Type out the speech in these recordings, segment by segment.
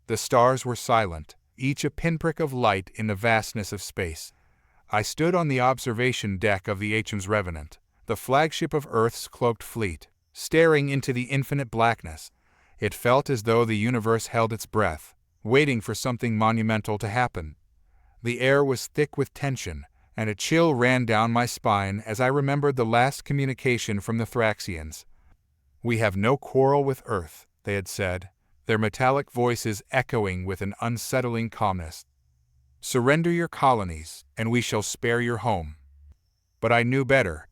The stars were silent, each a pinprick of light in the vastness of space. I stood on the observation deck of the HMS Revenant, the flagship of Earth's cloaked fleet, staring into the infinite blackness. It felt as though the universe held its breath, waiting for something monumental to happen. The air was thick with tension, and a chill ran down my spine as I remembered the last communication from the Thraxians. "We have no quarrel with Earth," they had said, their metallic voices echoing with an unsettling calmness. "Surrender your colonies, and we shall spare your home." But I knew better.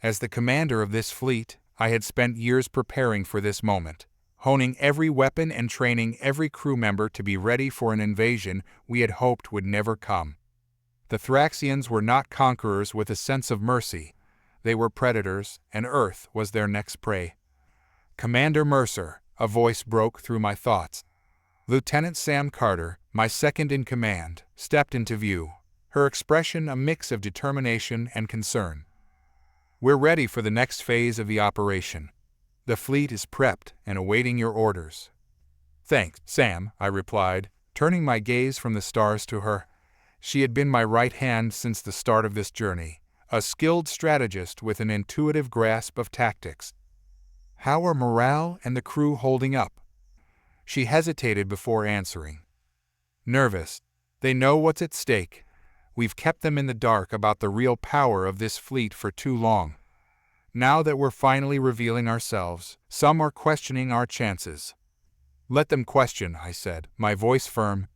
As the commander of this fleet, I had spent years preparing for this moment, honing every weapon and training every crew member to be ready for an invasion we had hoped would never come. The Thraxians were not conquerors with a sense of mercy. They were predators, and Earth was their next prey. "Commander Mercer," a voice broke through my thoughts. Lieutenant Sam Carter, my second in command, stepped into view, her expression a mix of determination and concern. "We're ready for the next phase of the operation. The fleet is prepped and awaiting your orders." "Thanks, Sam," I replied, turning my gaze from the stars to her. She had been my right hand since the start of this journey, a skilled strategist with an intuitive grasp of tactics. "How are morale and the crew holding up?" She hesitated before answering. "Nervous. They know what's at stake. We've kept them in the dark about the real power of this fleet for too long. Now that we're finally revealing ourselves, some are questioning our chances." "Let them question," I said, my voice firm.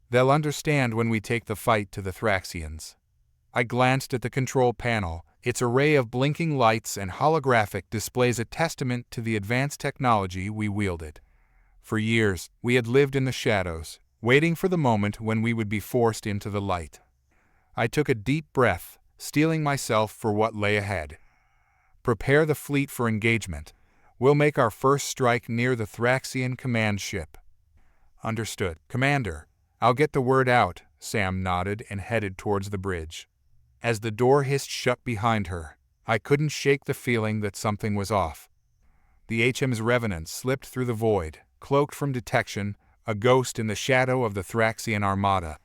"They'll understand when we take the fight to the Thraxians." I glanced at the control panel. Its array of blinking lights and holographic displays a testament to the advanced technology we wielded. For years, we had lived in the shadows, waiting for the moment when we would be forced into the light. I took a deep breath, steeling myself for what lay ahead. "Prepare the fleet for engagement. We'll make our first strike near the Thraxian command ship." "Understood, Commander. I'll get the word out," Sam nodded and headed towards the bridge. As the door hissed shut behind her, I couldn't shake the feeling that something was off. The HM's Revenant slipped through the void, cloaked from detection, a ghost in the shadow of the Thraxian armada.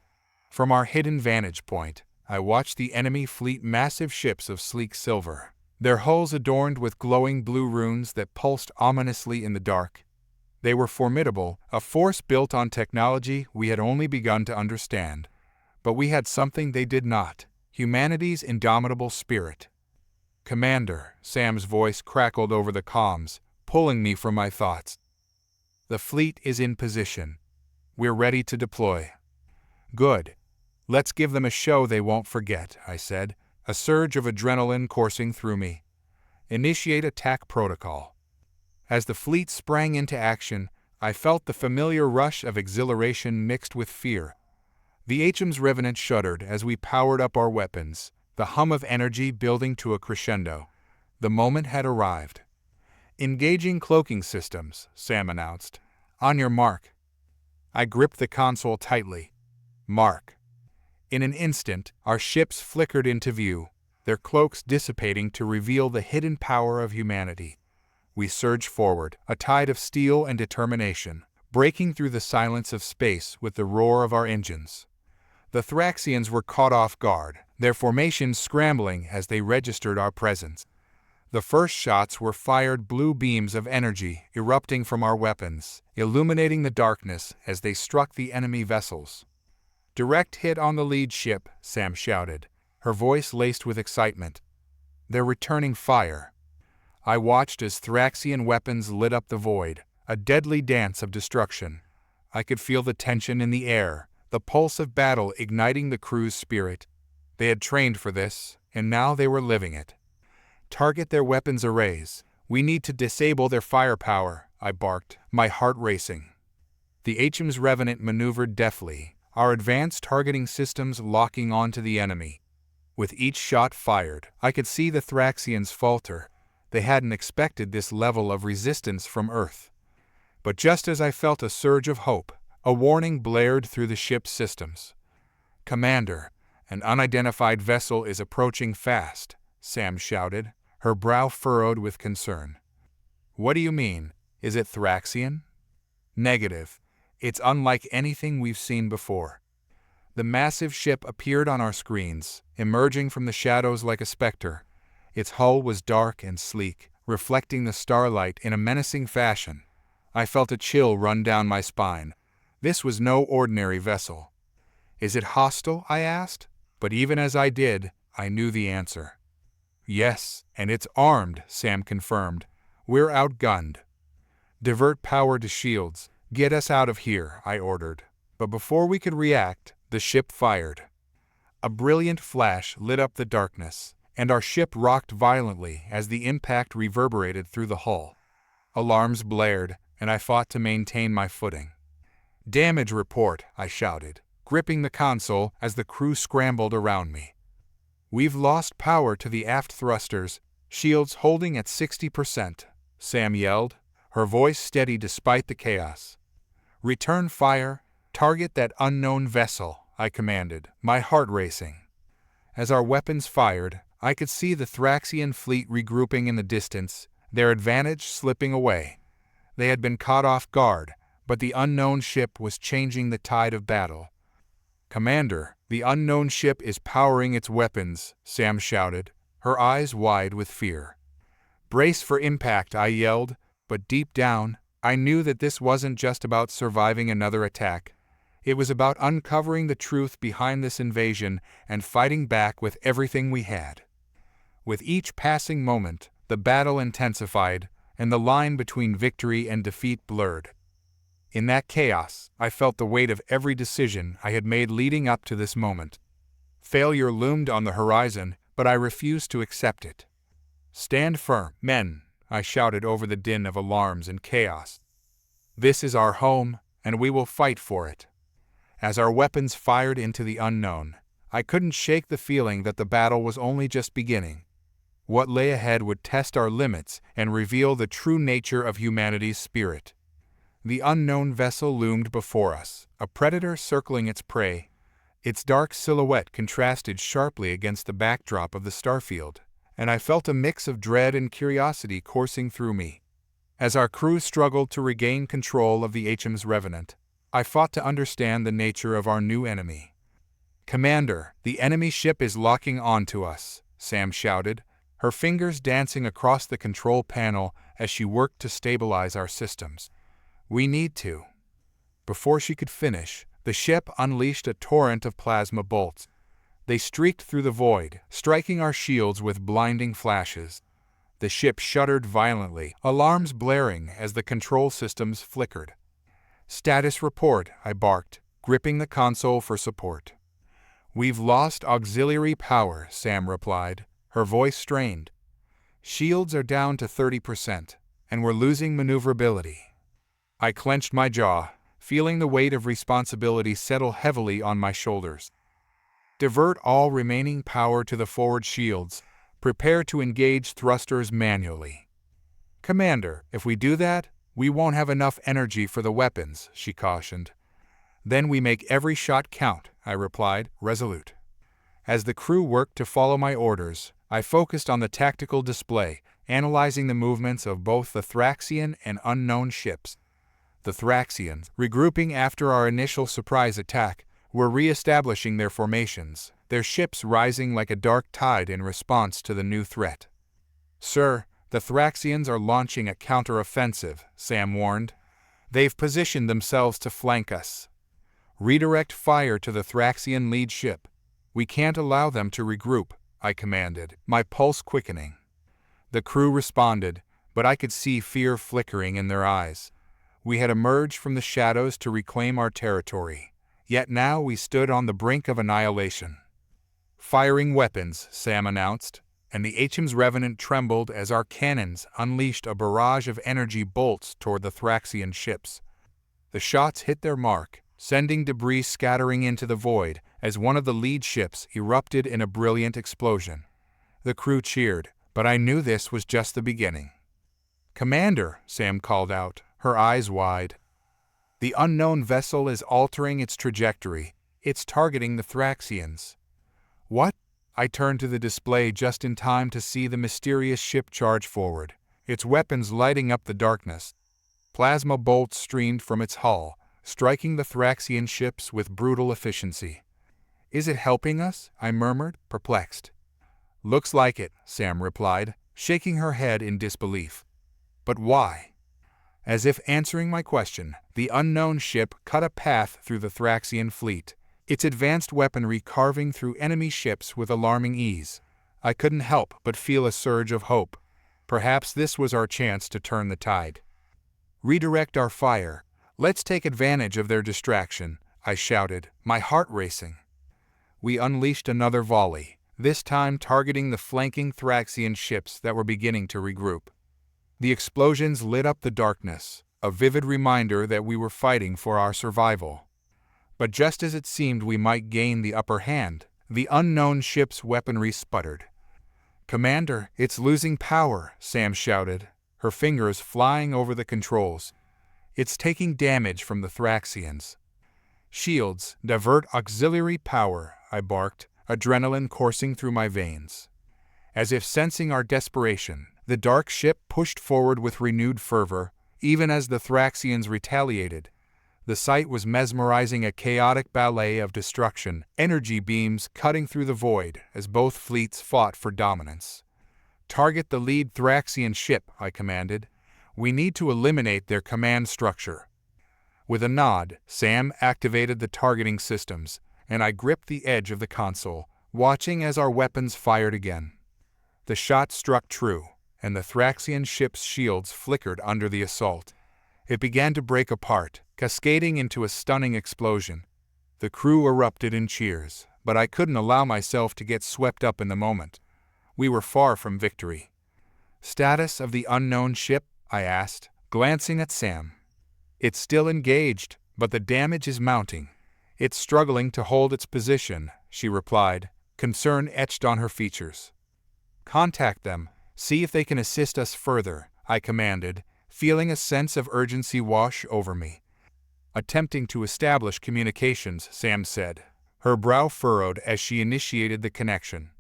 From our hidden vantage point, I watched the enemy fleet massive ships of sleek silver, their hulls adorned with glowing blue runes that pulsed ominously in the dark. They were formidable, a force built on technology we had only begun to understand. But we had something they did not: humanity's indomitable spirit. "Commander," Sam's voice crackled over the comms, pulling me from my thoughts. "The fleet is in position. We're ready to deploy." "Good. Let's give them a show they won't forget," I said, a surge of adrenaline coursing through me. "Initiate attack protocol." As the fleet sprang into action, I felt the familiar rush of exhilaration mixed with fear. The HM's Revenant shuddered as we powered up our weapons, the hum of energy building to a crescendo. The moment had arrived. "Engaging cloaking systems," Sam announced. "On your mark." I gripped the console tightly. Mark. In an instant, our ships flickered into view, their cloaks dissipating to reveal the hidden power of humanity. We surged forward, a tide of steel and determination, breaking through the silence of space with the roar of our engines. The Thraxians were caught off guard, their formations scrambling as they registered our presence. The first shots were fired blue beams of energy erupting from our weapons, illuminating the darkness as they struck the enemy vessels. "Direct hit on the lead ship," Sam shouted, her voice laced with excitement. "They're returning fire." I watched as Thraxian weapons lit up the void, a deadly dance of destruction. I could feel the tension in the air, the pulse of battle igniting the crew's spirit. They had trained for this, and now they were living it. "Target their weapons arrays. We need to disable their firepower," I barked, my heart racing. The HM's Revenant maneuvered deftly, our advanced targeting systems locking onto the enemy. With each shot fired, I could see the Thraxians falter. They hadn't expected this level of resistance from Earth. But just as I felt a surge of hope, a warning blared through the ship's systems. "Commander, an unidentified vessel is approaching fast," Sam shouted, her brow furrowed with concern. "What do you mean? Is it Thraxian?" "Negative. It's unlike anything we've seen before. The massive ship appeared on our screens, emerging from the shadows like a specter. Its hull was dark and sleek, reflecting the starlight in a menacing fashion. I felt a chill run down my spine. This was no ordinary vessel. "Is it hostile?" I asked. But even as I did, I knew the answer. "Yes, and it's armed," Sam confirmed. "We're outgunned." "Divert power to shields. Get us out of here," I ordered. But before we could react, the ship fired. A brilliant flash lit up the darkness, and our ship rocked violently as the impact reverberated through the hull. Alarms blared, and I fought to maintain my footing. "Damage report," I shouted, gripping the console as the crew scrambled around me. "We've lost power to the aft thrusters, shields holding at 60%, Sam yelled, her voice steady despite the chaos. "Return fire, target that unknown vessel," I commanded, my heart racing. As our weapons fired, I could see the Thraxian fleet regrouping in the distance, their advantage slipping away. They had been caught off guard, but the unknown ship was changing the tide of battle. "Commander, the unknown ship is powering its weapons," Sam shouted, her eyes wide with fear. "Brace for impact," I yelled, but deep down, I knew that this wasn't just about surviving another attack. It was about uncovering the truth behind this invasion and fighting back with everything we had. With each passing moment, the battle intensified, and the line between victory and defeat blurred. In that chaos, I felt the weight of every decision I had made leading up to this moment. Failure loomed on the horizon, but I refused to accept it. "Stand firm, men," I shouted over the din of alarms and chaos. "This is our home, and we will fight for it." As our weapons fired into the unknown, I couldn't shake the feeling that the battle was only just beginning. What lay ahead would test our limits and reveal the true nature of humanity's spirit. The unknown vessel loomed before us, a predator circling its prey. Its dark silhouette contrasted sharply against the backdrop of the starfield, and I felt a mix of dread and curiosity coursing through me. As our crew struggled to regain control of the HMS Revenant, I fought to understand the nature of our new enemy. "Commander, the enemy ship is locking onto us," Sam shouted, her fingers dancing across the control panel as she worked to stabilize our systems. "We need to." Before she could finish, the ship unleashed a torrent of plasma bolts. They streaked through the void, striking our shields with blinding flashes. The ship shuddered violently, alarms blaring as the control systems flickered. "Status report," I barked, gripping the console for support. "We've lost auxiliary power," Sam replied, her voice strained. "Shields are down to 30%, and we're losing maneuverability." I clenched my jaw, feeling the weight of responsibility settle heavily on my shoulders. "Divert all remaining power to the forward shields. Prepare to engage thrusters manually." "Commander, if we do that, we won't have enough energy for the weapons," she cautioned. "Then we make every shot count," I replied, resolute. As the crew worked to follow my orders, I focused on the tactical display, analyzing the movements of both the Thraxian and unknown ships. The Thraxians, regrouping after our initial surprise attack, were re-establishing their formations, their ships rising like a dark tide in response to the new threat. "Sir, the Thraxians are launching a counter-offensive," Sam warned. "They've positioned themselves to flank us. Redirect fire to the Thraxian lead ship. We can't allow them to regroup," I commanded, my pulse quickening. The crew responded, but I could see fear flickering in their eyes. We had emerged from the shadows to reclaim our territory, yet now we stood on the brink of annihilation. "Firing weapons," Sam announced, and the HMS Revenant trembled as our cannons unleashed a barrage of energy bolts toward the Thraxian ships. The shots hit their mark, sending debris scattering into the void as one of the lead ships erupted in a brilliant explosion. The crew cheered, but I knew this was just the beginning. "Commander," Sam called out, her eyes wide. "The unknown vessel is altering its trajectory. It's targeting the Thraxians." "What?" I turned to the display just in time to see the mysterious ship charge forward, its weapons lighting up the darkness. Plasma bolts streamed from its hull, striking the Thraxian ships with brutal efficiency. "Is it helping us?" I murmured, perplexed. "Looks like it," Sam replied, shaking her head in disbelief. "But why?" As if answering my question, the unknown ship cut a path through the Thraxian fleet, its advanced weaponry carving through enemy ships with alarming ease. I couldn't help but feel a surge of hope. Perhaps this was our chance to turn the tide. "Redirect our fire. Let's take advantage of their distraction," I shouted, my heart racing. We unleashed another volley, this time targeting the flanking Thraxian ships that were beginning to regroup. The explosions lit up the darkness, a vivid reminder that we were fighting for our survival. But just as it seemed we might gain the upper hand, the unknown ship's weaponry sputtered. "Commander, it's losing power," Sam shouted, her fingers flying over the controls. "It's taking damage from the Thraxians." "Shields, divert auxiliary power," I barked, adrenaline coursing through my veins. As if sensing our desperation, the dark ship pushed forward with renewed fervor, even as the Thraxians retaliated. The sight was mesmerizing, a chaotic ballet of destruction, energy beams cutting through the void as both fleets fought for dominance. "Target the lead Thraxian ship," I commanded. "We need to eliminate their command structure." With a nod, Sam activated the targeting systems, and I gripped the edge of the console, watching as our weapons fired again. The shot struck true, and the Thraxian ship's shields flickered under the assault. It began to break apart, cascading into a stunning explosion. The crew erupted in cheers, but I couldn't allow myself to get swept up in the moment. We were far from victory. "Status of the unknown ship?" I asked, glancing at Sam. "It's still engaged, but the damage is mounting. It's struggling to hold its position," she replied, concern etched on her features. "Contact them, see if they can assist us further," I commanded, feeling a sense of urgency wash over me. "Attempting to establish communications," Sam said, her brow furrowed as she initiated the connection.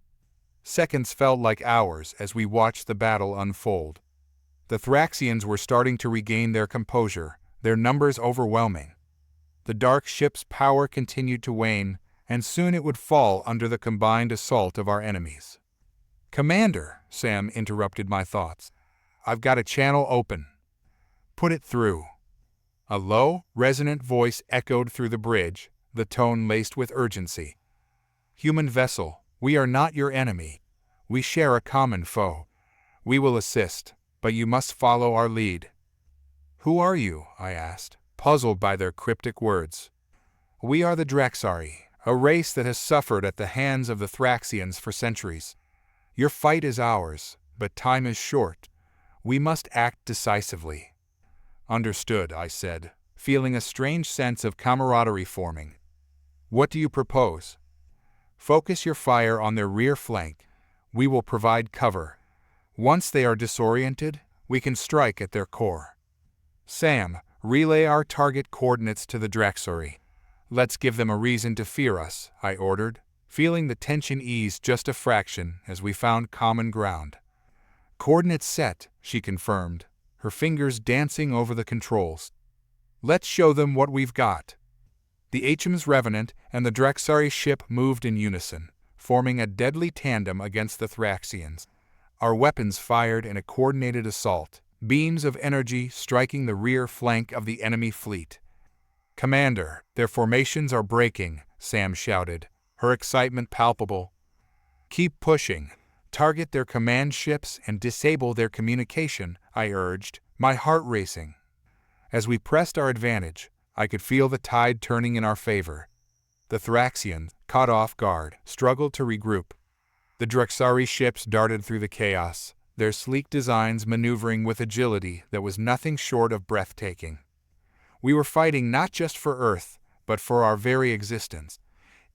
Seconds felt like hours as we watched the battle unfold. The Thraxians were starting to regain their composure, their numbers overwhelming. The dark ship's power continued to wane, and soon it would fall under the combined assault of our enemies. "Commander," Sam interrupted my thoughts, "I've got a channel open." "Put it through." A low, resonant voice echoed through the bridge, the tone laced with urgency. "Human vessel, we are not your enemy. We share a common foe. We will assist, but you must follow our lead." "Who are you?" I asked, puzzled by their cryptic words. "We are the Drexari, a race that has suffered at the hands of the Thraxians for centuries. Your fight is ours, but time is short. We must act decisively." "Understood," I said, feeling a strange sense of camaraderie forming. "What do you propose?" "Focus your fire on their rear flank. We will provide cover. Once they are disoriented, we can strike at their core." "Sam, relay our target coordinates to the Drexari. Let's give them a reason to fear us," I ordered, feeling the tension ease just a fraction as we found common ground. "Coordinates set," she confirmed, her fingers dancing over the controls. "Let's show them what we've got." The HMS Revenant and the Drexari ship moved in unison, forming a deadly tandem against the Thraxians. Our weapons fired in a coordinated assault, beams of energy striking the rear flank of the enemy fleet. "Commander, their formations are breaking," Sam shouted, her excitement palpable. "Keep pushing. Target their command ships and disable their communication," I urged, my heart racing. As we pressed our advantage, I could feel the tide turning in our favor. The Thraxians, caught off guard, struggled to regroup. The Drexari ships darted through the chaos, their sleek designs maneuvering with agility that was nothing short of breathtaking. We were fighting not just for Earth, but for our very existence.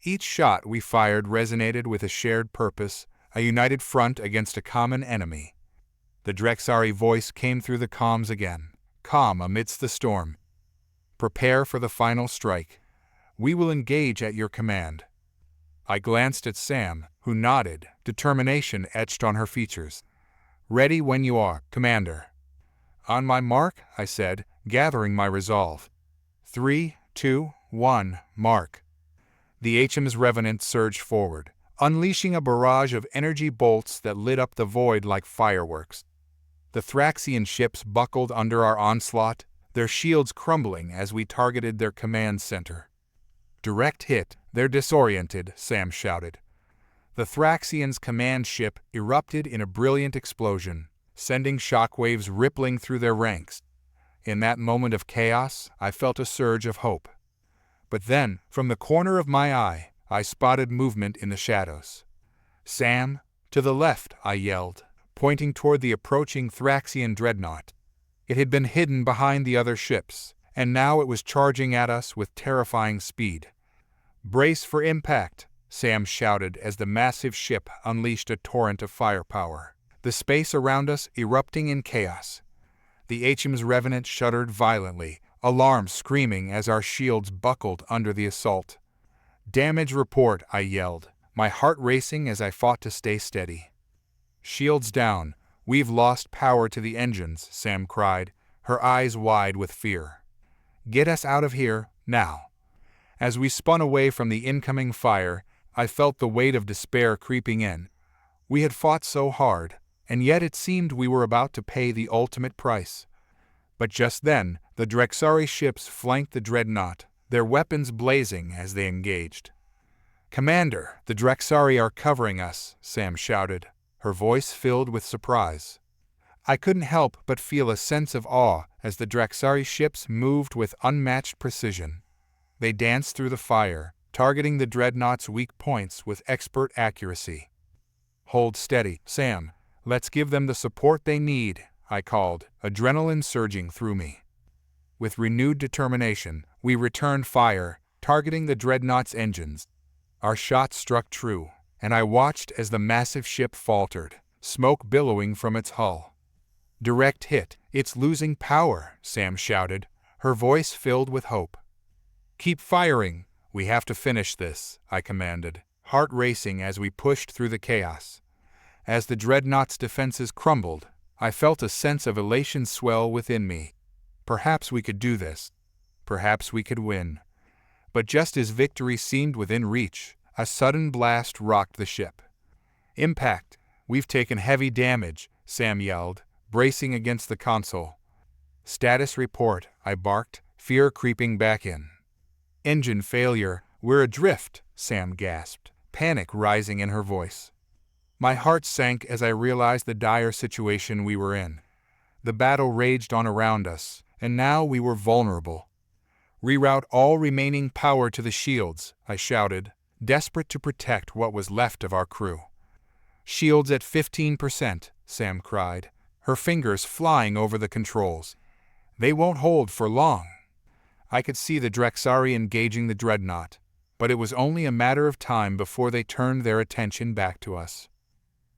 Each shot we fired resonated with a shared purpose, a united front against a common enemy. The Drexari voice came through the comms again, calm amidst the storm. "Prepare for the final strike. We will engage at your command." I glanced at Sam, who nodded, determination etched on her features. "Ready when you are, Commander." "On my mark," I said, gathering my resolve. 3, 2, 1, mark. The HM's Revenant surged forward, unleashing a barrage of energy bolts that lit up the void like fireworks. The Thraxian ships buckled under our onslaught, their shields crumbling as we targeted their command center. Direct hit, they're disoriented, Sam shouted. The Thraxians' command ship erupted in a brilliant explosion, sending shockwaves rippling through their ranks. In that moment of chaos, I felt a surge of hope. But then, from the corner of my eye, I spotted movement in the shadows. "Sam, to the left," I yelled, pointing toward the approaching Thraxian dreadnought. It had been hidden behind the other ships, and now it was charging at us with terrifying speed. "Brace for impact," Sam shouted as the massive ship unleashed a torrent of firepower, the space around us erupting in chaos. The HM's Revenant shuddered violently, alarm screaming as our shields buckled under the assault. "Damage report," I yelled, my heart racing as I fought to stay steady. "Shields down. We've lost power to the engines," Sam cried, her eyes wide with fear. "Get us out of here, now." As we spun away from the incoming fire, I felt the weight of despair creeping in. We had fought so hard, and yet it seemed we were about to pay the ultimate price. But just then, the Drexari ships flanked the dreadnought, their weapons blazing as they engaged. "Commander, the Drexari are covering us," Sam shouted, her voice filled with surprise. I couldn't help but feel a sense of awe as the Drexari ships moved with unmatched precision. They danced through the fire, targeting the dreadnought's weak points with expert accuracy. "Hold steady, Sam. Let's give them the support they need," I called, adrenaline surging through me. With renewed determination, we returned fire, targeting the dreadnought's engines. Our shots struck true, and I watched as the massive ship faltered, smoke billowing from its hull. "Direct hit. It's losing power," Sam shouted, her voice filled with hope. "Keep firing. We have to finish this," I commanded, heart racing as we pushed through the chaos. As the dreadnought's defenses crumbled, I felt a sense of elation swell within me. Perhaps we could do this. Perhaps we could win. But just as victory seemed within reach, a sudden blast rocked the ship. "Impact! We've taken heavy damage," Sam yelled, bracing against the console. "Status report," I barked, fear creeping back in. "Engine failure. We're adrift," Sam gasped, panic rising in her voice. My heart sank as I realized the dire situation we were in. The battle raged on around us, and now we were vulnerable. "Reroute all remaining power to the shields," I shouted, desperate to protect what was left of our crew. "Shields at 15%, Sam cried, her fingers flying over the controls. "They won't hold for long." I could see the Drexari engaging the dreadnought, but it was only a matter of time before they turned their attention back to us.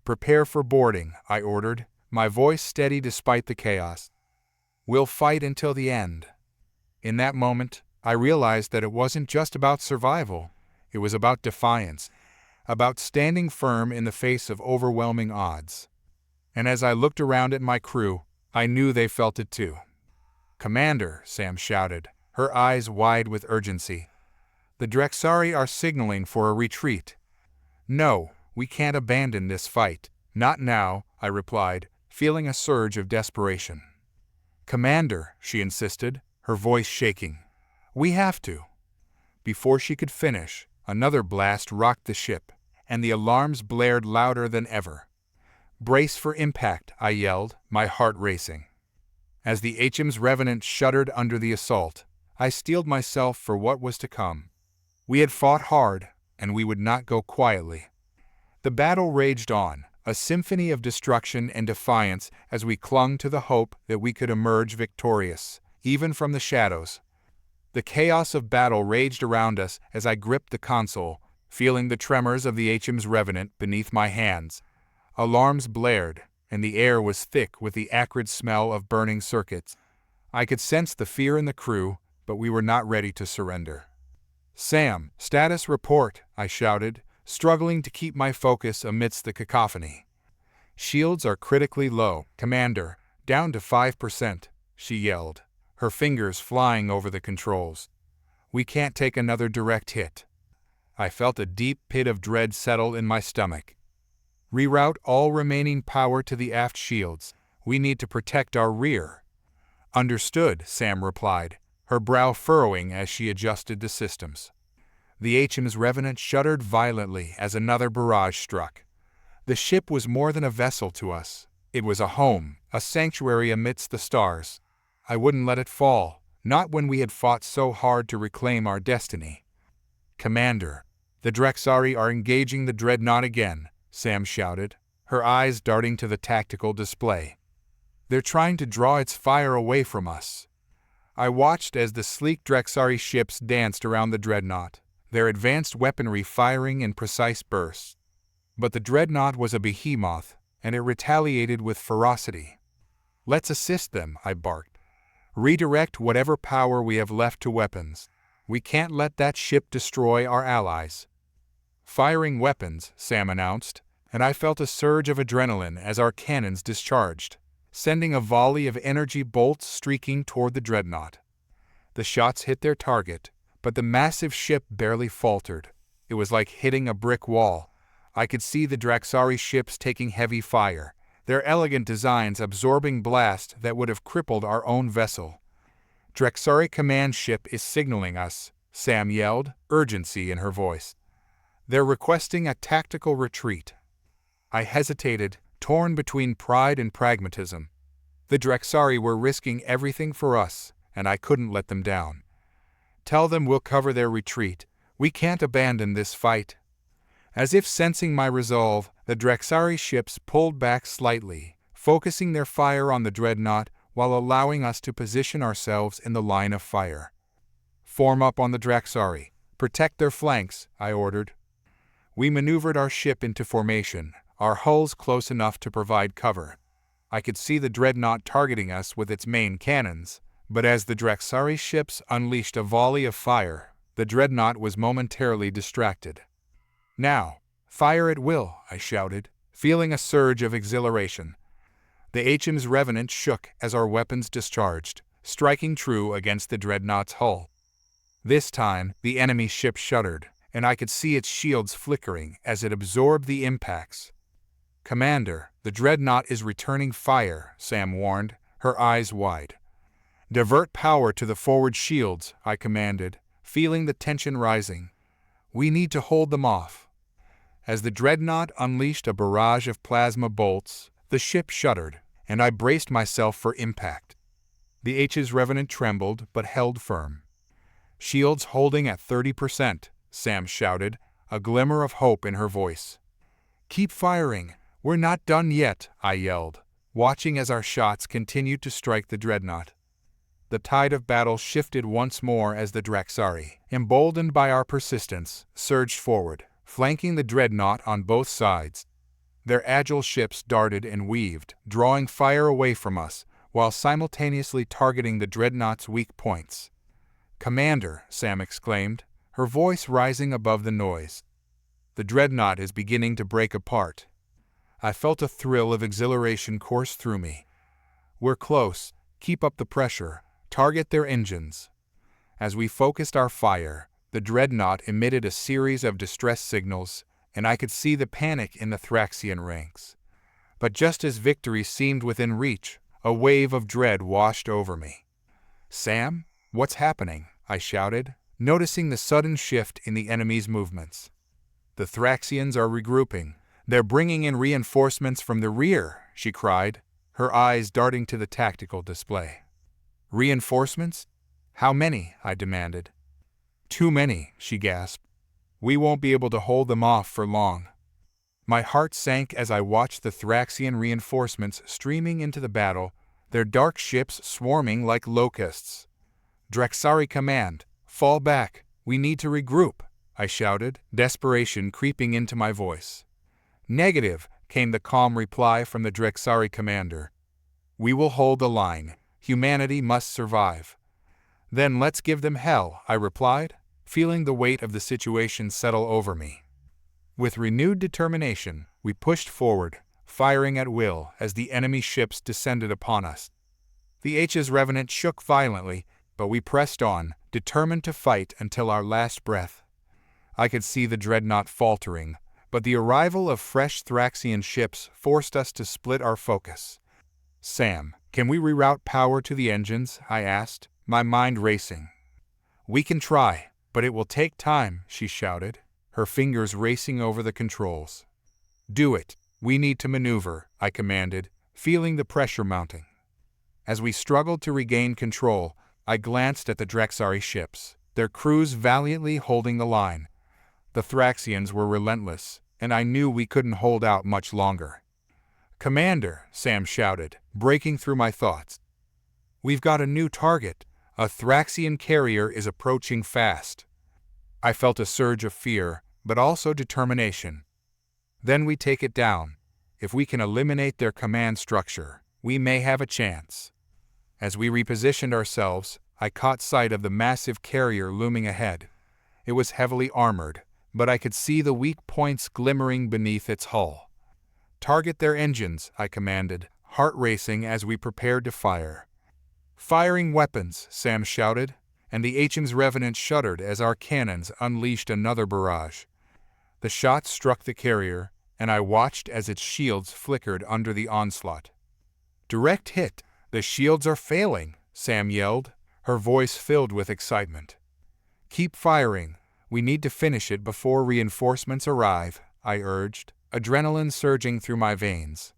"Prepare for boarding," I ordered, my voice steady despite the chaos. "We'll fight until the end." In that moment, I realized that it wasn't just about survival. It was about defiance, about standing firm in the face of overwhelming odds. And as I looked around at my crew, I knew they felt it too. "Commander," Sam shouted, her eyes wide with urgency. "The Drexari are signaling for a retreat." "No, we can't abandon this fight." "Not now," I replied, feeling a surge of desperation. "Commander," she insisted, her voice shaking. "We have to." Before she could finish, another blast rocked the ship, and the alarms blared louder than ever. "Brace for impact," I yelled, my heart racing. As the HM's Revenant shuddered under the assault, I steeled myself for what was to come. We had fought hard, and we would not go quietly. The battle raged on, a symphony of destruction and defiance as we clung to the hope that we could emerge victorious, even from the shadows. The chaos of battle raged around us as I gripped the console, feeling the tremors of the HM's Revenant beneath my hands. Alarms blared, and the air was thick with the acrid smell of burning circuits. I could sense the fear in the crew, but we were not ready to surrender. "Sam, status report," I shouted, struggling to keep my focus amidst the cacophony. "Shields are critically low, Commander, down to 5%, she yelled, her fingers flying over the controls. "We can't take another direct hit." I felt a deep pit of dread settle in my stomach. "Reroute all remaining power to the aft shields. We need to protect our rear." "Understood," Sam replied, her brow furrowing as she adjusted the systems. The HM's Revenant shuddered violently as another barrage struck. The ship was more than a vessel to us. It was a home, a sanctuary amidst the stars. I wouldn't let it fall, not when we had fought so hard to reclaim our destiny. "Commander, the Drexari are engaging the dreadnought again," Sam shouted, her eyes darting to the tactical display. "They're trying to draw its fire away from us." I watched as the sleek Drexari ships danced around the dreadnought, their advanced weaponry firing in precise bursts. But the dreadnought was a behemoth, and it retaliated with ferocity. "Let's assist them," I barked. "Redirect whatever power we have left to weapons. We can't let that ship destroy our allies." "Firing weapons," Sam announced, and I felt a surge of adrenaline as our cannons discharged, sending a volley of energy bolts streaking toward the dreadnought. The shots hit their target, but the massive ship barely faltered. It was like hitting a brick wall. I could see the Drexari ships taking heavy fire, their elegant designs absorbing blast that would have crippled our own vessel. "Drexari command ship is signaling us," Sam yelled, urgency in her voice. "They're requesting a tactical retreat." I hesitated, torn between pride and pragmatism. The Drexari were risking everything for us, and I couldn't let them down. "Tell them we'll cover their retreat. We can't abandon this fight." As if sensing my resolve, the Drexari ships pulled back slightly, focusing their fire on the dreadnought while allowing us to position ourselves in the line of fire. "Form up on the Drexari. Protect their flanks," I ordered. We maneuvered our ship into formation, our hulls close enough to provide cover. I could see the dreadnought targeting us with its main cannons, but as the Drexari ships unleashed a volley of fire, the dreadnought was momentarily distracted. "Now, fire at will," I shouted, feeling a surge of exhilaration. The HM's Revenant shook as our weapons discharged, striking true against the dreadnought's hull. This time, the enemy ship shuddered, and I could see its shields flickering as it absorbed the impacts. "Commander, the dreadnought is returning fire," Sam warned, her eyes wide. "Divert power to the forward shields," I commanded, feeling the tension rising. "We need to hold them off." As the dreadnought unleashed a barrage of plasma bolts, the ship shuddered, and I braced myself for impact. The H's Revenant trembled but held firm. "Shields holding at 30%, Sam shouted, a glimmer of hope in her voice. "Keep firing. We're not done yet," I yelled, watching as our shots continued to strike the dreadnought. The tide of battle shifted once more as the Drexari, emboldened by our persistence, surged forward, flanking the dreadnought on both sides. Their agile ships darted and weaved, drawing fire away from us, while simultaneously targeting the dreadnought's weak points. "Commander," Sam exclaimed, her voice rising above the noise. "The dreadnought is beginning to break apart." I felt a thrill of exhilaration course through me. "We're close. Keep up the pressure. Target their engines." As we focused our fire, the dreadnought emitted a series of distress signals, and I could see the panic in the Thraxian ranks. But just as victory seemed within reach, a wave of dread washed over me. "Sam, what's happening?" I shouted, noticing the sudden shift in the enemy's movements. "The Thraxians are regrouping. They're bringing in reinforcements from the rear," she cried, her eyes darting to the tactical display. "Reinforcements? How many?" I demanded. "Too many," she gasped. "We won't be able to hold them off for long." My heart sank as I watched the Thraxian reinforcements streaming into the battle, their dark ships swarming like locusts. "Drexari command, fall back. We need to regroup," I shouted, desperation creeping into my voice. "Negative," came the calm reply from the Drexari commander. "We will hold the line. Humanity must survive." "Then let's give them hell," I replied, feeling the weight of the situation settle over me. With renewed determination, we pushed forward, firing at will as the enemy ships descended upon us. The H's revenant shook violently, but we pressed on, determined to fight until our last breath. I could see the dreadnought faltering, but the arrival of fresh Thraxian ships forced us to split our focus. "Sam, can we reroute power to the engines?" I asked, my mind racing. "We can try, but it will take time," she shouted, her fingers racing over the controls. "Do it. We need to maneuver," I commanded, feeling the pressure mounting. As we struggled to regain control, I glanced at the Drexari ships, their crews valiantly holding the line. The Thraxians were relentless, and I knew we couldn't hold out much longer. "Commander," Sam shouted, breaking through my thoughts. "We've got a new target. A Thraxian carrier is approaching fast." I felt a surge of fear, but also determination. "Then we take it down. If we can eliminate their command structure, we may have a chance." As we repositioned ourselves, I caught sight of the massive carrier looming ahead. It was heavily armored, but I could see the weak points glimmering beneath its hull. "Target their engines," I commanded, heart racing as we prepared to fire. "Firing weapons," Sam shouted, and the HM's Revenant shuddered as our cannons unleashed another barrage. The shots struck the carrier, and I watched as its shields flickered under the onslaught. "Direct hit! The shields are failing!" Sam yelled, her voice filled with excitement. "Keep firing. We need to finish it before reinforcements arrive," I urged, adrenaline surging through my veins.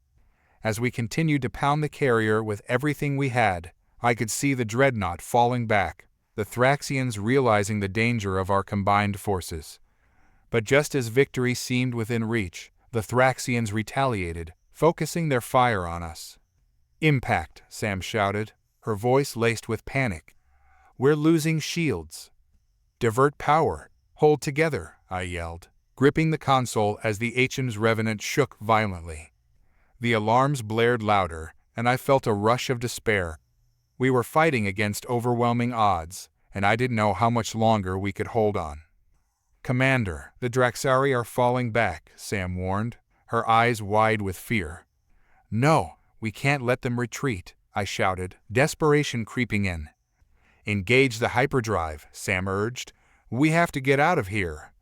As we continued to pound the carrier with everything we had, I could see the dreadnought falling back, the Thraxians realizing the danger of our combined forces. But just as victory seemed within reach, the Thraxians retaliated, focusing their fire on us. "Impact!" Sam shouted, her voice laced with panic. "We're losing shields." "Divert power! Hold together!" I yelled, gripping the console as the HM's Revenant shook violently. The alarms blared louder, and I felt a rush of despair. We were fighting against overwhelming odds, and I didn't know how much longer we could hold on. "Commander, the Drexari are falling back," Sam warned, her eyes wide with fear. "No, we can't let them retreat," I shouted, desperation creeping in. "Engage the hyperdrive," Sam urged. "We have to get out of here."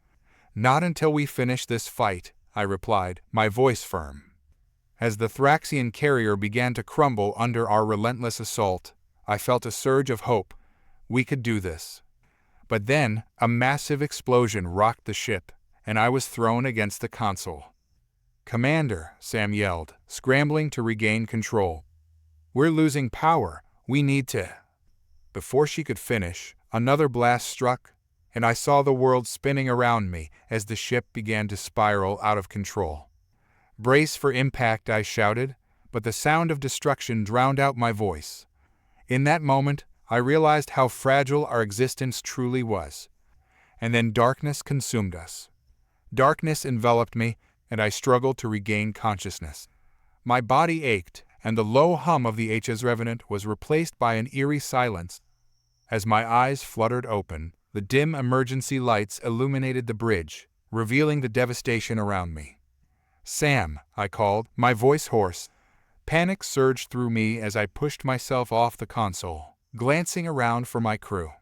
"Not until we finish this fight," I replied, my voice firm. As the Thraxian carrier began to crumble under our relentless assault, I felt a surge of hope. We could do this. But then, a massive explosion rocked the ship, and I was thrown against the console. "Commander," Sam yelled, scrambling to regain control. "We're losing power. We need to—" Before she could finish, another blast struck, and I saw the world spinning around me as the ship began to spiral out of control. "Brace for impact," I shouted, but the sound of destruction drowned out my voice. In that moment, I realized how fragile our existence truly was. And then darkness consumed us. Darkness enveloped me, and I struggled to regain consciousness. My body ached, and the low hum of the HM's Revenant was replaced by an eerie silence. As my eyes fluttered open, the dim emergency lights illuminated the bridge, revealing the devastation around me. "Sam," I called, my voice hoarse. Panic surged through me as I pushed myself off the console, glancing around for my crew.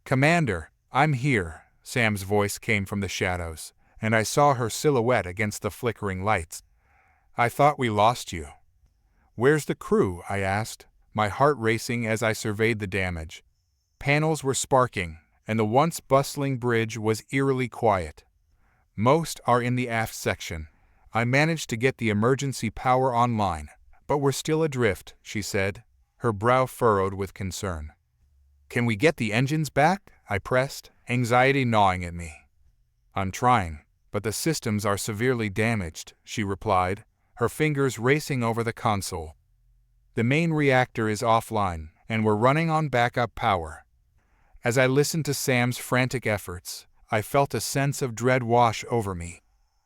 "Commander, I'm here," Sam's voice came from the shadows, and I saw her silhouette against the flickering lights. "I thought we lost you." "Where's the crew?" I asked, my heart racing as I surveyed the damage. Panels were sparking, and the once bustling bridge was eerily quiet. "Most are in the aft section. I managed to get the emergency power online, but we're still adrift," she said, her brow furrowed with concern. "Can we get the engines back?" I pressed, anxiety gnawing at me. "I'm trying, but the systems are severely damaged," she replied, her fingers racing over the console. "The main reactor is offline, and we're running on backup power." As I listened to Sam's frantic efforts, I felt a sense of dread wash over me.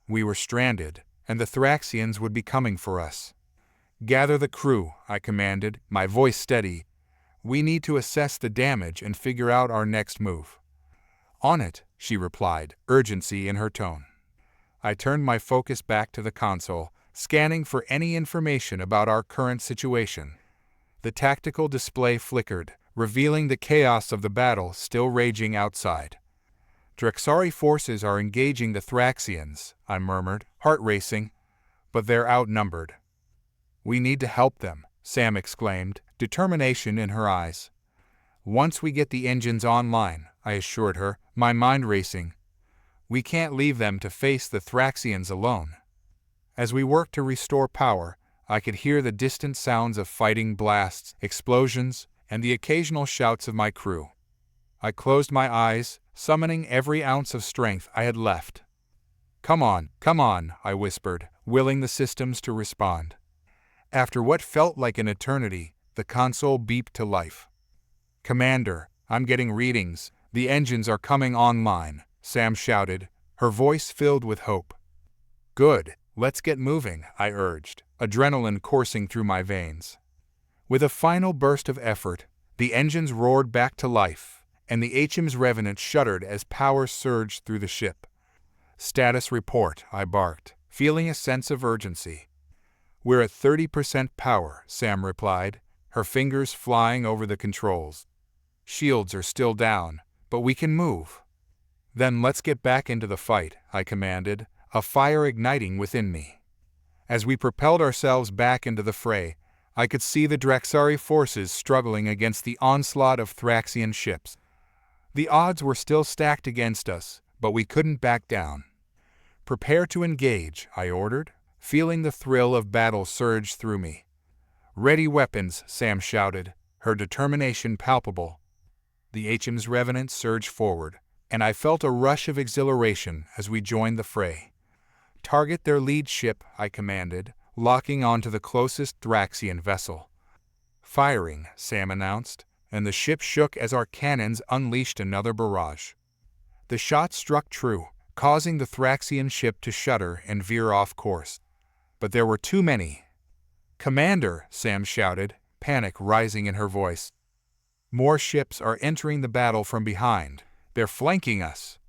We were stranded, and the Thraxians would be coming for us. "Gather the crew," I commanded, my voice steady. "We need to assess the damage and figure out our next move." "On it," she replied, urgency in her tone. I turned my focus back to the console, scanning for any information about our current situation. The tactical display flickered, revealing the chaos of the battle still raging outside. Drexari forces are engaging the Thraxians, I murmured, heart racing, but they're outnumbered. We need to help them, Sam exclaimed, determination in her eyes. Once we get the engines online, I assured her, my mind racing. We can't leave them to face the Thraxians alone. As we worked to restore power, I could hear the distant sounds of fighting blasts, explosions, and the occasional shouts of my crew. I closed my eyes, summoning every ounce of strength I had left. Come on, I whispered, willing the systems to respond. After what felt like an eternity, the console beeped to life. Commander, I'm getting readings. The engines are coming online, Sam shouted, her voice filled with hope. Good, let's get moving, I urged, adrenaline coursing through my veins. With a final burst of effort, the engines roared back to life, and the HM's Revenant shuddered as power surged through the ship. Status report, I barked, feeling a sense of urgency. We're at 30% power, Sam replied, her fingers flying over the controls. Shields are still down, but we can move. Then let's get back into the fight, I commanded, a fire igniting within me. As we propelled ourselves back into the fray, I could see the Drexari forces struggling against the onslaught of Thraxian ships. The odds were still stacked against us, but we couldn't back down. Prepare to engage, I ordered, feeling the thrill of battle surge through me. Ready weapons, Sam shouted, her determination palpable. The HM's Revenant surged forward, and I felt a rush of exhilaration as we joined the fray. Target their lead ship, I commanded, locking onto the closest Thraxian vessel. Firing, Sam announced, and the ship shook as our cannons unleashed another barrage. The shot struck true, causing the Thraxian ship to shudder and veer off course. But there were too many. Commander, Sam shouted, panic rising in her voice. More ships are entering the battle from behind. They're flanking us.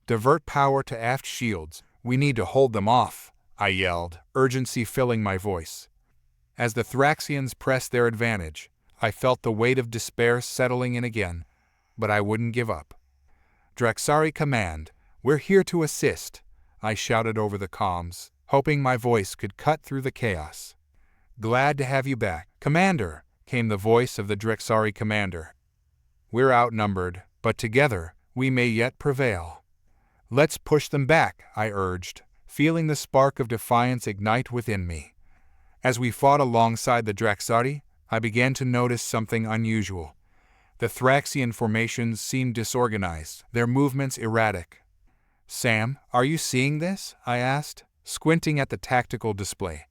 Divert power to aft shields. We need to hold them off, I yelled, urgency filling my voice. As the Thraxians pressed their advantage, I felt the weight of despair settling in again, but I wouldn't give up. Drexari command, we're here to assist, I shouted over the comms, hoping my voice could cut through the chaos. Glad to have you back, Commander, came the voice of the Drexari commander. We're outnumbered, but together, we may yet prevail. Let's push them back, I urged, feeling the spark of defiance ignite within me. As we fought alongside the Drexari, I began to notice something unusual. The Thraxian formations seemed disorganized, their movements erratic. Sam, are you seeing this? I asked, squinting at the tactical display.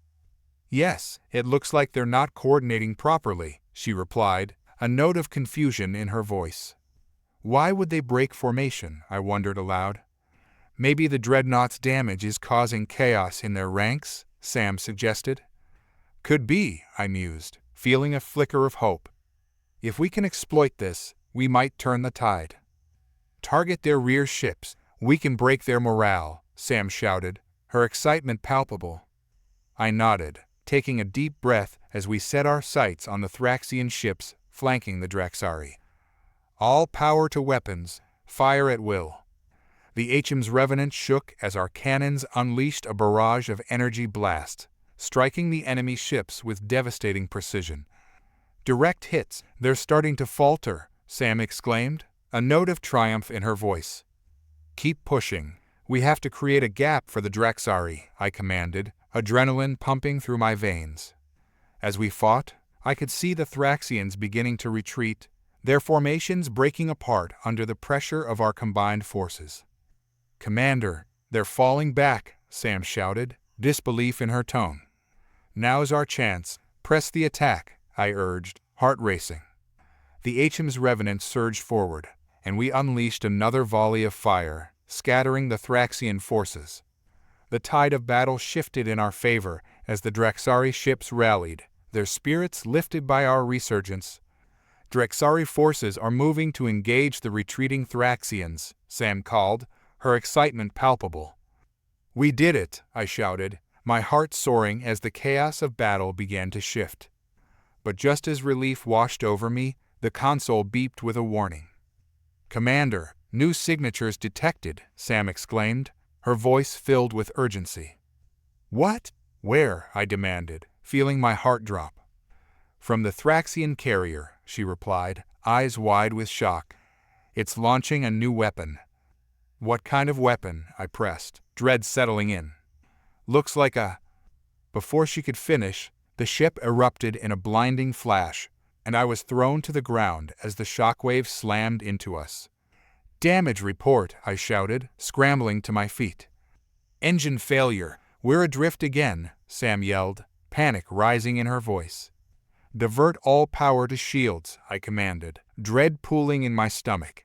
Yes, it looks like they're not coordinating properly, she replied, a note of confusion in her voice. Why would they break formation? I wondered aloud. Maybe the Dreadnought's damage is causing chaos in their ranks, Sam suggested. Could be, I mused, feeling a flicker of hope. If we can exploit this, we might turn the tide. Target their rear ships. We can break their morale, Sam shouted, her excitement palpable. I nodded, taking a deep breath as we set our sights on the Thraxian ships flanking the Drexari. All power to weapons, fire at will. The HM's Revenant shook as our cannons unleashed a barrage of energy blasts, striking the enemy ships with devastating precision. Direct hits, they're starting to falter, Sam exclaimed, a note of triumph in her voice. Keep pushing. We have to create a gap for the Drexari, I commanded, adrenaline pumping through my veins. As we fought, I could see the Thraxians beginning to retreat, their formations breaking apart under the pressure of our combined forces. Commander, they're falling back, Sam shouted, disbelief in her tone. Now's our chance. Press the attack, I urged, heart racing. The HM's Revenant surged forward, and we unleashed another volley of fire, scattering the Thraxian forces. The tide of battle shifted in our favor as the Drexari ships rallied, their spirits lifted by our resurgence. Drexari forces are moving to engage the retreating Thraxians, Sam called, her excitement palpable. We did it, I shouted, my heart soaring as the chaos of battle began to shift. but just as relief washed over me, the console beeped with a warning. "Commander, new signatures detected," Sam exclaimed, her voice filled with urgency. "What? Where?" I demanded, feeling my heart drop. "From the Thraxian carrier," she replied, eyes wide with shock. "It's launching a new weapon." "What kind of weapon?" I pressed, dread settling in. "Looks like a—" Before she could finish, the ship erupted in a blinding flash, and I was thrown to the ground as the shockwave slammed into us. "Damage report," I shouted, scrambling to my feet. "Engine failure. We're adrift again," Sam yelled, panic rising in her voice. "Divert all power to shields," I commanded, dread pooling in my stomach.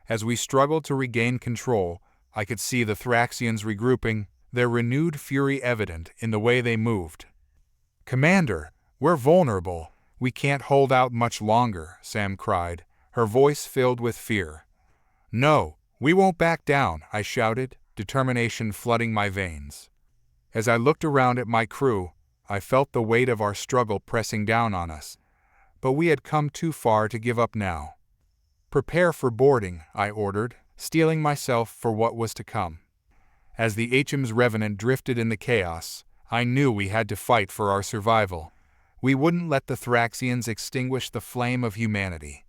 As we struggled to regain control, I could see the Thraxians regrouping, their renewed fury evident in the way they moved. "Commander, we're vulnerable. We can't hold out much longer," Sam cried, her voice filled with fear. "No, we won't back down," I shouted, determination flooding my veins. As I looked around at my crew, I felt the weight of our struggle pressing down on us. But we had come too far to give up now. "Prepare for boarding," I ordered, steeling myself for what was to come. As the HM's Revenant drifted in the chaos, I knew we had to fight for our survival. We wouldn't let the Thraxians extinguish the flame of humanity.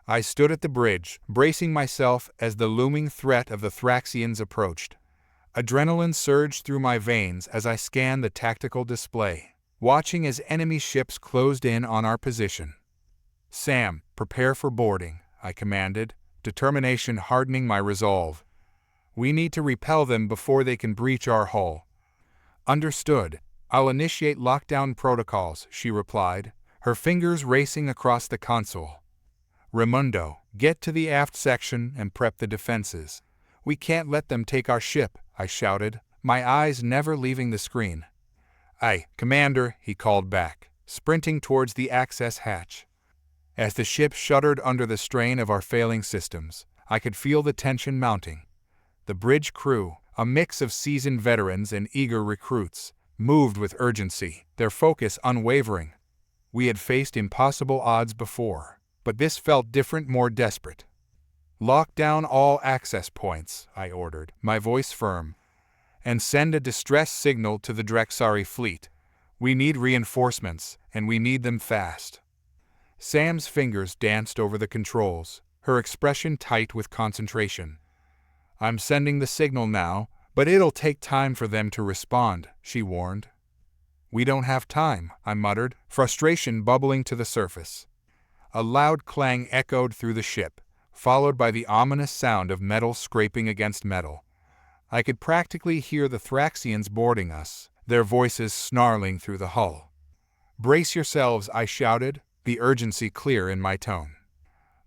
I stood at the bridge, bracing myself as the looming threat of the Thraxians approached. Adrenaline surged through my veins as I scanned the tactical display, watching as enemy ships closed in on our position. "Sam, prepare for boarding," I commanded, determination hardening my resolve. "We need to repel them before they can breach our hull." "Understood. I'll initiate lockdown protocols," she replied, her fingers racing across the console. "Raimundo, get to the aft section and prep the defenses. We can't let them take our ship," I shouted, my eyes never leaving the screen. "Aye, Commander," he called back, sprinting towards the access hatch. As the ship shuddered under the strain of our failing systems, I could feel the tension mounting. The bridge crew, a mix of seasoned veterans and eager recruits, moved with urgency, their focus unwavering. We had faced impossible odds before, but this felt different, more desperate. "Lock down all access points," I ordered, my voice firm, "and send a distress signal to the Drexari fleet. We need reinforcements, and we need them fast." Sam's fingers danced over the controls, her expression tight with concentration. "I'm sending the signal now, but it'll take time for them to respond," she warned. "We don't have time," I muttered, frustration bubbling to the surface. A loud clang echoed through the ship, followed by the ominous sound of metal scraping against metal. I could practically hear the Thraxians boarding us, their voices snarling through the hull. "Brace yourselves," I shouted, the urgency clear in my tone.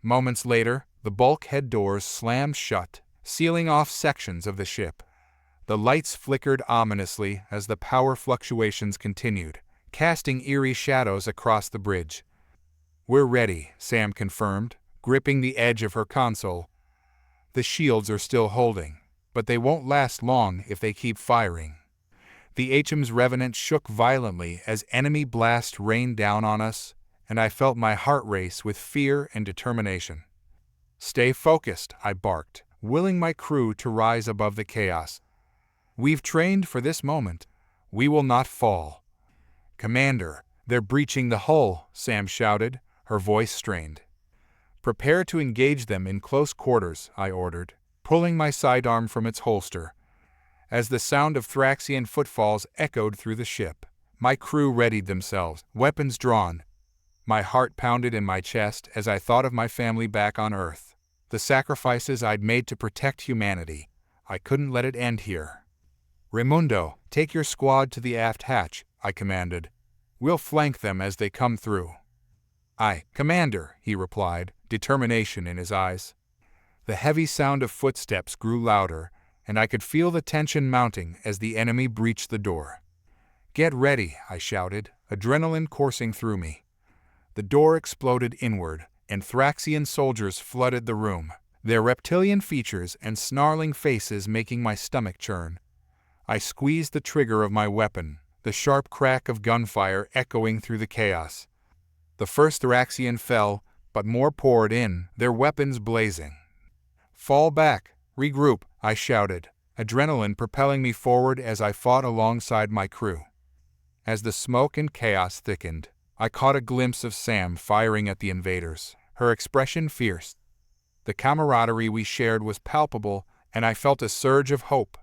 Moments later, the bulkhead doors slammed shut, sealing off sections of the ship. The lights flickered ominously as the power fluctuations continued, casting eerie shadows across the bridge. "We're ready," Sam confirmed, gripping the edge of her console. "The shields are still holding, but they won't last long if they keep firing." The HM's Revenant shook violently as enemy blasts rained down on us, and I felt my heart race with fear and determination. "Stay focused," I barked, willing my crew to rise above the chaos. "We've trained for this moment. We will not fall." "Commander, they're breaching the hull," Sam shouted, her voice strained. "Prepare to engage them in close quarters," I ordered, pulling my sidearm from its holster. As the sound of Thraxian footfalls echoed through the ship, my crew readied themselves, weapons drawn. My heart pounded in my chest as I thought of my family back on Earth, the sacrifices I'd made to protect humanity. I couldn't let it end here. "Raimundo, take your squad to the aft hatch," I commanded. "We'll flank them as they come through." "Aye, Commander," he replied, determination in his eyes. The heavy sound of footsteps grew louder, and I could feel the tension mounting as the enemy breached the door. "Get ready," I shouted, adrenaline coursing through me. The door exploded inward, and Thraxian soldiers flooded the room, their reptilian features and snarling faces making my stomach churn. I squeezed the trigger of my weapon, the sharp crack of gunfire echoing through the chaos. The first Thraxian fell, but more poured in, their weapons blazing. "Fall back! Regroup!" I shouted, adrenaline propelling me forward as I fought alongside my crew. As the smoke and chaos thickened, I caught a glimpse of Sam firing at the invaders, her expression fierce. The camaraderie we shared was palpable, and I felt a surge of hope.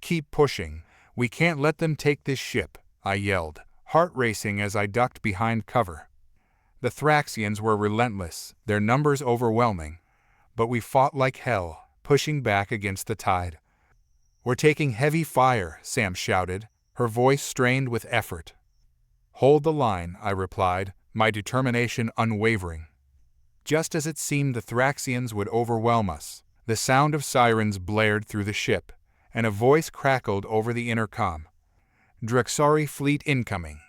"Keep pushing. We can't let them take this ship," I yelled, heart racing as I ducked behind cover. The Thraxians were relentless, their numbers overwhelming, but we fought like hell, pushing back against the tide. "We're taking heavy fire," Sam shouted, her voice strained with effort. "Hold the line," I replied, my determination unwavering. Just as it seemed the Thraxians would overwhelm us, the sound of sirens blared through the ship, and a voice crackled over the intercom. "Drexari fleet incoming."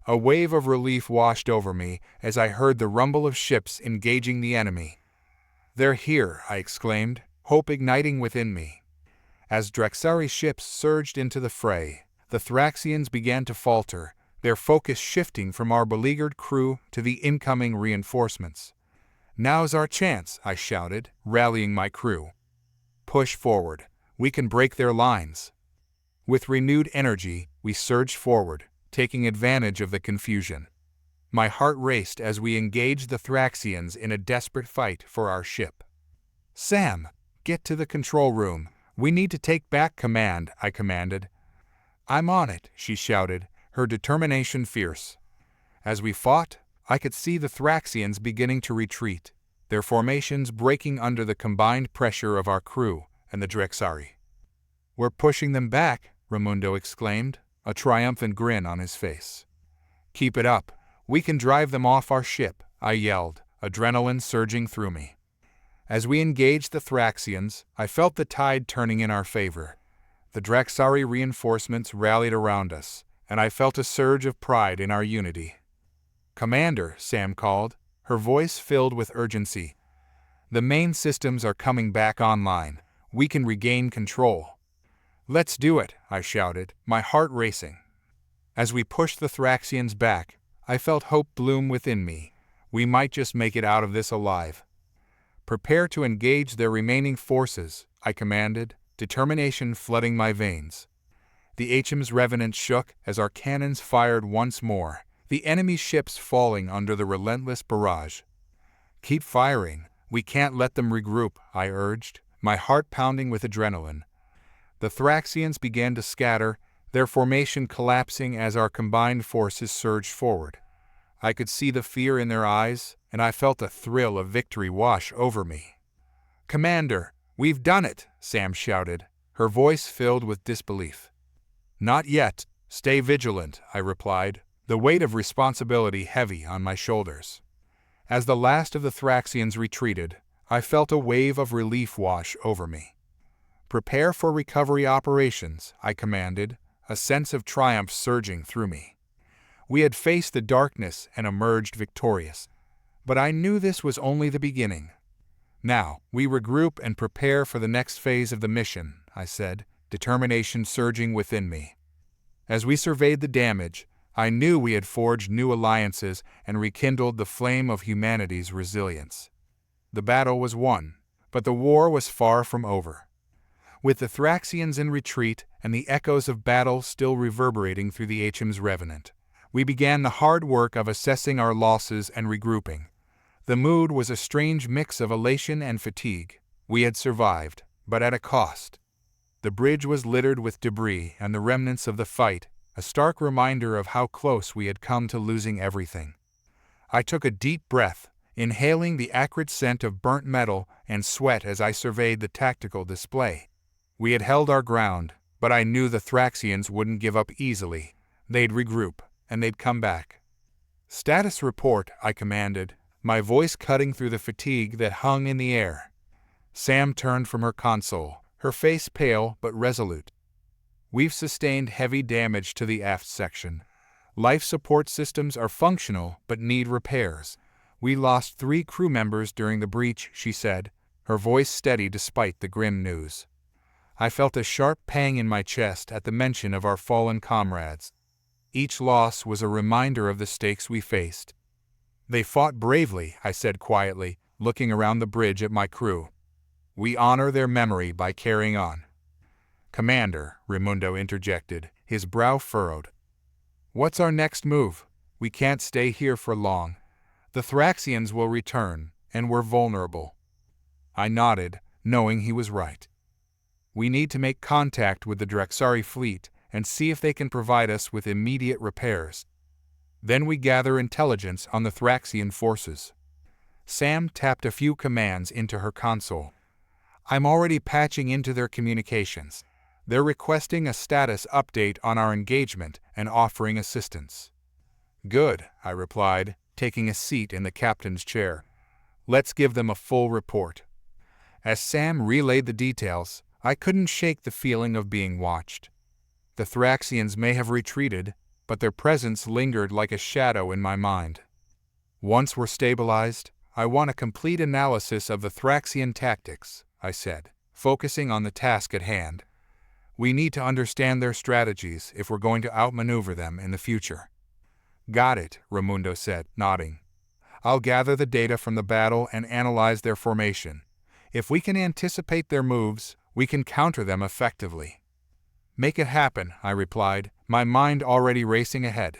A wave of relief washed over me as I heard the rumble of ships engaging the enemy. "They're here," I exclaimed, hope igniting within me. As Drexari ships surged into the fray, the Thraxians began to falter, their focus shifting from our beleaguered crew to the incoming reinforcements. "Now's our chance," I shouted, rallying my crew. "Push forward. We can break their lines." With renewed energy, we surged forward, taking advantage of the confusion. My heart raced as we engaged the Thraxians in a desperate fight for our ship. "Sam, get to the control room. We need to take back command," I commanded. "I'm on it," she shouted, her determination fierce. As we fought, I could see the Thraxians beginning to retreat, their formations breaking under the combined pressure of our crew and the Drexari. "We're pushing them back," Raimundo exclaimed, a triumphant grin on his face. "Keep it up. We can drive them off our ship," I yelled, adrenaline surging through me. As we engaged the Thraxians, I felt the tide turning in our favor. The Drexari reinforcements rallied around us, and I felt a surge of pride in our unity. "Commander," Sam called, her voice filled with urgency. "The main systems are coming back online. We can regain control." "Let's do it," I shouted, my heart racing. As we pushed the Thraxians back, I felt hope bloom within me. We might just make it out of this alive. "Prepare to engage their remaining forces," I commanded, determination flooding my veins. The HM's Revenant shook as our cannons fired once more, the enemy ships falling under the relentless barrage. "Keep firing. We can't let them regroup," I urged, my heart pounding with adrenaline. The Thraxians began to scatter, their formation collapsing as our combined forces surged forward. I could see the fear in their eyes, and I felt a thrill of victory wash over me. "Commander, we've done it!" Sam shouted, her voice filled with disbelief. "Not yet. Stay vigilant," I replied, the weight of responsibility heavy on my shoulders. As the last of the Thraxians retreated, I felt a wave of relief wash over me. "Prepare for recovery operations," I commanded, a sense of triumph surging through me. We had faced the darkness and emerged victorious, but I knew this was only the beginning. "Now, we regroup and prepare for the next phase of the mission," I said, determination surging within me. As we surveyed the damage, I knew we had forged new alliances and rekindled the flame of humanity's resilience. The battle was won, but the war was far from over. With the Thraxians in retreat and the echoes of battle still reverberating through the HM's Revenant, we began the hard work of assessing our losses and regrouping. The mood was a strange mix of elation and fatigue. We had survived, but at a cost. The bridge was littered with debris and the remnants of the fight, a stark reminder of how close we had come to losing everything. I took a deep breath, inhaling the acrid scent of burnt metal and sweat as I surveyed the tactical display. We had held our ground, but I knew the Thraxians wouldn't give up easily. They'd regroup, and they'd come back. "Status report," I commanded, my voice cutting through the fatigue that hung in the air. Sam turned from her console, her face pale but resolute. "We've sustained heavy damage to the aft section. Life support systems are functional but need repairs. We lost 3 crew members during the breach," she said, her voice steady despite the grim news. I felt a sharp pang in my chest at the mention of our fallen comrades. Each loss was a reminder of the stakes we faced. They fought bravely, I said quietly, looking around the bridge at my crew. We honor their memory by carrying on. Commander, Raimundo interjected, his brow furrowed. What's our next move? We can't stay here for long. The Thraxians will return, and we're vulnerable. I nodded, knowing he was right. We need to make contact with the Drexari fleet and see if they can provide us with immediate repairs. Then we gather intelligence on the Thraxian forces. Sam tapped a few commands into her console. I'm already patching into their communications. They're requesting a status update on our engagement and offering assistance. Good, I replied, taking a seat in the captain's chair. Let's give them a full report. As Sam relayed the details, I couldn't shake the feeling of being watched. The Thraxians may have retreated, but their presence lingered like a shadow in my mind. Once we're stabilized, I want a complete analysis of the Thraxian tactics, I said, focusing on the task at hand. We need to understand their strategies if we're going to outmaneuver them in the future. Got it, Raimundo said, nodding. I'll gather the data from the battle and analyze their formation. If we can anticipate their moves, we can counter them effectively. Make it happen, I replied, my mind already racing ahead.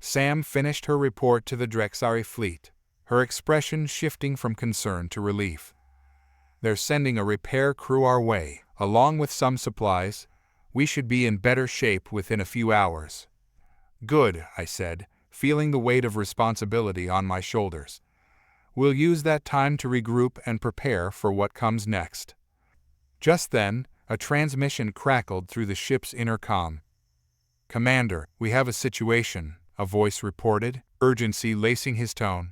Sam finished her report to the Drexari fleet, her expression shifting from concern to relief. They're sending a repair crew our way, along with some supplies. We should be in better shape within a few hours. Good, I said, feeling the weight of responsibility on my shoulders. We'll use that time to regroup and prepare for what comes next. Just then, a transmission crackled through the ship's intercom. Commander, we have a situation, a voice reported, urgency lacing his tone.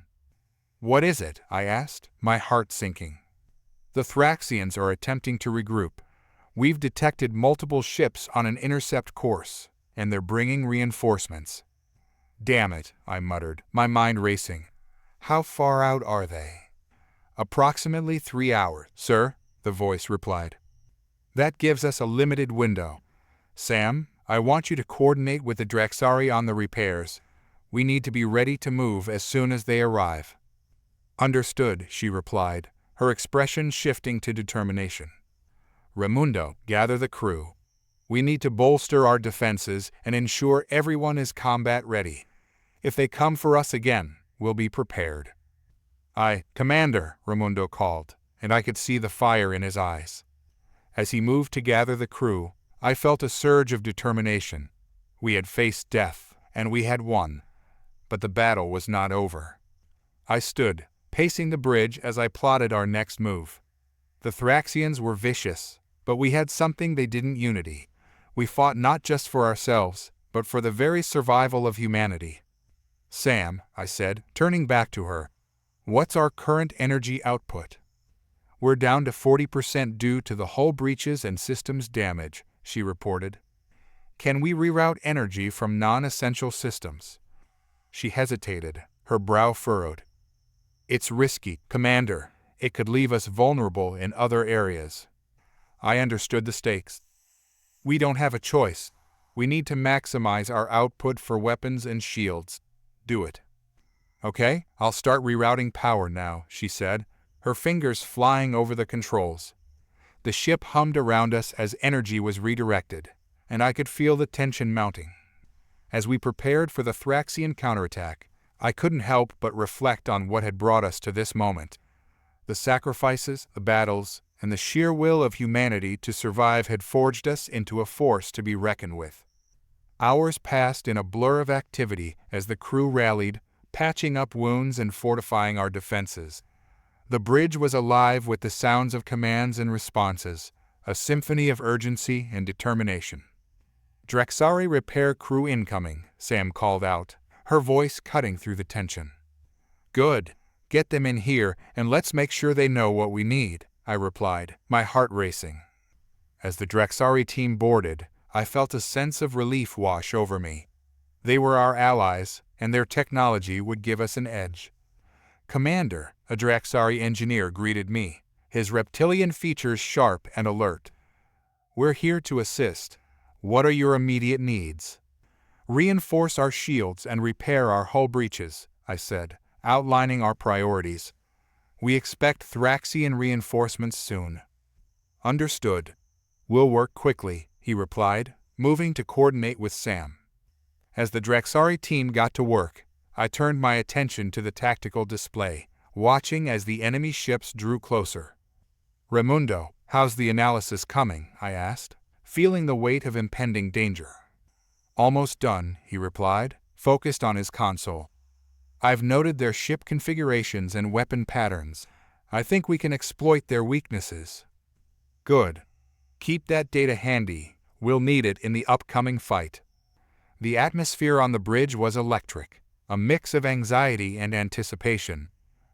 What is it? I asked, my heart sinking. The Thraxians are attempting to regroup. We've detected multiple ships on an intercept course, and they're bringing reinforcements. Damn it, I muttered, my mind racing. How far out are they? Approximately 3 hours, sir, the voice replied. That gives us a limited window. Sam, I want you to coordinate with the Drexari on the repairs. We need to be ready to move as soon as they arrive. Understood, she replied, her expression shifting to determination. Raimundo, gather the crew. We need to bolster our defenses and ensure everyone is combat ready. If they come for us again, we'll be prepared. Commander, Raimundo called, and I could see the fire in his eyes. As he moved to gather the crew, I felt a surge of determination. We had faced death, and we had won. But the battle was not over. I stood, pacing the bridge as I plotted our next move. The Thraxians were vicious, but we had something they didn't: unity. We fought not just for ourselves, but for the very survival of humanity. Sam, I said, turning back to her, what's our current energy output? We're down to 40% due to the hull breaches and systems damage, she reported. Can we reroute energy from non-essential systems? She hesitated, her brow furrowed. It's risky, Commander. It could leave us vulnerable in other areas. I understood the stakes. We don't have a choice. We need to maximize our output for weapons and shields. Do it. Okay, I'll start rerouting power now, she said, her fingers flying over the controls. The ship hummed around us as energy was redirected, and I could feel the tension mounting. As we prepared for the Thraxian counterattack, I couldn't help but reflect on what had brought us to this moment. The sacrifices, the battles, and the sheer will of humanity to survive had forged us into a force to be reckoned with. Hours passed in a blur of activity as the crew rallied, patching up wounds and fortifying our defenses. The bridge was alive with the sounds of commands and responses, a symphony of urgency and determination. Drexari repair crew incoming, Sam called out, her voice cutting through the tension. Good. Get them in here and let's make sure they know what we need, I replied, my heart racing. As the Drexari team boarded, I felt a sense of relief wash over me. They were our allies, and their technology would give us an edge. Commander, a Drexari engineer greeted me, his reptilian features sharp and alert. We're here to assist. What are your immediate needs? Reinforce our shields and repair our hull breaches, I said, outlining our priorities. We expect Thraxian reinforcements soon. Understood. We'll work quickly, he replied, moving to coordinate with Sam. As the Drexari team got to work, I turned my attention to the tactical display, watching as the enemy ships drew closer. Raimundo, how's the analysis coming? I asked, feeling the weight of impending danger. Almost done, he replied, focused on his console. I've noted their ship configurations and weapon patterns. I think we can exploit their weaknesses. Good. Keep that data handy. We'll need it in the upcoming fight. The atmosphere on the bridge was electric, a mix of anxiety and anticipation.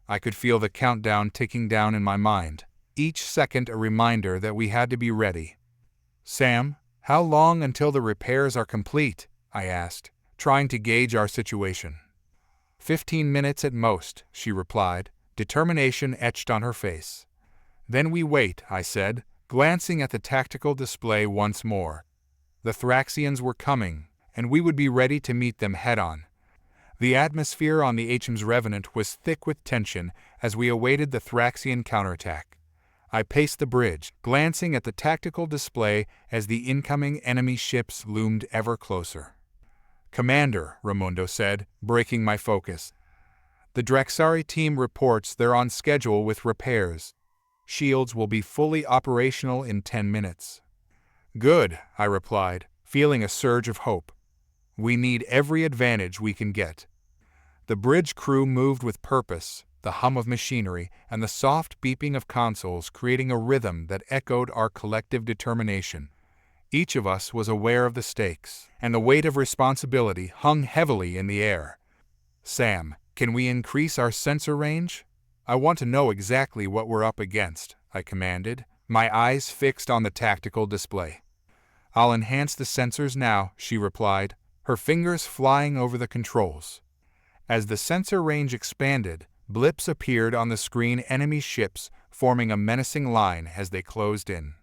I could feel the countdown ticking down in my mind, each second a reminder that we had to be ready. Sam, how long until the repairs are complete? I asked, trying to gauge our situation. 15 minutes at most, she replied, determination etched on her face. Then we wait, I said, glancing at the tactical display once more. The Thraxians were coming, and we would be ready to meet them head-on. The atmosphere on the HMS Revenant was thick with tension as we awaited the Thraxian counterattack. I paced the bridge, glancing at the tactical display as the incoming enemy ships loomed ever closer. Commander, Raimundo said, breaking my focus. The Drexari team reports they're on schedule with repairs. Shields will be fully operational in 10 minutes. Good, I replied, feeling a surge of hope. We need every advantage we can get. The bridge crew moved with purpose, the hum of machinery and the soft beeping of consoles creating a rhythm that echoed our collective determination. Each of us was aware of the stakes, and the weight of responsibility hung heavily in the air. Sam, can we increase our sensor range? I want to know exactly what we're up against, I commanded, my eyes fixed on the tactical display. I'll enhance the sensors now, she replied, her fingers flying over the controls. As the sensor range expanded, blips appeared on the screen, enemy ships forming a menacing line as they closed in.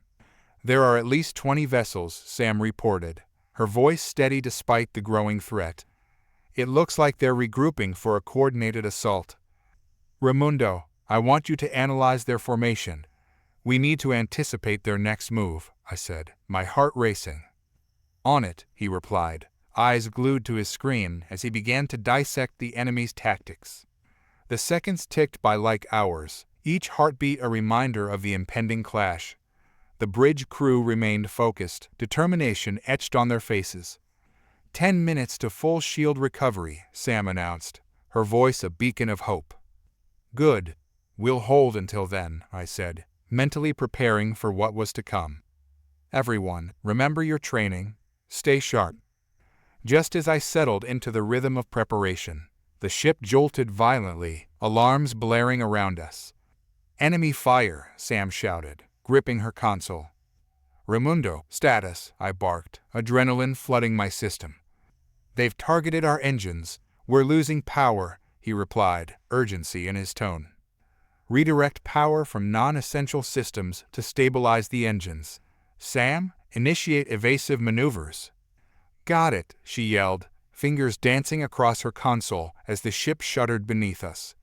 There are at least 20 vessels, Sam reported, her voice steady despite the growing threat. It looks like they're regrouping for a coordinated assault. Raimundo, I want you to analyze their formation. We need to anticipate their next move, I said, my heart racing. On it, he replied, eyes glued to his screen as he began to dissect the enemy's tactics. The seconds ticked by like hours, each heartbeat a reminder of the impending clash. The bridge crew remained focused, determination etched on their faces. 10 minutes to full shield recovery, Sam announced, her voice a beacon of hope. Good. We'll hold until then, I said, mentally preparing for what was to come. Everyone, remember your training. Stay sharp. Just as I settled into the rhythm of preparation, the ship jolted violently, alarms blaring around us. Enemy fire, Sam shouted, gripping her console. Raimundo, status, I barked, adrenaline flooding my system. They've targeted our engines. We're losing power, he replied, urgency in his tone. Redirect power from non-essential systems to stabilize the engines. Sam, initiate evasive maneuvers. Got it, she yelled, fingers dancing across her console as the ship shuddered beneath us.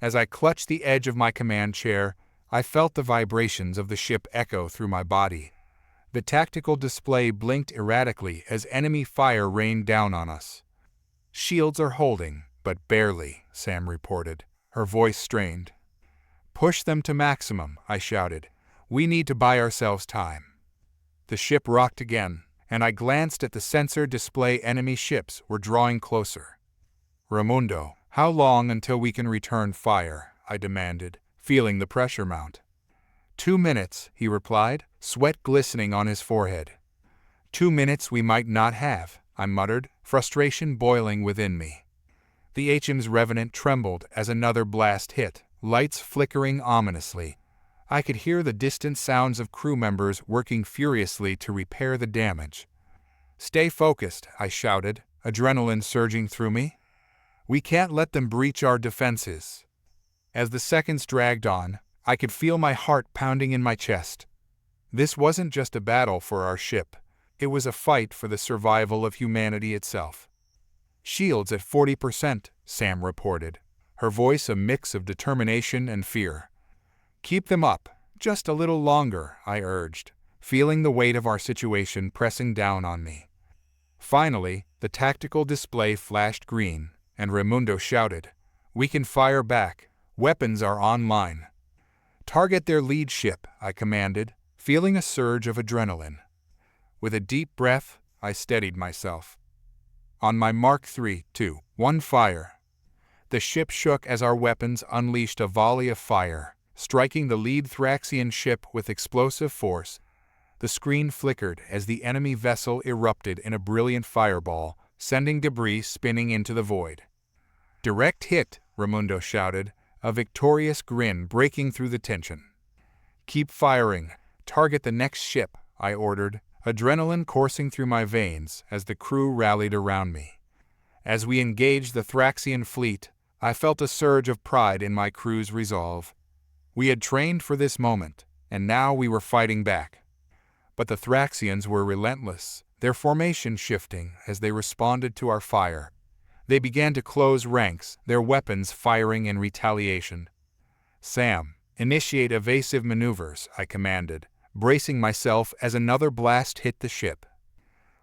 As I clutched the edge of my command chair, I felt the vibrations of the ship echo through my body. The tactical display blinked erratically as enemy fire rained down on us. Shields are holding, but barely, Sam reported, her voice strained. Push them to maximum, I shouted. We need to buy ourselves time. The ship rocked again, and I glanced at the sensor display. Enemy ships were drawing closer. Raimundo, how long until we can return fire? I demanded, feeling the pressure mount. 2 minutes, he replied, sweat glistening on his forehead. 2 minutes we might not have, I muttered, frustration boiling within me. The HM's Revenant trembled as another blast hit, lights flickering ominously. I could hear the distant sounds of crew members working furiously to repair the damage. Stay focused, I shouted, adrenaline surging through me. We can't let them breach our defenses. As the seconds dragged on, I could feel my heart pounding in my chest. This wasn't just a battle for our ship. It was a fight for the survival of humanity itself. Shields at 40%, Sam reported, her voice a mix of determination and fear. "Keep them up, just a little longer," I urged, feeling the weight of our situation pressing down on me. Finally, the tactical display flashed green, and Raimundo shouted, "We can fire back. Weapons are online." "Target their lead ship," I commanded, feeling a surge of adrenaline. With a deep breath, I steadied myself. On my mark 3, 2, 1 fire. The ship shook as our weapons unleashed a volley of fire, striking the lead Thraxian ship with explosive force. The screen flickered as the enemy vessel erupted in a brilliant fireball, sending debris spinning into the void. "Direct hit," Raimundo shouted, a victorious grin breaking through the tension. "Keep firing. Target the next ship," I ordered, adrenaline coursing through my veins as the crew rallied around me. As we engaged the Thraxian fleet, I felt a surge of pride in my crew's resolve. We had trained for this moment, and now we were fighting back. But the Thraxians were relentless, their formation shifting as they responded to our fire. They began to close ranks, their weapons firing in retaliation. "Sam, initiate evasive maneuvers," I commanded, bracing myself as another blast hit the ship.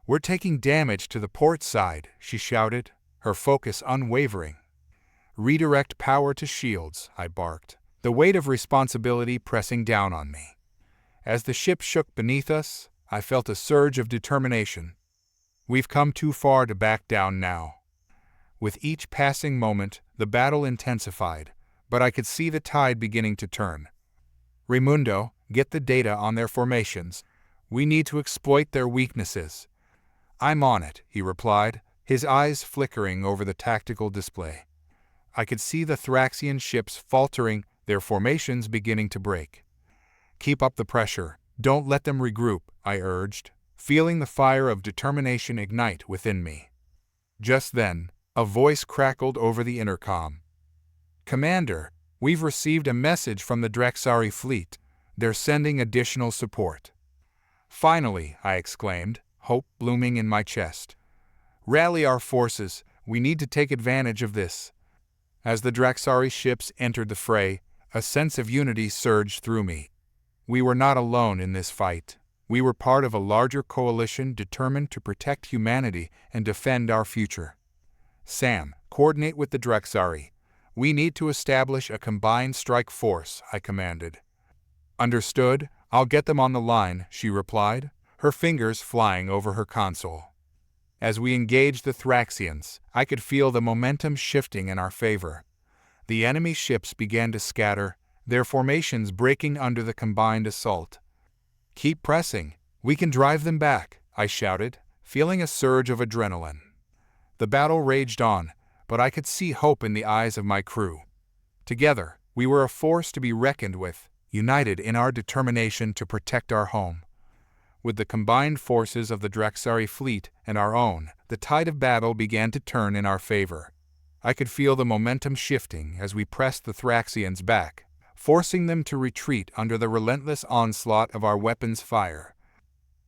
"We're taking damage to the port side," she shouted, her focus unwavering. "Redirect power to shields," I barked, the weight of responsibility pressing down on me. As the ship shook beneath us, I felt a surge of determination. We've come too far to back down now. With each passing moment, the battle intensified, but I could see the tide beginning to turn. "Raimundo, get the data on their formations. We need to exploit their weaknesses." "I'm on it," he replied, his eyes flickering over the tactical display. I could see the Thraxian ships faltering, their formations beginning to break. "Keep up the pressure. Don't let them regroup," I urged, feeling the fire of determination ignite within me. Just then, a voice crackled over the intercom. "Commander, we've received a message from the Draxari fleet. They're sending additional support." "Finally," I exclaimed, hope blooming in my chest. "Rally our forces. We need to take advantage of this." As the Draxari ships entered the fray, a sense of unity surged through me. We were not alone in this fight. We were part of a larger coalition determined to protect humanity and defend our future. "Sam, coordinate with the Draxari. We need to establish a combined strike force," I commanded. "Understood. I'll get them on the line," she replied, her fingers flying over her console. As we engaged the Thraxians, I could feel the momentum shifting in our favor. The enemy ships began to scatter, their formations breaking under the combined assault. "Keep pressing. We can drive them back," I shouted, feeling a surge of adrenaline. The battle raged on, but I could see hope in the eyes of my crew. Together, we were a force to be reckoned with, united in our determination to protect our home. With the combined forces of the Draxari fleet and our own, the tide of battle began to turn in our favor. I could feel the momentum shifting as we pressed the Thraxians back, forcing them to retreat under the relentless onslaught of our weapons' fire.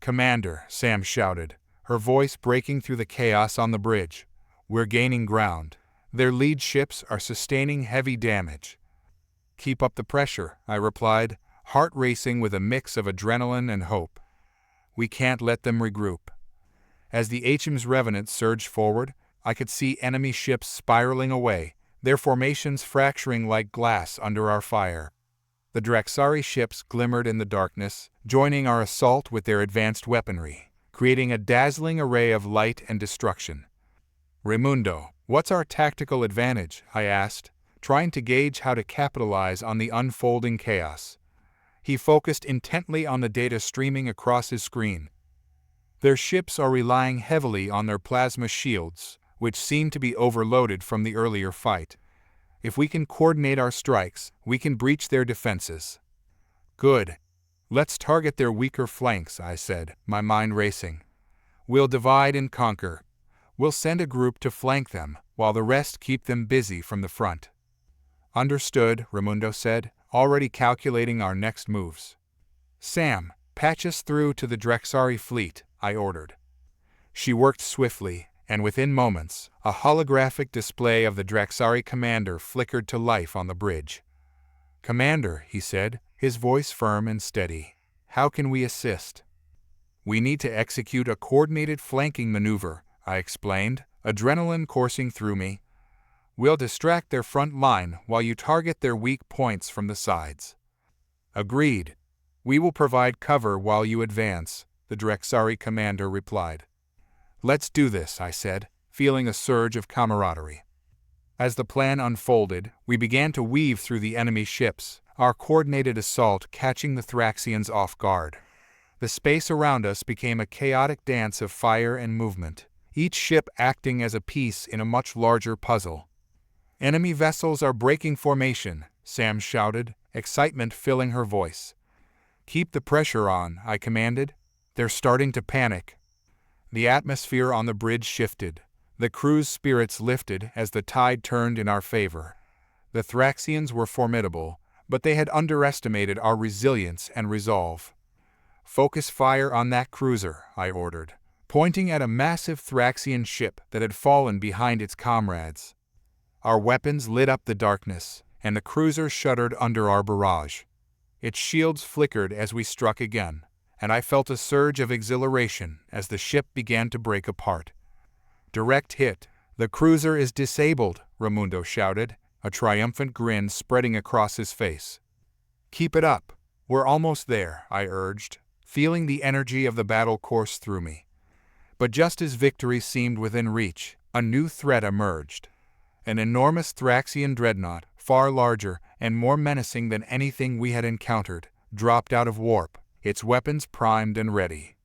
"Commander," Sam shouted, her voice breaking through the chaos on the bridge. "We're gaining ground. Their lead ships are sustaining heavy damage." "Keep up the pressure," I replied, heart racing with a mix of adrenaline and hope. "We can't let them regroup." As the HM's Revenant surged forward, I could see enemy ships spiraling away, their formations fracturing like glass under our fire. The Draxari ships glimmered in the darkness, joining our assault with their advanced weaponry, creating a dazzling array of light and destruction. "Raimundo, what's our tactical advantage?" I asked, trying to gauge how to capitalize on the unfolding chaos. He focused intently on the data streaming across his screen. "Their ships are relying heavily on their plasma shields, which seem to be overloaded from the earlier fight. If we can coordinate our strikes, we can breach their defenses." "Good. Let's target their weaker flanks," I said, my mind racing. "We'll divide and conquer. We'll send a group to flank them, while the rest keep them busy from the front." "Understood," Raimundo said, already calculating our next moves. "Sam, patch us through to the Draxari fleet," I ordered. She worked swiftly, and within moments, a holographic display of the Draxari commander flickered to life on the bridge. "Commander," he said, his voice firm and steady, "how can we assist?" "We need to execute a coordinated flanking maneuver," I explained, adrenaline coursing through me. "We'll distract their front line while you target their weak points from the sides." "Agreed. We will provide cover while you advance," the Draxari commander replied. "Let's do this," I said, feeling a surge of camaraderie. As the plan unfolded, we began to weave through the enemy ships, our coordinated assault catching the Thraxians off guard. The space around us became a chaotic dance of fire and movement, each ship acting as a piece in a much larger puzzle. "Enemy vessels are breaking formation," Sam shouted, excitement filling her voice. "Keep the pressure on," I commanded. "They're starting to panic." The atmosphere on the bridge shifted. The crew's spirits lifted as the tide turned in our favor. The Thraxians were formidable, but they had underestimated our resilience and resolve. "Focus fire on that cruiser," I ordered, pointing at a massive Thraxian ship that had fallen behind its comrades. Our weapons lit up the darkness, and the cruiser shuddered under our barrage. Its shields flickered as we struck again, and I felt a surge of exhilaration as the ship began to break apart. "Direct hit. The cruiser is disabled," Raimundo shouted, a triumphant grin spreading across his face. "Keep it up. We're almost there," I urged, feeling the energy of the battle course through me. But just as victory seemed within reach, a new threat emerged. An enormous Thraxian dreadnought, far larger and more menacing than anything we had encountered, dropped out of warp, its weapons primed and ready.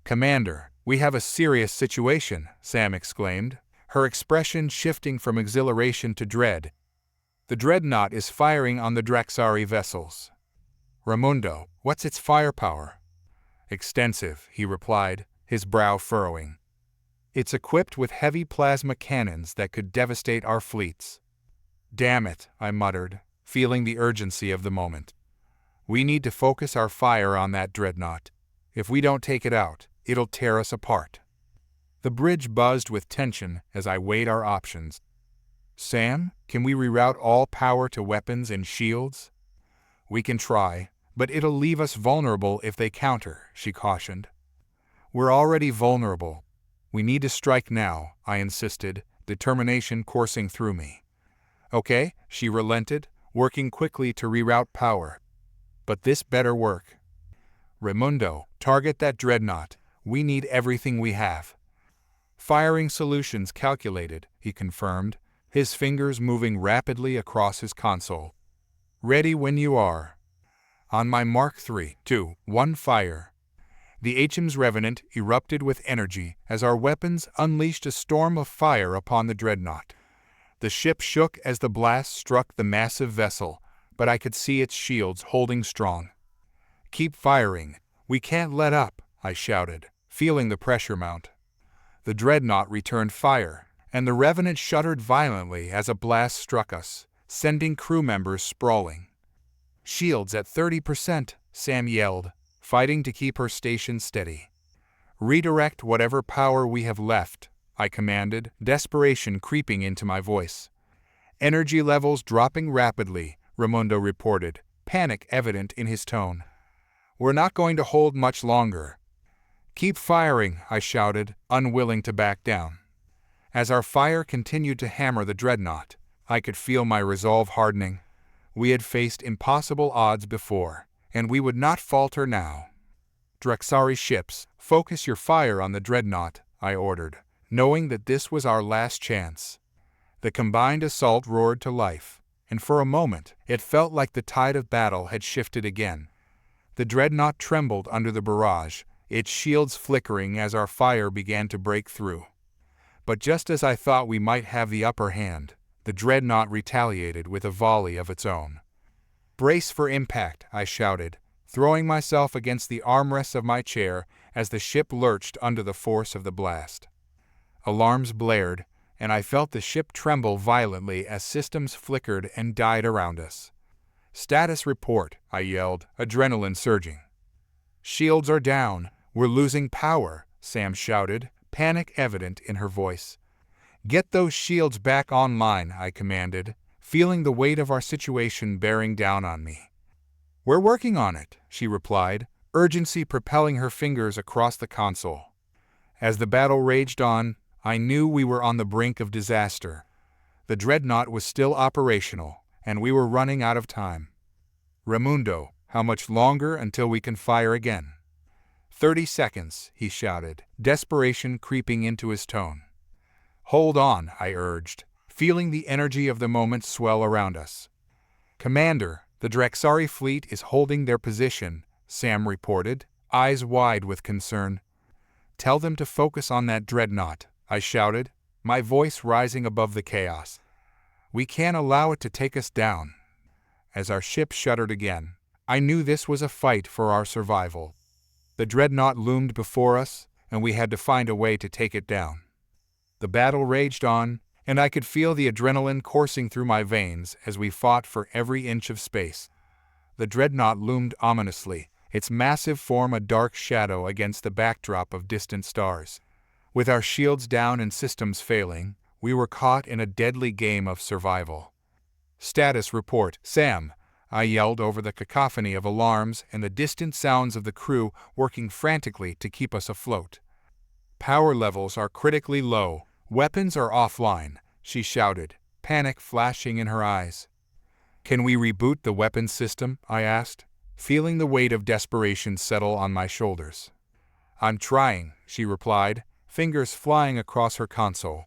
"Commander, we have a serious situation," Sam exclaimed, her expression shifting from exhilaration to dread. "The dreadnought is firing on the Draxari vessels." "Raimundo, what's its firepower?" "Extensive," he replied, his brow furrowing. "It's equipped with heavy plasma cannons that could devastate our fleets." "Damn it," I muttered, feeling the urgency of the moment. "We need to focus our fire on that dreadnought. If we don't take it out, it'll tear us apart." The bridge buzzed with tension as I weighed our options. "Sam, can we reroute all power to weapons and shields?" "We can try, but it'll leave us vulnerable if they counter," she cautioned. "We're already vulnerable. We need to strike now," I insisted, determination coursing through me. "Okay," she relented, working quickly to reroute power. "But this better work." "Raimundo, target that dreadnought. We need everything we have." "Firing solutions calculated," he confirmed, his fingers moving rapidly across his console. "Ready when you are." On my mark 3, 2, 1 fire. The HM's Revenant erupted with energy as our weapons unleashed a storm of fire upon the dreadnought. The ship shook as the blast struck the massive vessel, but I could see its shields holding strong. "Keep firing. We can't let up," I shouted, feeling the pressure mount. The dreadnought returned fire, and the Revenant shuddered violently as a blast struck us, sending crew members sprawling. "Shields at 30%, Sam yelled, fighting to keep her station steady. "Redirect whatever power we have left," I commanded, desperation creeping into my voice. "Energy levels dropping rapidly," Raimundo reported, panic evident in his tone. "We're not going to hold much longer." "Keep firing," I shouted, unwilling to back down. As our fire continued to hammer the dreadnought, I could feel my resolve hardening. We had faced impossible odds before, and we would not falter now. "Draxari ships, focus your fire on the dreadnought," I ordered, knowing that this was our last chance. The combined assault roared to life, and for a moment it felt like the tide of battle had shifted again. The dreadnought trembled under the barrage, its shields flickering as our fire began to break through. But just as I thought we might have the upper hand, the dreadnought retaliated with a volley of its own. "Brace for impact," I shouted, throwing myself against the armrests of my chair as the ship lurched under the force of the blast. Alarms blared, and I felt the ship tremble violently as systems flickered and died around us. "Status report," I yelled, adrenaline surging. "Shields are down. We're losing power," Sam shouted, panic evident in her voice. "Get those shields back online," I commanded, feeling the weight of our situation bearing down on me. "We're working on it," she replied, urgency propelling her fingers across the console. As the battle raged on, I knew we were on the brink of disaster. The dreadnought was still operational, and we were running out of time. "Raimundo, how much longer until we can fire again?" 30 seconds, he shouted, desperation creeping into his tone. "Hold on," I urged, feeling the energy of the moment swell around us. "Commander, the Draxari fleet is holding their position," Sam reported, eyes wide with concern. "Tell them to focus on that dreadnought," I shouted, my voice rising above the chaos. "We can't allow it to take us down." As our ship shuddered again, I knew this was a fight for our survival. The dreadnought loomed before us, and we had to find a way to take it down. The battle raged on, and I could feel the adrenaline coursing through my veins as we fought for every inch of space. The dreadnought loomed ominously, its massive form a dark shadow against the backdrop of distant stars. With our shields down and systems failing, we were caught in a deadly game of survival. "Status report, Sam," I yelled over the cacophony of alarms and the distant sounds of the crew working frantically to keep us afloat. "Power levels are critically low. Weapons are offline," she shouted, panic flashing in her eyes. "Can we reboot the weapons system?" I asked, feeling the weight of desperation settle on my shoulders. "I'm trying," she replied, fingers flying across her console.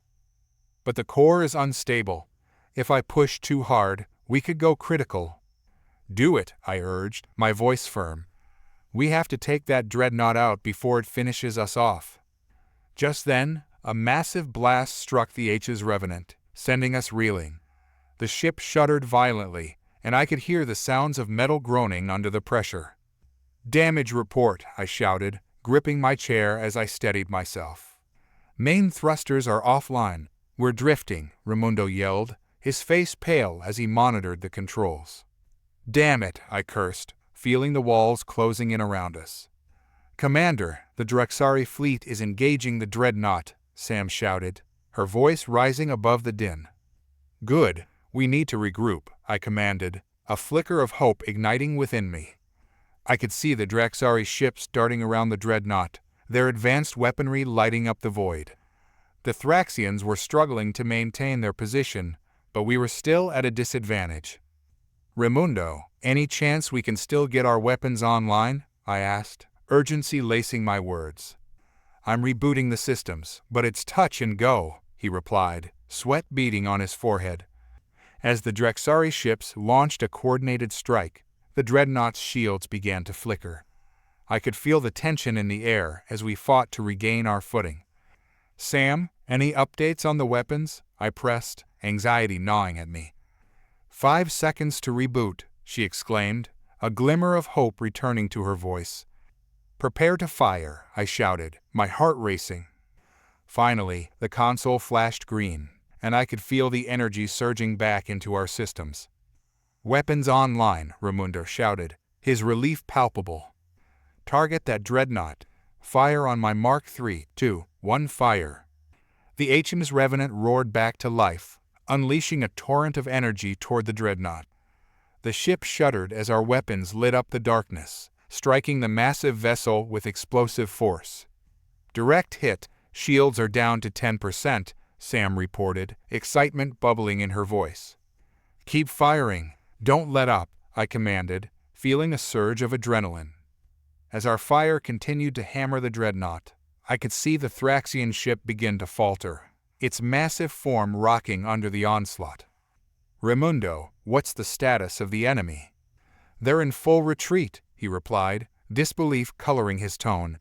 "But the core is unstable. If I push too hard, we could go critical." "Do it," I urged, my voice firm. "We have to take that dreadnought out before it finishes us off." Just then, a massive blast struck the HFY Revenant, sending us reeling. The ship shuddered violently, and I could hear the sounds of metal groaning under the pressure. "Damage report," I shouted, gripping my chair as I steadied myself. "Main thrusters are offline. We're drifting," Raimundo yelled, his face pale as he monitored the controls. "Damn it," I cursed, feeling the walls closing in around us. "Commander, the Draxari fleet is engaging the dreadnought," Sam shouted, her voice rising above the din. "Good. We need to regroup," I commanded, a flicker of hope igniting within me. I could see the Draxari ships darting around the dreadnought, their advanced weaponry lighting up the void. The Thraxians were struggling to maintain their position, but we were still at a disadvantage. "Raimundo, any chance we can still get our weapons online?" I asked, urgency lacing my words. "I'm rebooting the systems, but it's touch and go," he replied, sweat beading on his forehead. As the Draxari ships launched a coordinated strike, the dreadnought's shields began to flicker. I could feel the tension in the air as we fought to regain our footing. "Sam, any updates on the weapons?" I pressed, anxiety gnawing at me. 5 seconds to reboot," she exclaimed, a glimmer of hope returning to her voice. "Prepare to fire," I shouted, my heart racing. Finally, the console flashed green, and I could feel the energy surging back into our systems. "Weapons online," Raimundo shouted, his relief palpable. "Target that dreadnought. Fire on my Mark III, 2, 1 fire." The HMS Revenant roared back to life, unleashing a torrent of energy toward the dreadnought. The ship shuddered as our weapons lit up the darkness, striking the massive vessel with explosive force. "Direct hit, shields are down to 10%, Sam reported, excitement bubbling in her voice. "Keep firing, don't let up," I commanded, feeling a surge of adrenaline. As our fire continued to hammer the dreadnought, I could see the Thraxian ship begin to falter, its massive form rocking under the onslaught. "Raimundo, what's the status of the enemy?" "They're in full retreat," he replied, disbelief coloring his tone.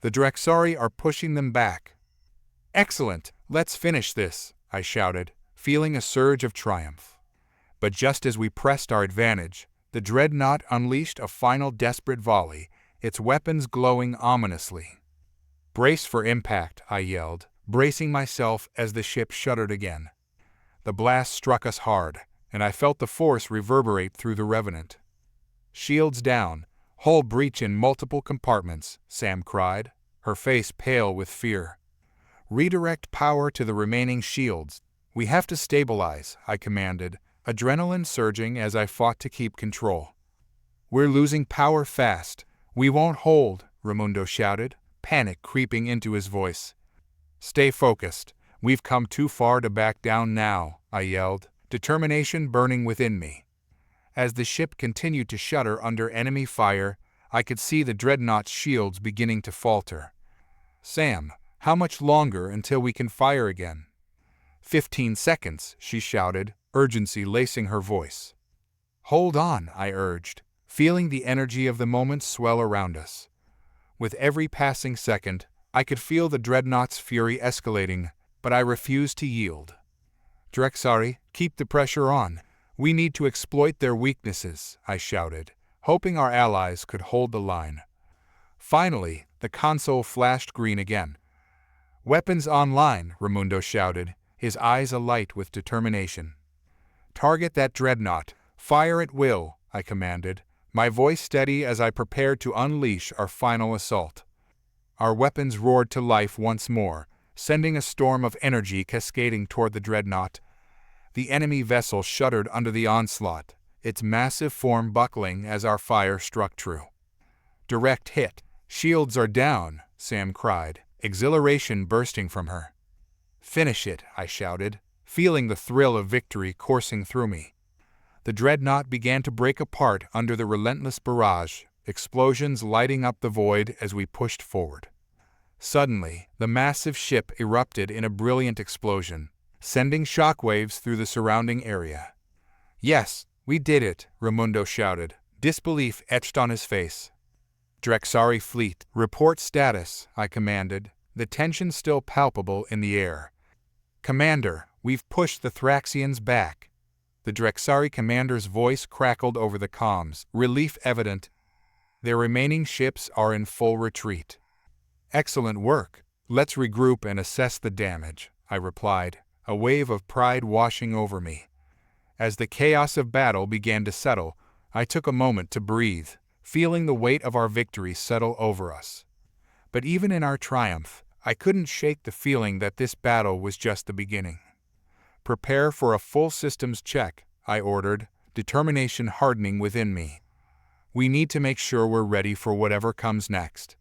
"The Draxari are pushing them back." "Excellent, let's finish this," I shouted, feeling a surge of triumph. But just as we pressed our advantage, the dreadnought unleashed a final desperate volley, its weapons glowing ominously. "Brace for impact," I yelled, bracing myself as the ship shuddered again. The blast struck us hard, and I felt the force reverberate through the Revenant. "Shields down, hull breach in multiple compartments," Sam cried, her face pale with fear. Redirect power to the remaining shields. We have to stabilize, I commanded, adrenaline surging as I fought to keep control. We're losing power fast. We won't hold, Raimundo shouted, panic creeping into his voice. Stay focused. We've come too far to back down now, I yelled, determination burning within me. As the ship continued to shudder under enemy fire, I could see the dreadnought's shields beginning to falter. Sam, how much longer until we can fire again? 15 seconds, she shouted, urgency lacing her voice. Hold on, I urged, feeling the energy of the moment swell around us. With every passing second, I could feel the dreadnought's fury escalating, but I refused to yield. Drexari, keep the pressure on. We need to exploit their weaknesses, I shouted, hoping our allies could hold the line. Finally, the console flashed green again. Weapons online, Raimundo shouted, his eyes alight with determination. Target that dreadnought. Fire at will, I commanded, my voice steady as I prepared to unleash our final assault. Our weapons roared to life once more, sending a storm of energy cascading toward the dreadnought. The enemy vessel shuddered under the onslaught, its massive form buckling as our fire struck true. Direct hit. Shields are down, Sam cried, exhilaration bursting from her. Finish it, I shouted, feeling the thrill of victory coursing through me. The dreadnought began to break apart under the relentless barrage, explosions lighting up the void as we pushed forward. Suddenly, the massive ship erupted in a brilliant explosion, sending shockwaves through the surrounding area. Yes, we did it, Raimundo shouted, disbelief etched on his face. Drexari Fleet, report status, I commanded, the tension still palpable in the air. Commander, we've pushed the Thraxians back. The Drexari commander's voice crackled over the comms, relief evident. Their remaining ships are in full retreat. Excellent work. Let's regroup and assess the damage, I replied, a wave of pride washing over me. As the chaos of battle began to settle, I took a moment to breathe, feeling the weight of our victory settle over us. But even in our triumph, I couldn't shake the feeling that this battle was just the beginning. Prepare for a full systems check, I ordered, determination hardening within me. We need to make sure we're ready for whatever comes next.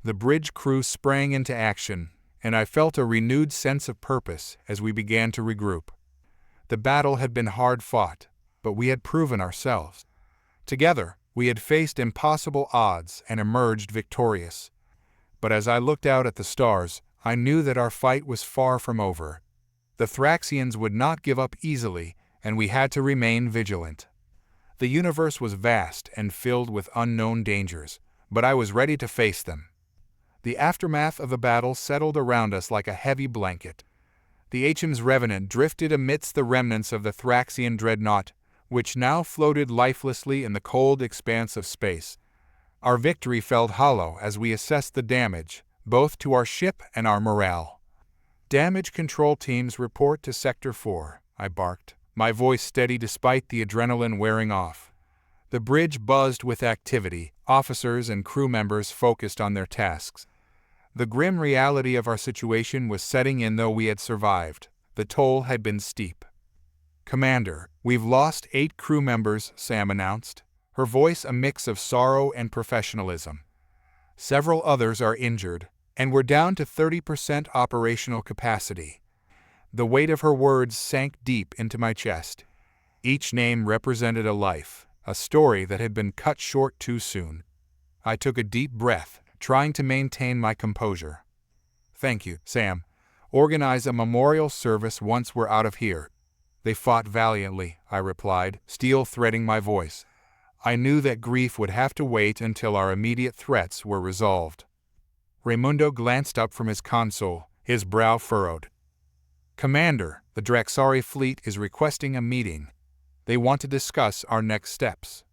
The bridge crew sprang into action, and I felt a renewed sense of purpose as we began to regroup. The battle had been hard fought, but we had proven ourselves. Together, we had faced impossible odds and emerged victorious. But as I looked out at the stars, I knew that our fight was far from over. The Thraxians would not give up easily, and we had to remain vigilant. The universe was vast and filled with unknown dangers, but I was ready to face them. The aftermath of the battle settled around us like a heavy blanket. The HM's Revenant drifted amidst the remnants of the Thraxian dreadnought, which now floated lifelessly in the cold expanse of space. Our victory felt hollow as we assessed the damage, both to our ship and our morale. Damage control teams report to Sector 4, I barked, my voice steady despite the adrenaline wearing off. The bridge buzzed with activity, officers and crew members focused on their tasks. The grim reality of our situation was setting in though we had survived. The toll had been steep. Commander, we've lost 8 crew members, Sam announced, her voice a mix of sorrow and professionalism. Several others are injured, and we're down to 30% operational capacity. The weight of her words sank deep into my chest. Each name represented a life, a story that had been cut short too soon. I took a deep breath, trying to maintain my composure. Thank you, Sam. Organize a memorial service once we're out of here. They fought valiantly, I replied, steel threading my voice. I knew that grief would have to wait until our immediate threats were resolved. Raimundo glanced up from his console, his brow furrowed. Commander, the Drexari fleet is requesting a meeting. They want to discuss our next steps.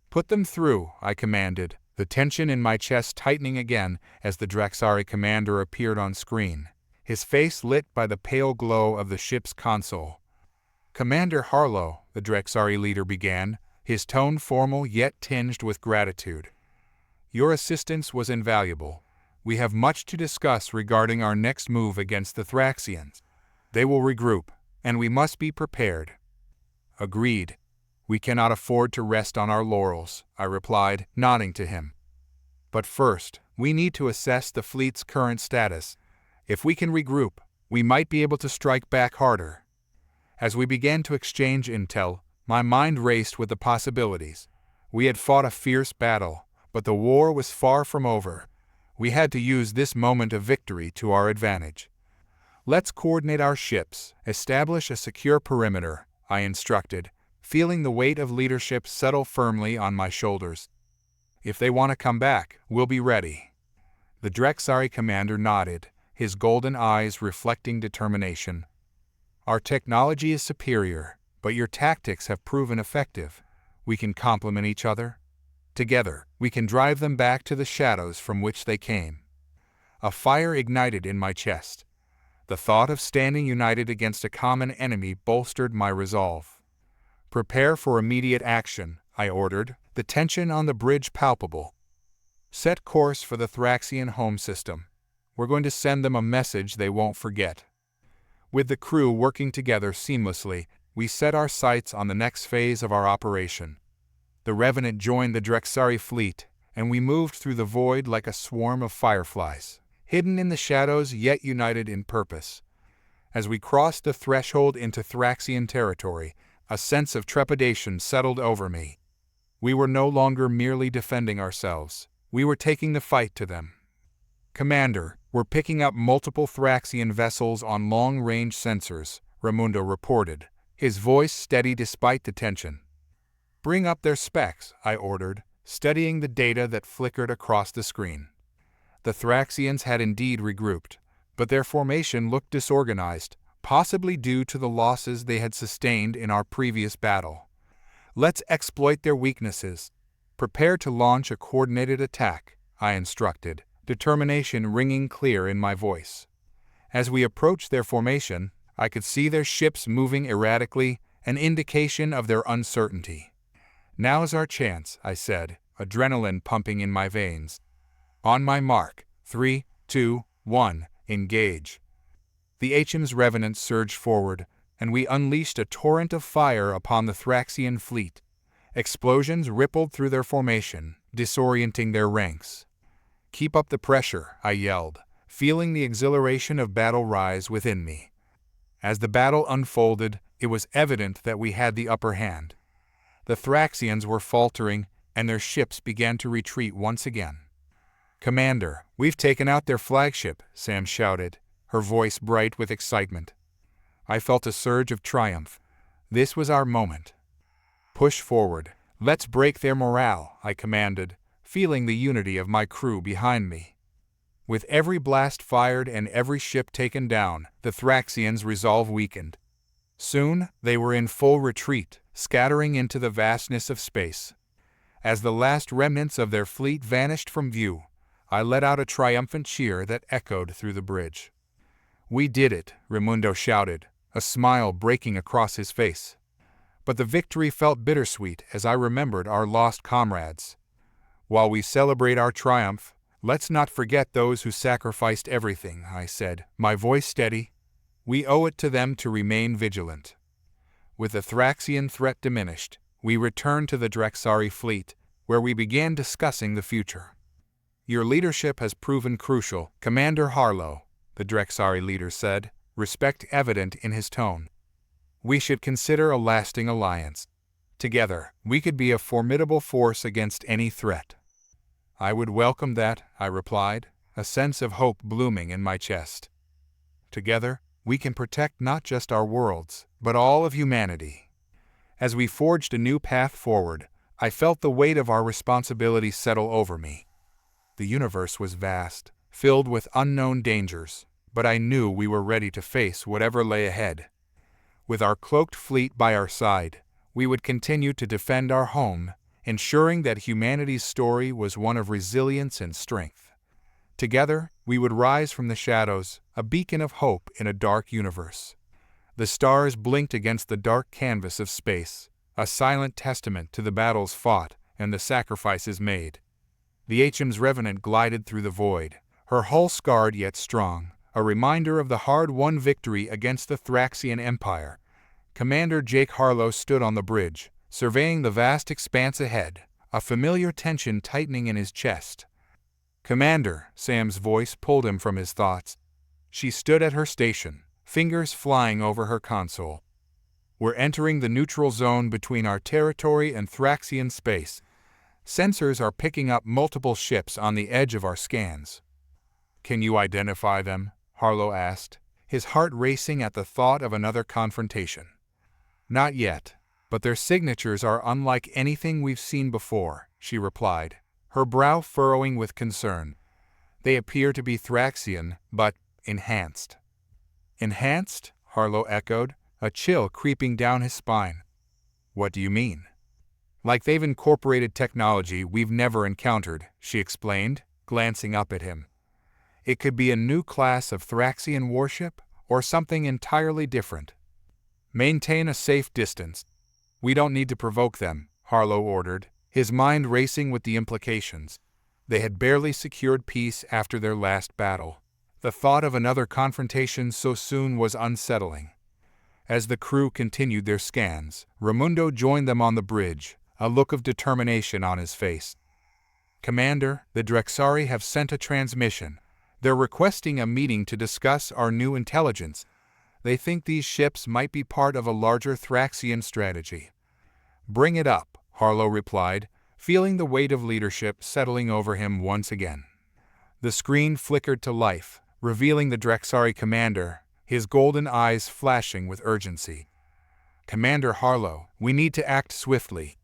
Put them through, I commanded, the tension in my chest tightening again as the Drexari commander appeared on screen, his face lit by the pale glow of the ship's console. Commander Harlow, the Drexari leader began, his tone formal yet tinged with gratitude. Your assistance was invaluable. We have much to discuss regarding our next move against the Thraxians. They will regroup, and we must be prepared." "Agreed. We cannot afford to rest on our laurels," I replied, nodding to him. "But first, we need to assess the fleet's current status. If we can regroup, we might be able to strike back harder." As we began to exchange intel, my mind raced with the possibilities. We had fought a fierce battle, but the war was far from over. We had to use this moment of victory to our advantage. "Let's coordinate our ships, establish a secure perimeter," I instructed, feeling the weight of leadership settle firmly on my shoulders. "If they want to come back, we'll be ready." The Drexari commander nodded, his golden eyes reflecting determination. "Our technology is superior, but your tactics have proven effective. We can complement each other. Together, we can drive them back to the shadows from which they came." A fire ignited in my chest. The thought of standing united against a common enemy bolstered my resolve. "Prepare for immediate action," I ordered, the tension on the bridge palpable. "Set course for the Thraxian home system. We're going to send them a message they won't forget." With the crew working together seamlessly, we set our sights on the next phase of our operation. The Revenant joined the Drexari fleet, and we moved through the void like a swarm of fireflies, hidden in the shadows yet united in purpose. As we crossed the threshold into Thraxian territory, a sense of trepidation settled over me. We were no longer merely defending ourselves. We were taking the fight to them. "Commander, we're picking up multiple Thraxian vessels on long-range sensors," Raimundo reported, his voice steady despite the tension. "Bring up their specs," I ordered, studying the data that flickered across the screen. The Thraxians had indeed regrouped, but their formation looked disorganized, possibly due to the losses they had sustained in our previous battle. "Let's exploit their weaknesses. Prepare to launch a coordinated attack," I instructed, determination ringing clear in my voice. As we approached their formation, I could see their ships moving erratically, an indication of their uncertainty. "Now's our chance," I said, adrenaline pumping in my veins. "On my mark, 3, 2, 1, engage." The HM's Revenant surged forward, and we unleashed a torrent of fire upon the Thraxian fleet. Explosions rippled through their formation, disorienting their ranks. "Keep up the pressure," I yelled, feeling the exhilaration of battle rise within me. As the battle unfolded, it was evident that we had the upper hand. The Thraxians were faltering, and their ships began to retreat once again. "Commander, we've taken out their flagship," Sam shouted, her voice bright with excitement. I felt a surge of triumph. This was our moment. "Push forward. Let's break their morale," I commanded, feeling the unity of my crew behind me. With every blast fired and every ship taken down, the Thraxians' resolve weakened. Soon, they were in full retreat, scattering into the vastness of space. As the last remnants of their fleet vanished from view, I let out a triumphant cheer that echoed through the bridge. "We did it," Raimundo shouted, a smile breaking across his face. But the victory felt bittersweet as I remembered our lost comrades. "While we celebrate our triumph, let's not forget those who sacrificed everything," I said, my voice steady. "We owe it to them to remain vigilant." With the Thraxian threat diminished, we returned to the Drexari fleet, where we began discussing the future. "Your leadership has proven crucial, Commander Harlow," the Drexari leader said, respect evident in his tone. "We should consider a lasting alliance. Together, we could be a formidable force against any threat." "I would welcome that," I replied, a sense of hope blooming in my chest. "Together, we can protect not just our worlds, but all of humanity." As we forged a new path forward, I felt the weight of our responsibility settle over me. The universe was vast, filled with unknown dangers, but I knew we were ready to face whatever lay ahead. With our cloaked fleet by our side, we would continue to defend our home, ensuring that humanity's story was one of resilience and strength. Together, we would rise from the shadows, a beacon of hope in a dark universe. The stars blinked against the dark canvas of space, a silent testament to the battles fought and the sacrifices made. The HM's Revenant glided through the void, her hull scarred yet strong, a reminder of the hard-won victory against the Thraxian Empire. Commander Jake Harlow stood on the bridge, surveying the vast expanse ahead, a familiar tension tightening in his chest. "Commander," Sam's voice pulled him from his thoughts. She stood at her station, fingers flying over her console. "We're entering the neutral zone between our territory and Thraxian space. Sensors are picking up multiple ships on the edge of our scans." "Can you identify them?" Harlow asked, his heart racing at the thought of another confrontation. "Not yet, but their signatures are unlike anything we've seen before," she replied, her brow furrowing with concern. "They appear to be Thraxian, but enhanced." "Enhanced?" Harlow echoed, a chill creeping down his spine. "What do you mean?" "Like they've incorporated technology we've never encountered," she explained, glancing up at him. "It could be a new class of Thraxian warship, or something entirely different." "Maintain a safe distance. We don't need to provoke them," Harlow ordered, his mind racing with the implications. They had barely secured peace after their last battle. The thought of another confrontation so soon was unsettling. As the crew continued their scans, Raimundo joined them on the bridge, a look of determination on his face. "Commander, the Drexari have sent a transmission. They're requesting a meeting to discuss our new intelligence. They think these ships might be part of a larger Thraxian strategy." "Bring it up," Harlow replied, feeling the weight of leadership settling over him once again. The screen flickered to life, revealing the Drexari commander, his golden eyes flashing with urgency. "Commander Harlow, we need to act swiftly.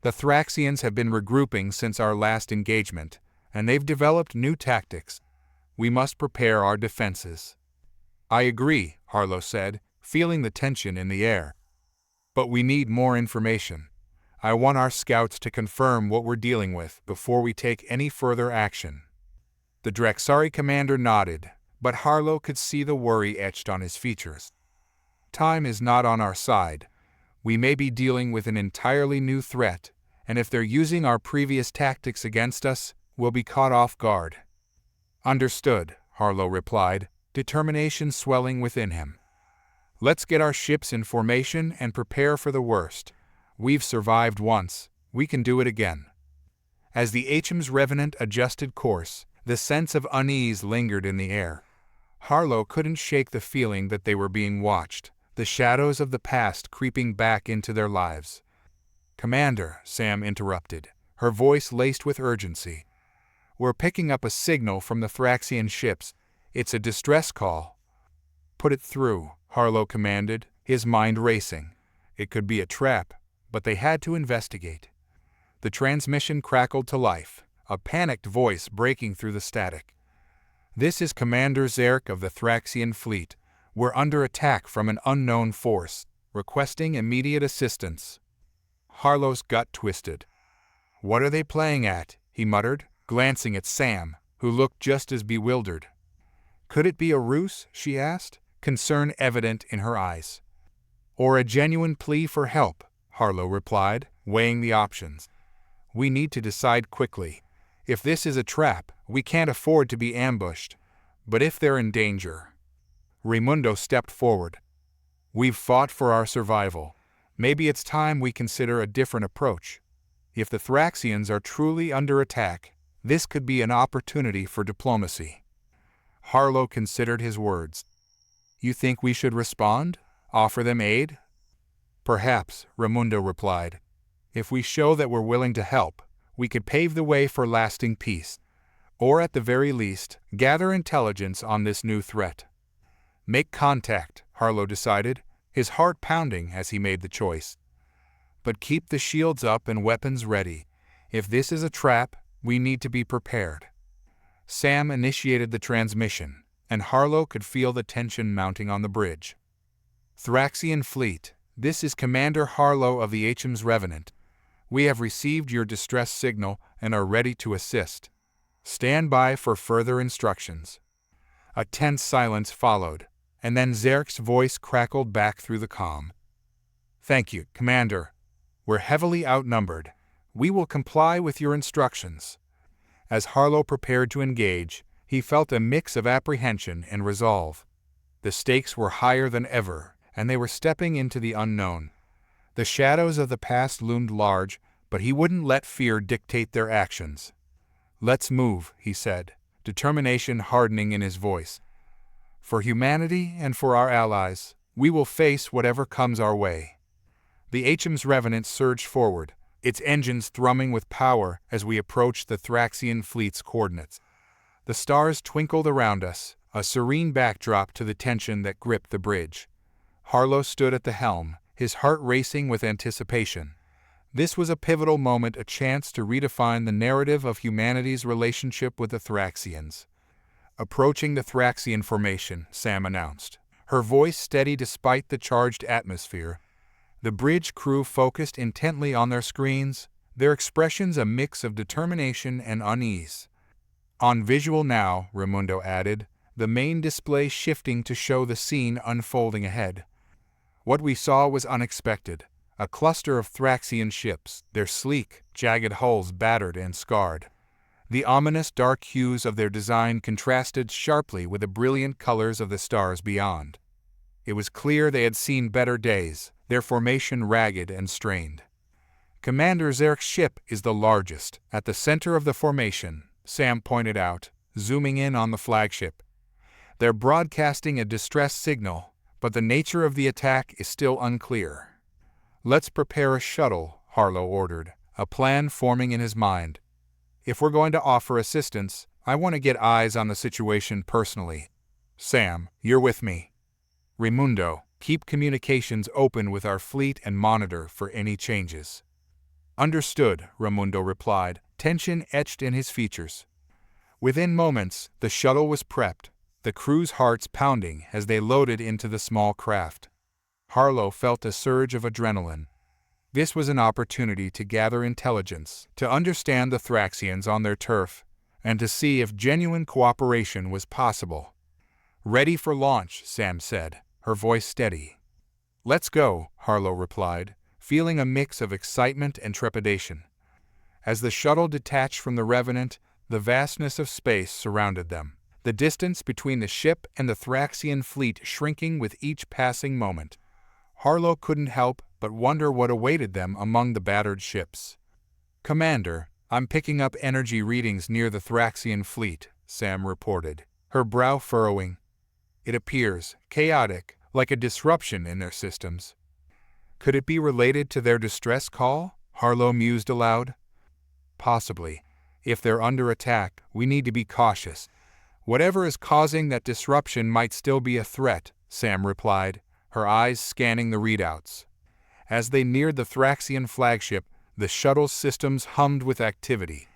The Thraxians have been regrouping since our last engagement, and they've developed new tactics. We must prepare our defenses." "I agree," Harlow said, feeling the tension in the air. "But we need more information. I want our scouts to confirm what we're dealing with before we take any further action." The Drexari commander nodded, but Harlow could see the worry etched on his features. "Time is not on our side. We may be dealing with an entirely new threat, and if they're using our previous tactics against us, we'll be caught off guard." "Understood," Harlow replied, determination swelling within him. "Let's get our ships in formation and prepare for the worst. We've survived once, we can do it again." As the HM's Revenant adjusted course, the sense of unease lingered in the air. Harlow couldn't shake the feeling that they were being watched, the shadows of the past creeping back into their lives. "Commander," Sam interrupted, her voice laced with urgency. "We're picking up a signal from the Thraxian ships. It's a distress call." "Put it through," Harlow commanded, his mind racing. It could be a trap, but they had to investigate. The transmission crackled to life, a panicked voice breaking through the static. "This is Commander Zerk of the Thraxian fleet. We're under attack from an unknown force, requesting immediate assistance." Harlow's gut twisted. "What are they playing at?" he muttered, glancing at Sam, who looked just as bewildered. "Could it be a ruse?" she asked, concern evident in her eyes. "Or a genuine plea for help?" Harlow replied, weighing the options. "We need to decide quickly. If this is a trap, we can't afford to be ambushed. But if they're in danger—" Raimundo stepped forward. "We've fought for our survival. Maybe it's time we consider a different approach. If the Thraxians are truly under attack, this could be an opportunity for diplomacy." Harlow considered his words. "You think we should respond? Offer them aid?" "Perhaps," Raimundo replied. "If we show that we're willing to help, we could pave the way for lasting peace. Or at the very least, gather intelligence on this new threat." "Make contact," Harlow decided, his heart pounding as he made the choice. "But keep the shields up and weapons ready. If this is a trap, we need to be prepared." Sam initiated the transmission, and Harlow could feel the tension mounting on the bridge. "Thraxian Fleet, this is Commander Harlow of the HM's Revenant. We have received your distress signal and are ready to assist. Stand by for further instructions." A tense silence followed, and then Zerk's voice crackled back through the calm. "Thank you, Commander. We're heavily outnumbered. We will comply with your instructions." As Harlow prepared to engage, He felt a mix of apprehension and resolve. The stakes were higher than ever, and they were stepping into the unknown. The shadows of the past loomed large, but he wouldn't let fear dictate their actions. "Let's move," he said, determination hardening in his voice. "For humanity and for our allies, we will face whatever comes our way." The HM's Revenant surged forward, its engines thrumming with power as we approached the Thraxian fleet's coordinates. The stars twinkled around us, a serene backdrop to the tension that gripped the bridge. Harlow stood at the helm, his heart racing with anticipation. This was a pivotal moment, a chance to redefine the narrative of humanity's relationship with the Thraxians. "Approaching the Thraxian formation," Sam announced, her voice steady despite the charged atmosphere. The bridge crew focused intently on their screens, their expressions a mix of determination and unease. "On visual now," Raimundo added, the main display shifting to show the scene unfolding ahead. What we saw was unexpected. A cluster of Thraxian ships, their sleek, jagged hulls battered and scarred. The ominous dark hues of their design contrasted sharply with the brilliant colors of the stars beyond. It was clear they had seen better days, their formation ragged and strained. "Commander Zarek's ship is the largest, at the center of the formation," Sam pointed out, zooming in on the flagship. "They're broadcasting a distress signal, but the nature of the attack is still unclear." "Let's prepare a shuttle," Harlow ordered, a plan forming in his mind. "If we're going to offer assistance, I want to get eyes on the situation personally. Sam, you're with me. Raimundo, keep communications open with our fleet and monitor for any changes." "Understood," Raimundo replied, tension etched in his features. Within moments, the shuttle was prepped, the crew's hearts pounding as they loaded into the small craft. Harlow felt a surge of adrenaline. This was an opportunity to gather intelligence, to understand the Thraxians on their turf, and to see if genuine cooperation was possible. "Ready for launch," Sam said, her voice steady. "Let's go," Harlow replied, feeling a mix of excitement and trepidation. As the shuttle detached from the Revenant, the vastness of space surrounded them, the distance between the ship and the Thraxian fleet shrinking with each passing moment. Harlow couldn't help but wonder what awaited them among the battered ships. "Commander, I'm picking up energy readings near the Thraxian fleet," Sam reported, her brow furrowing. "It appears chaotic, like a disruption in their systems." "Could it be related to their distress call?" Harlow mused aloud. "Possibly. If they're under attack, we need to be cautious. Whatever is causing that disruption might still be a threat," Sam replied, her eyes scanning the readouts. As they neared the Thraxian flagship, the shuttle's systems hummed with activity.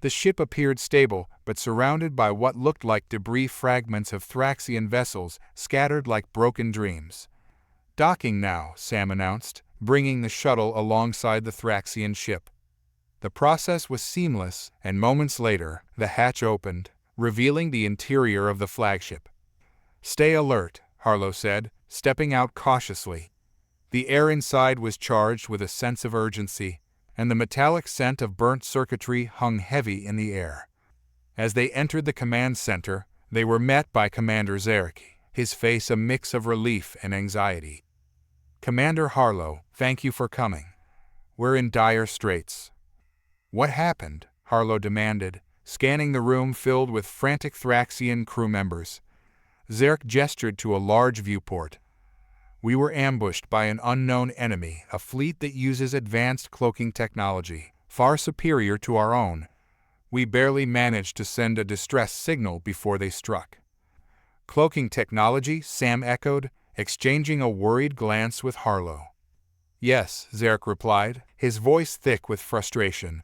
The ship appeared stable, but surrounded by what looked like debris fragments of Thraxian vessels scattered like broken dreams. "Docking now," Sam announced, bringing the shuttle alongside the Thraxian ship. The process was seamless, and moments later, the hatch opened, revealing the interior of the flagship. "Stay alert," Harlow said, stepping out cautiously. The air inside was charged with a sense of urgency, and the metallic scent of burnt circuitry hung heavy in the air. As they entered the command center, they were met by Commander Zarek, his face a mix of relief and anxiety. "Commander Harlow, thank you for coming. We're in dire straits." "What happened?" Harlow demanded, scanning the room filled with frantic Thraxian crew members. Zarek gestured to a large viewport. "We were ambushed by an unknown enemy, a fleet that uses advanced cloaking technology, far superior to our own. We barely managed to send a distress signal before they struck." "Cloaking technology?" Sam echoed, exchanging a worried glance with Harlow. "Yes," Zarek replied, his voice thick with frustration.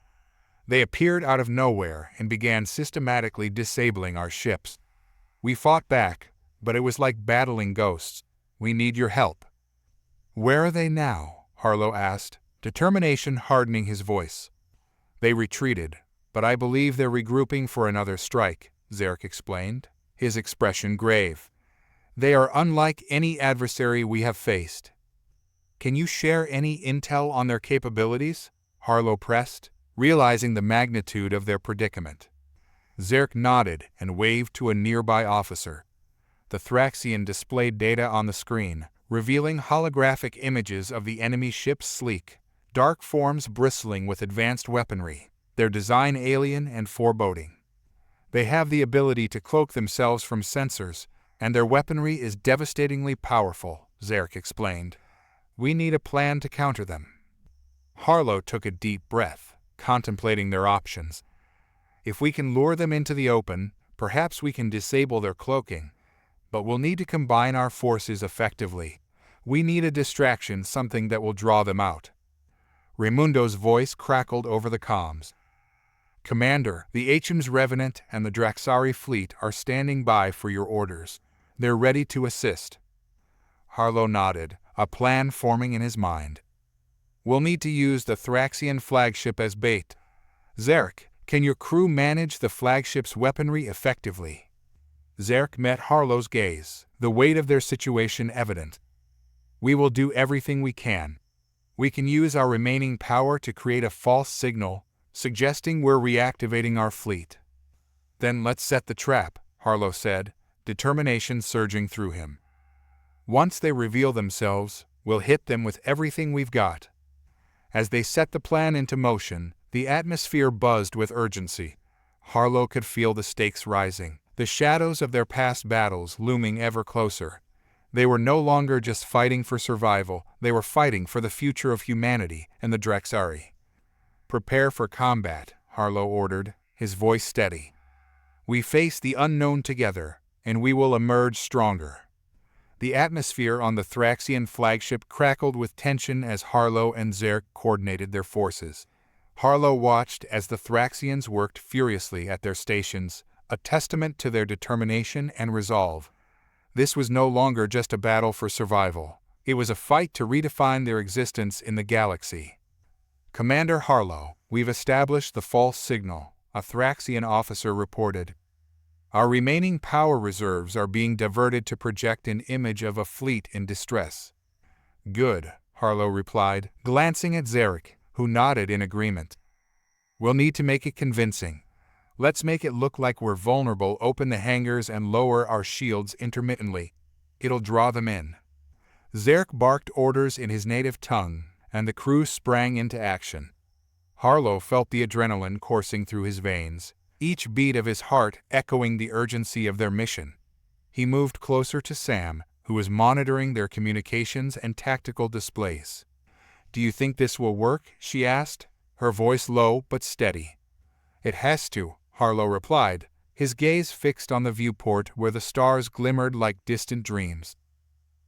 "They appeared out of nowhere and began systematically disabling our ships. We fought back, but it was like battling ghosts. We need your help." "Where are they now?" Harlow asked, determination hardening his voice. "They retreated, but I believe they're regrouping for another strike," Zarek explained, his expression grave. "They are unlike any adversary we have faced." "Can you share any intel on their capabilities?" Harlow pressed, realizing the magnitude of their predicament. Zerk nodded and waved to a nearby officer. The Thraxian displayed data on the screen, revealing holographic images of the enemy ship's sleek, dark forms bristling with advanced weaponry, their design alien and foreboding. They have the ability to cloak themselves from sensors, and their weaponry is devastatingly powerful, Zerk explained. We need a plan to counter them. Harlow took a deep breath, contemplating their options. If we can lure them into the open, perhaps we can disable their cloaking. But we'll need to combine our forces effectively. We need a distraction, something that will draw them out. Raimundo's voice crackled over the comms. Commander, the HM's Revenant and the Draxari fleet are standing by for your orders. They're ready to assist. Harlow nodded, a plan forming in his mind. We'll need to use the Thraxian flagship as bait. Zerk, can your crew manage the flagship's weaponry effectively? Zerk met Harlow's gaze, the weight of their situation evident. We will do everything we can. We can use our remaining power to create a false signal, suggesting we're reactivating our fleet. Then let's set the trap, Harlow said, determination surging through him. Once they reveal themselves, we'll hit them with everything we've got. As they set the plan into motion, the atmosphere buzzed with urgency. Harlow could feel the stakes rising, the shadows of their past battles looming ever closer. They were no longer just fighting for survival, they were fighting for the future of humanity and the Draxari. Prepare for combat, Harlow ordered, his voice steady. We face the unknown together, and we will emerge stronger. The atmosphere on the Thraxian flagship crackled with tension as Harlow and Zerk coordinated their forces. Harlow watched as the Thraxians worked furiously at their stations, a testament to their determination and resolve. This was no longer just a battle for survival. It was a fight to redefine their existence in the galaxy. Commander Harlow, we've established the false signal, a Thraxian officer reported. Our remaining power reserves are being diverted to project an image of a fleet in distress. Good, Harlow replied, glancing at Zerk, who nodded in agreement. We'll need to make it convincing. Let's make it look like we're vulnerable, open the hangars and lower our shields intermittently. It'll draw them in. Zerk barked orders in his native tongue, and the crew sprang into action. Harlow felt the adrenaline coursing through his veins, each beat of his heart echoing the urgency of their mission. He moved closer to Sam, who was monitoring their communications and tactical displays. Do you think this will work? She asked, her voice low but steady. It has to, Harlow replied, his gaze fixed on the viewport where the stars glimmered like distant dreams.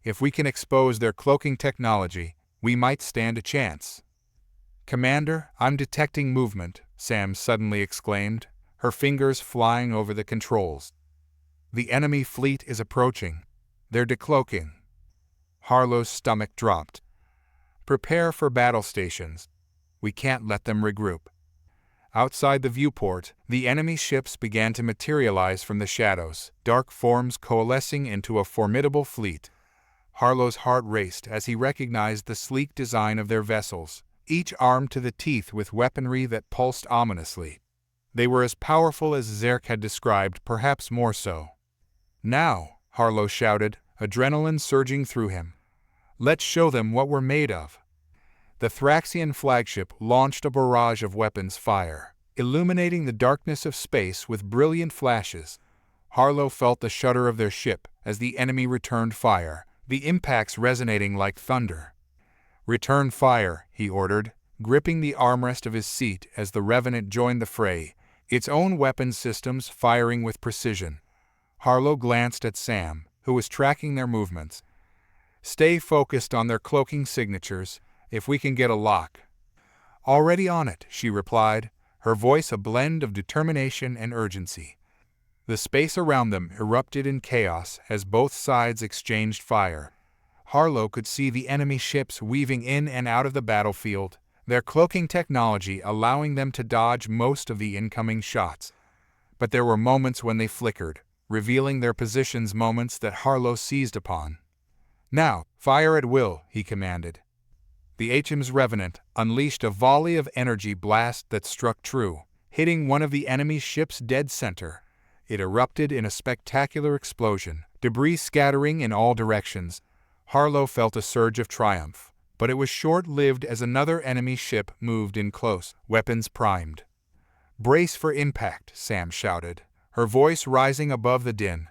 If we can expose their cloaking technology, we might stand a chance. Commander, I'm detecting movement, Sam suddenly exclaimed, her fingers flying over the controls. The enemy fleet is approaching. They're decloaking. Harlow's stomach dropped. Prepare for battle stations. We can't let them regroup. Outside the viewport, the enemy ships began to materialize from the shadows, dark forms coalescing into a formidable fleet. Harlow's heart raced as he recognized the sleek design of their vessels, each armed to the teeth with weaponry that pulsed ominously. They were as powerful as Zerk had described, perhaps more so. Now, Harlow shouted, adrenaline surging through him. Let's show them what we're made of. The Thraxian flagship launched a barrage of weapons fire, illuminating the darkness of space with brilliant flashes. Harlow felt the shudder of their ship as the enemy returned fire, the impacts resonating like thunder. Return fire, he ordered, gripping the armrest of his seat as the Revenant joined the fray, its own weapons systems firing with precision. Harlow glanced at Sam, who was tracking their movements. Stay focused on their cloaking signatures, if we can get a lock. Already on it, she replied, her voice a blend of determination and urgency. The space around them erupted in chaos as both sides exchanged fire. Harlow could see the enemy ships weaving in and out of the battlefield, their cloaking technology allowing them to dodge most of the incoming shots. But there were moments when they flickered, revealing their positions, moments that Harlow seized upon. Now, fire at will, he commanded. The HM's Revenant unleashed a volley of energy blast that struck true, hitting one of the enemy ships dead center. It erupted in a spectacular explosion, debris scattering in all directions. Harlow felt a surge of triumph, but it was short-lived as another enemy ship moved in close, weapons primed. "Brace for impact," Sam shouted, her voice rising above the din.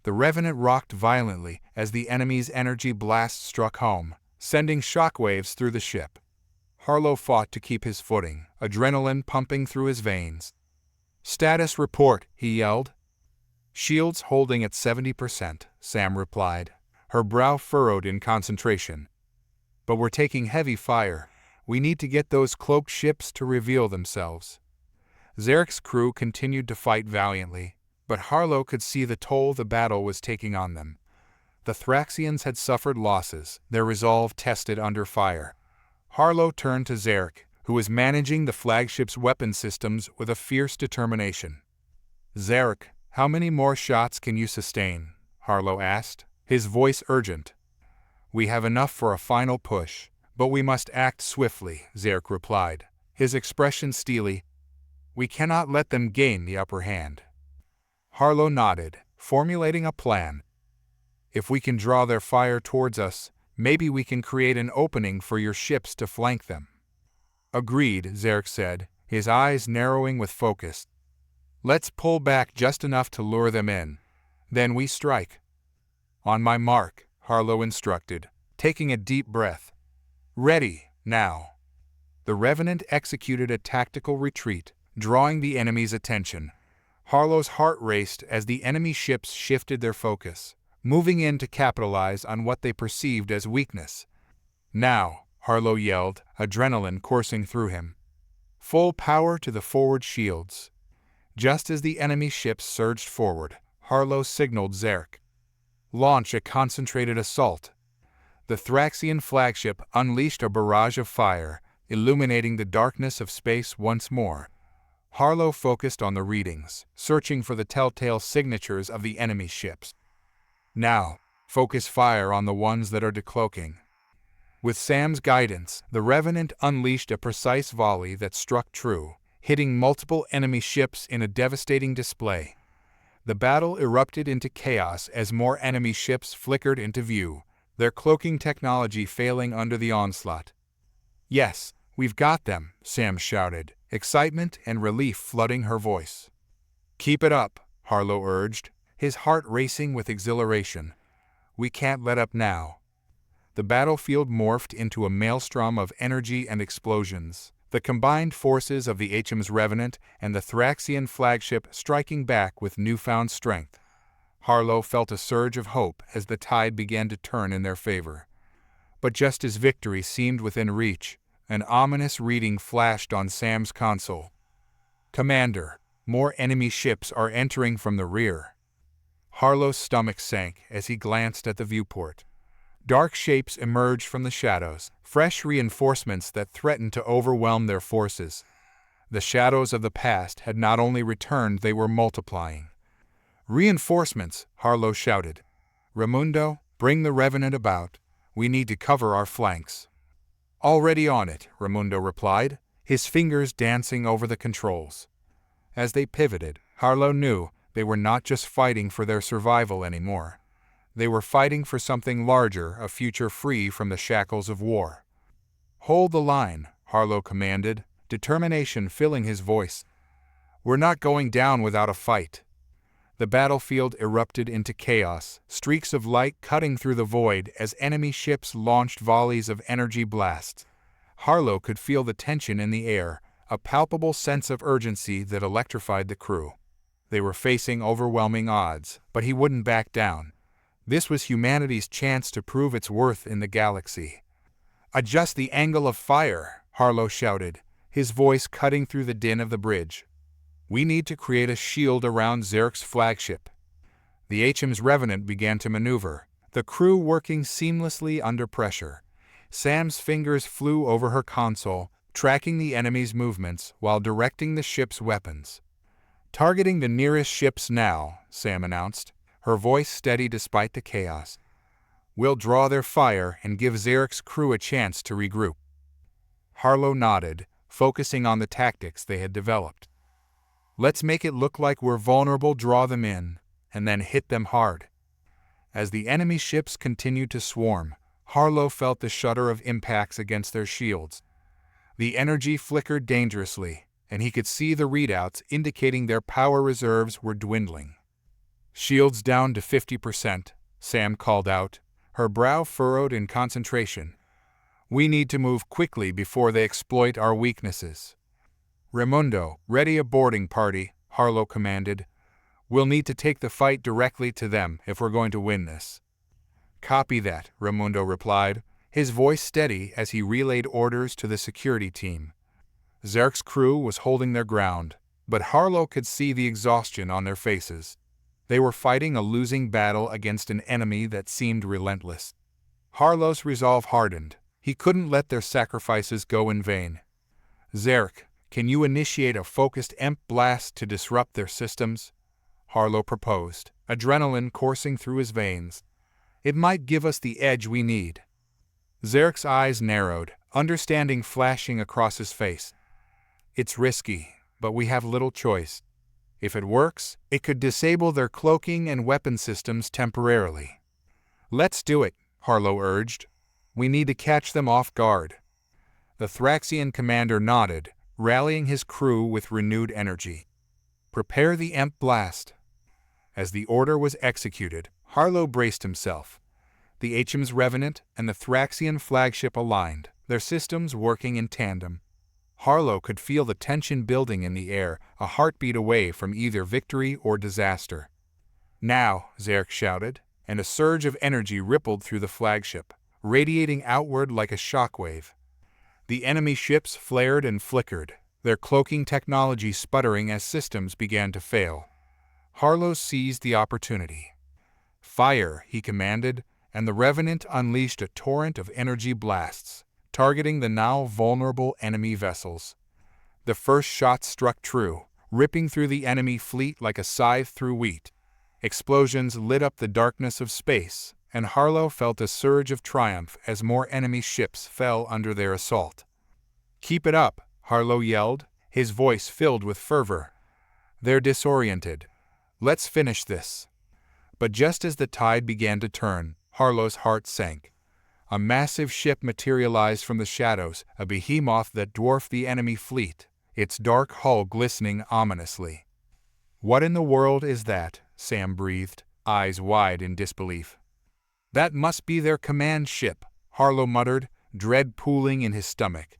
The Revenant rocked violently as the enemy's energy blast struck home, sending shockwaves through the ship. Harlow fought to keep his footing, adrenaline pumping through his veins. "Status report," he yelled. "Shields holding at 70%, Sam replied, her brow furrowed in concentration. "But we're taking heavy fire. We need to get those cloaked ships to reveal themselves." Zarek's crew continued to fight valiantly, but Harlow could see the toll the battle was taking on them. The Thraxians had suffered losses, their resolve tested under fire. Harlow turned to Zarek, who was managing the flagship's weapon systems with a fierce determination. "Zarek, how many more shots can you sustain?" Harlow asked, his voice urgent. "We have enough for a final push, but we must act swiftly," Zarek replied, his expression steely. "We cannot let them gain the upper hand." Harlow nodded, formulating a plan. "If we can draw their fire towards us, maybe we can create an opening for your ships to flank them." "Agreed," Zarek said, his eyes narrowing with focus. "Let's pull back just enough to lure them in. Then we strike." "On my mark," Harlow instructed, taking a deep breath. "Ready, now." The Revenant executed a tactical retreat, drawing the enemy's attention. Harlow's heart raced as the enemy ships shifted their focus, moving in to capitalize on what they perceived as weakness. "Now," Harlow yelled, adrenaline coursing through him. "Full power to the forward shields." Just as the enemy ships surged forward, Harlow signaled Zarek. "Launch a concentrated assault." The Thraxian flagship unleashed a barrage of fire, illuminating the darkness of space once more. Harlow focused on the readings, searching for the telltale signatures of the enemy ships. "Now, focus fire on the ones that are decloaking." With Sam's guidance, the Revenant unleashed a precise volley that struck true, hitting multiple enemy ships in a devastating display. The battle erupted into chaos as more enemy ships flickered into view, their cloaking technology failing under the onslaught. "Yes, we've got them," Sam shouted, excitement and relief flooding her voice. "Keep it up," Harlow urged, his heart racing with exhilaration. "We can't let up now." The battlefield morphed into a maelstrom of energy and explosions, the combined forces of the HM's Revenant and the Thraxian flagship striking back with newfound strength. Harlow felt a surge of hope as the tide began to turn in their favor. But just as victory seemed within reach, an ominous reading flashed on Sam's console. "Commander, more enemy ships are entering from the rear." Harlow's stomach sank as he glanced at the viewport. Dark shapes emerged from the shadows, fresh reinforcements that threatened to overwhelm their forces. The shadows of the past had not only returned, they were multiplying. "Reinforcements!" Harlow shouted. "Raimundo, bring the Revenant about. We need to cover our flanks." "Already on it," Raimundo replied, his fingers dancing over the controls. As they pivoted, Harlow knew they were not just fighting for their survival anymore. They were fighting for something larger, a future free from the shackles of war. "Hold the line," Harlow commanded, determination filling his voice. "We're not going down without a fight." The battlefield erupted into chaos, streaks of light cutting through the void as enemy ships launched volleys of energy blasts. Harlow could feel the tension in the air, a palpable sense of urgency that electrified the crew. They were facing overwhelming odds, but he wouldn't back down. This was humanity's chance to prove its worth in the galaxy. "Adjust the angle of fire," Harlow shouted, his voice cutting through the din of the bridge. "We need to create a shield around Zarek's flagship." The HM's Revenant began to maneuver, the crew working seamlessly under pressure. Sam's fingers flew over her console, tracking the enemy's movements while directing the ship's weapons. "Targeting the nearest ships now," Sam announced, her voice steady despite the chaos. "We'll draw their fire and give Zarek's crew a chance to regroup." Harlow nodded, focusing on the tactics they had developed. Let's make it look like we're vulnerable, draw them in, and then hit them hard. As the enemy ships continued to swarm, Harlow felt the shudder of impacts against their shields. The energy flickered dangerously, and he could see the readouts indicating their power reserves were dwindling. "Shields down to 50%, Sam called out, her brow furrowed in concentration. "We need to move quickly before they exploit our weaknesses." "Raimundo, ready a boarding party," Harlow commanded. "We'll need to take the fight directly to them if we're going to win this." "Copy that," Raimundo replied, his voice steady as he relayed orders to the security team. Zerk's crew was holding their ground, but Harlow could see the exhaustion on their faces. They were fighting a losing battle against an enemy that seemed relentless. Harlow's resolve hardened. He couldn't let their sacrifices go in vain. "Zerk, can you initiate a focused EMP blast to disrupt their systems?" Harlow proposed, adrenaline coursing through his veins. "It might give us the edge we need." Zerk's eyes narrowed, understanding flashing across his face. "It's risky, but we have little choice. If it works, it could disable their cloaking and weapon systems temporarily." "Let's do it," Harlow urged. "We need to catch them off guard." The Thraxian commander nodded, rallying his crew with renewed energy. "Prepare the EMP blast." As the order was executed, Harlow braced himself. The HM's Revenant and the Thraxian flagship aligned, their systems working in tandem. Harlow could feel the tension building in the air, a heartbeat away from either victory or disaster. "Now," Zerk shouted, and a surge of energy rippled through the flagship, radiating outward like a shockwave. The enemy ships flared and flickered, their cloaking technology sputtering as systems began to fail. Harlow seized the opportunity. "Fire," he commanded, and the Revenant unleashed a torrent of energy blasts, targeting the now vulnerable enemy vessels. The first shot struck true, ripping through the enemy fleet like a scythe through wheat. Explosions lit up the darkness of space, and Harlow felt a surge of triumph as more enemy ships fell under their assault. "Keep it up," Harlow yelled, his voice filled with fervor. "They're disoriented. Let's finish this." But just as the tide began to turn, Harlow's heart sank. A massive ship materialized from the shadows, a behemoth that dwarfed the enemy fleet, its dark hull glistening ominously. "What in the world is that?" Sam breathed, eyes wide in disbelief. "That must be their command ship," Harlow muttered, dread pooling in his stomach.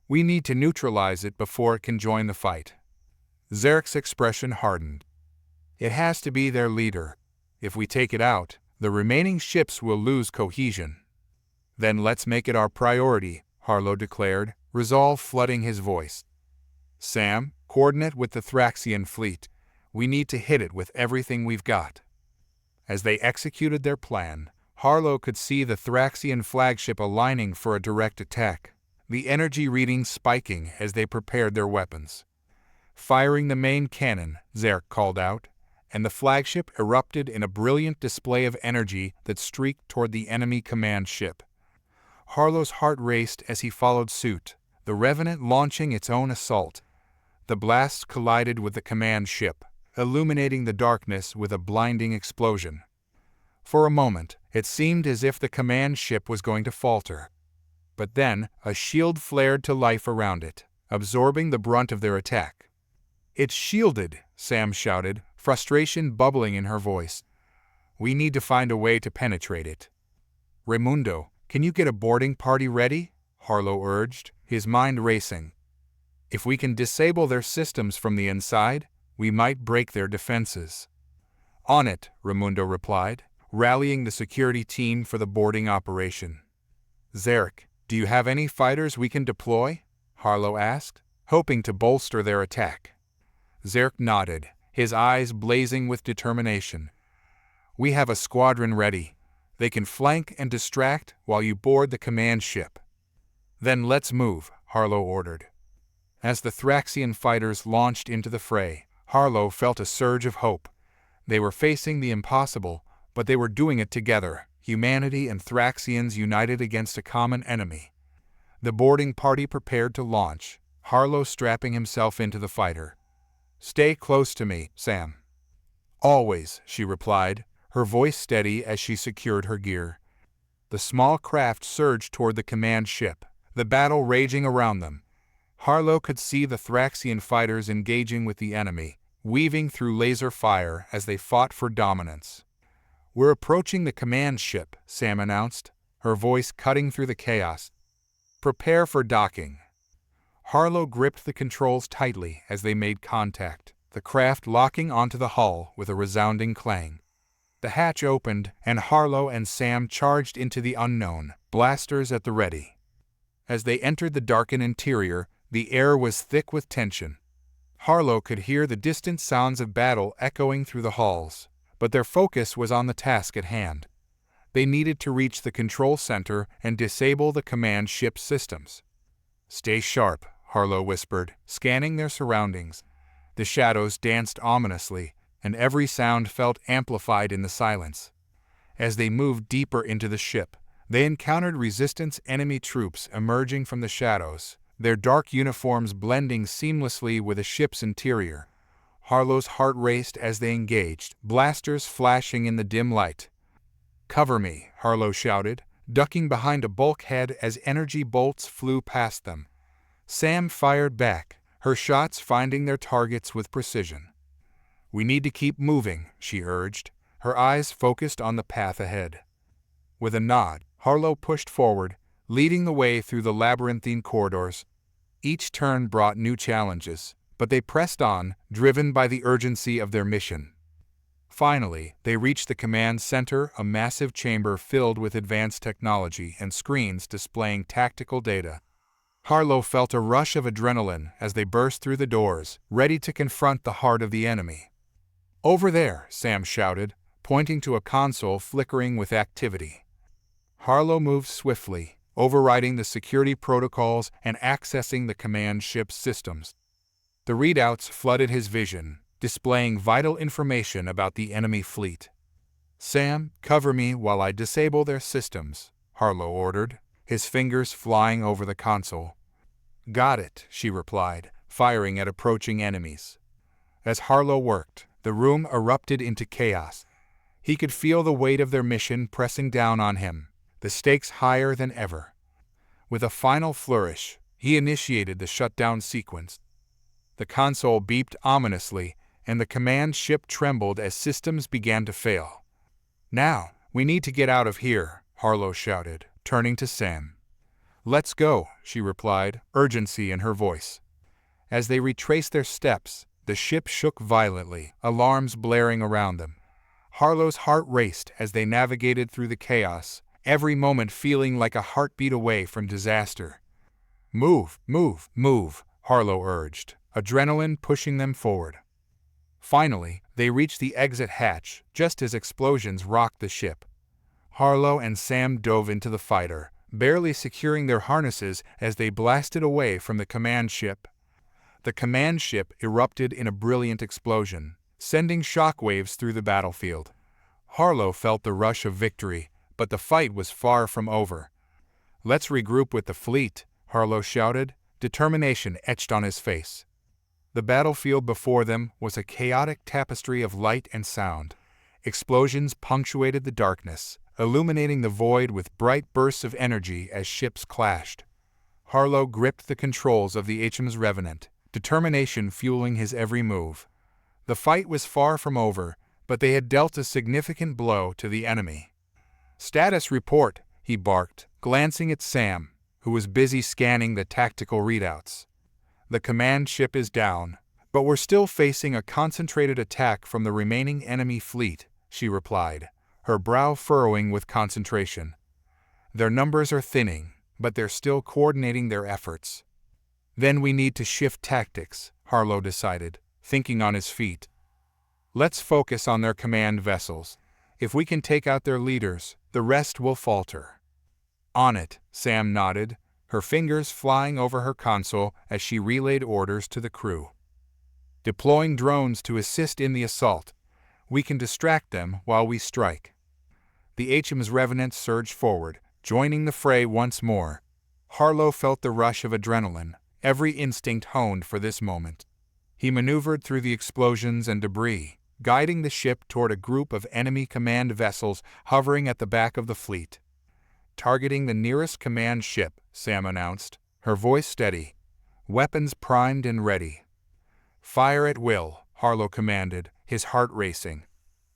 "We need to neutralize it before it can join the fight." Zerk's expression hardened. "It has to be their leader. If we take it out, the remaining ships will lose cohesion." "Then let's make it our priority," Harlow declared, resolve flooding his voice. "Sam, coordinate with the Thraxian fleet. We need to hit it with everything we've got." As they executed their plan, Harlow could see the Thraxian flagship aligning for a direct attack, the energy readings spiking as they prepared their weapons. "Firing the main cannon," Zerk called out, and the flagship erupted in a brilliant display of energy that streaked toward the enemy command ship. Harlow's heart raced as he followed suit, the Revenant launching its own assault. The blast collided with the command ship, illuminating the darkness with a blinding explosion. For a moment, it seemed as if the command ship was going to falter. But then, a shield flared to life around it, absorbing the brunt of their attack. "It's shielded," Sam shouted, frustration bubbling in her voice. "We need to find a way to penetrate it." "Raimundo, can you get a boarding party ready?" Harlow urged, his mind racing. "If we can disable their systems from the inside, we might break their defenses." "On it," Raimundo replied, rallying the security team for the boarding operation. "Zerk, do you have any fighters we can deploy?" Harlow asked, hoping to bolster their attack. Zerk nodded, his eyes blazing with determination. "We have a squadron ready. They can flank and distract while you board the command ship." "Then let's move," Harlow ordered. As the Thraxian fighters launched into the fray, Harlow felt a surge of hope. They were facing the impossible, but they were doing it together, humanity and Thraxians united against a common enemy. The boarding party prepared to launch, Harlow strapping himself into the fighter. "Stay close to me, Sam." "Always," she replied, her voice steady as she secured her gear. The small craft surged toward the command ship, the battle raging around them. Harlow could see the Thraxian fighters engaging with the enemy, weaving through laser fire as they fought for dominance. "We're approaching the command ship," Sam announced, her voice cutting through the chaos. "Prepare for docking." Harlow gripped the controls tightly as they made contact, the craft locking onto the hull with a resounding clang. The hatch opened, and Harlow and Sam charged into the unknown, blasters at the ready. As they entered the darkened interior, the air was thick with tension. Harlow could hear the distant sounds of battle echoing through the halls, but their focus was on the task at hand. They needed to reach the control center and disable the command ship's systems. "Stay sharp," Harlow whispered, scanning their surroundings. The shadows danced ominously, and every sound felt amplified in the silence. As they moved deeper into the ship, they encountered resistance enemy troops emerging from the shadows, their dark uniforms blending seamlessly with the ship's interior. Harlow's heart raced as they engaged, blasters flashing in the dim light. "Cover me," Harlow shouted, ducking behind a bulkhead as energy bolts flew past them. Sam fired back, her shots finding their targets with precision. "We need to keep moving," she urged, her eyes focused on the path ahead. With a nod, Harlow pushed forward, leading the way through the labyrinthine corridors. Each turn brought new challenges, but they pressed on, driven by the urgency of their mission. Finally, they reached the command center, a massive chamber filled with advanced technology and screens displaying tactical data. Harlow felt a rush of adrenaline as they burst through the doors, ready to confront the heart of the enemy. "Over there," Sam shouted, pointing to a console flickering with activity. Harlow moved swiftly, overriding the security protocols and accessing the command ship's systems. The readouts flooded his vision, displaying vital information about the enemy fleet. "Sam, cover me while I disable their systems," Harlow ordered, his fingers flying over the console. "Got it," she replied, firing at approaching enemies. As Harlow worked, the room erupted into chaos. He could feel the weight of their mission pressing down on him, the stakes higher than ever. With a final flourish, he initiated the shutdown sequence. The console beeped ominously, and the command ship trembled as systems began to fail. "Now, we need to get out of here," Harlow shouted, turning to Sam. "Let's go," she replied, urgency in her voice. As they retraced their steps, the ship shook violently, alarms blaring around them. Harlow's heart raced as they navigated through the chaos, every moment feeling like a heartbeat away from disaster. "Move, move, move," Harlow urged, adrenaline pushing them forward. Finally, they reached the exit hatch just as explosions rocked the ship. Harlow and Sam dove into the fighter, barely securing their harnesses as they blasted away from the command ship. The command ship erupted in a brilliant explosion, sending shockwaves through the battlefield. Harlow felt the rush of victory, but the fight was far from over. "Let's regroup with the fleet," Harlow shouted, determination etched on his face. The battlefield before them was a chaotic tapestry of light and sound. Explosions punctuated the darkness, illuminating the void with bright bursts of energy as ships clashed. Harlow gripped the controls of the HM's Revenant, determination fueling his every move. The fight was far from over, but they had dealt a significant blow to the enemy. "Status report," he barked, glancing at Sam, who was busy scanning the tactical readouts. "The command ship is down, but we're still facing a concentrated attack from the remaining enemy fleet," she replied, her brow furrowing with concentration. "Their numbers are thinning, but they're still coordinating their efforts." "Then we need to shift tactics," Harlow decided, thinking on his feet. "Let's focus on their command vessels. If we can take out their leaders, the rest will falter." "On it," Sam nodded, her fingers flying over her console as she relayed orders to the crew. "Deploying drones to assist in the assault. We can distract them while we strike." The HM's Revenant surged forward, joining the fray once more. Harlow felt the rush of adrenaline, every instinct honed for this moment. He maneuvered through the explosions and debris, guiding the ship toward a group of enemy command vessels hovering at the back of the fleet. "Targeting the nearest command ship," Sam announced, her voice steady. "Weapons primed and ready." "Fire at will," Harlow commanded, his heart racing.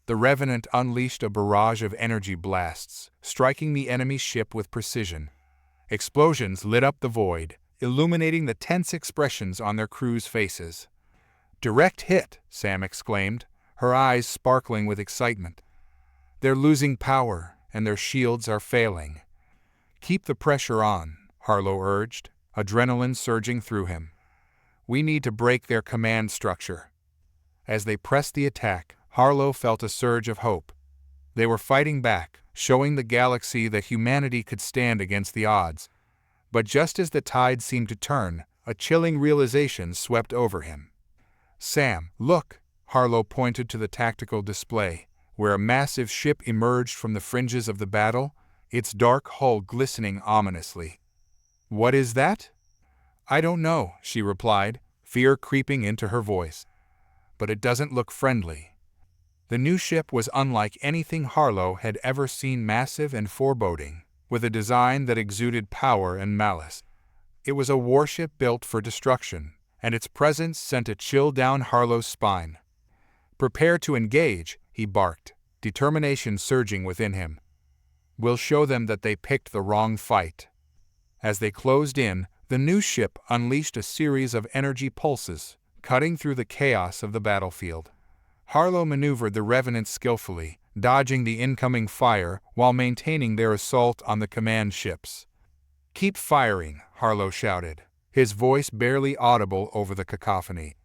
The Revenant unleashed a barrage of energy blasts, striking the enemy ship with precision. Explosions lit up the void, illuminating the tense expressions on their crews' faces. "Direct hit," Sam exclaimed, her eyes sparkling with excitement. "They're losing power, and their shields are failing." "Keep the pressure on," Harlow urged, adrenaline surging through him. "We need to break their command structure." As they pressed the attack, Harlow felt a surge of hope. They were fighting back, showing the galaxy that humanity could stand against the odds. But just as the tide seemed to turn, a chilling realization swept over him. "Sam, look!" Harlow pointed to the tactical display, where a massive ship emerged from the fringes of the battle, its dark hull glistening ominously. "What is that?" "I don't know," she replied, fear creeping into her voice. "But it doesn't look friendly." The new ship was unlike anything Harlow had ever seen, massive and foreboding, with a design that exuded power and malice. It was a warship built for destruction, and its presence sent a chill down Harlow's spine. "Prepare to engage," he barked, determination surging within him. "We'll show them that they picked the wrong fight." As they closed in, the new ship unleashed a series of energy pulses, cutting through the chaos of the battlefield. Harlow maneuvered the Revenant skillfully, dodging the incoming fire while maintaining their assault on the command ships. "Keep firing," Harlow shouted, his voice barely audible over the cacophony.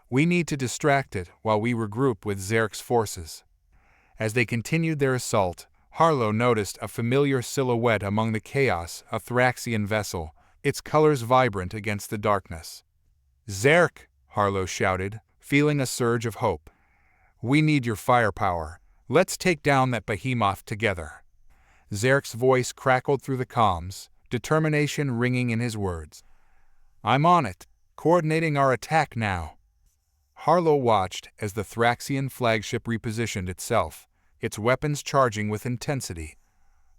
"We need to distract it while we regroup with Zarek's forces." As they continued their assault, Harlow noticed a familiar silhouette among the chaos, a Thraxian vessel, its colors vibrant against the darkness. "Zarek!" Harlow shouted, feeling a surge of hope. "We need your firepower. Let's take down that behemoth together." Zarek's voice crackled through the comms, determination ringing in his words. "I'm on it, coordinating our attack now." Harlow watched as the Thraxian flagship repositioned itself, its weapons charging with intensity.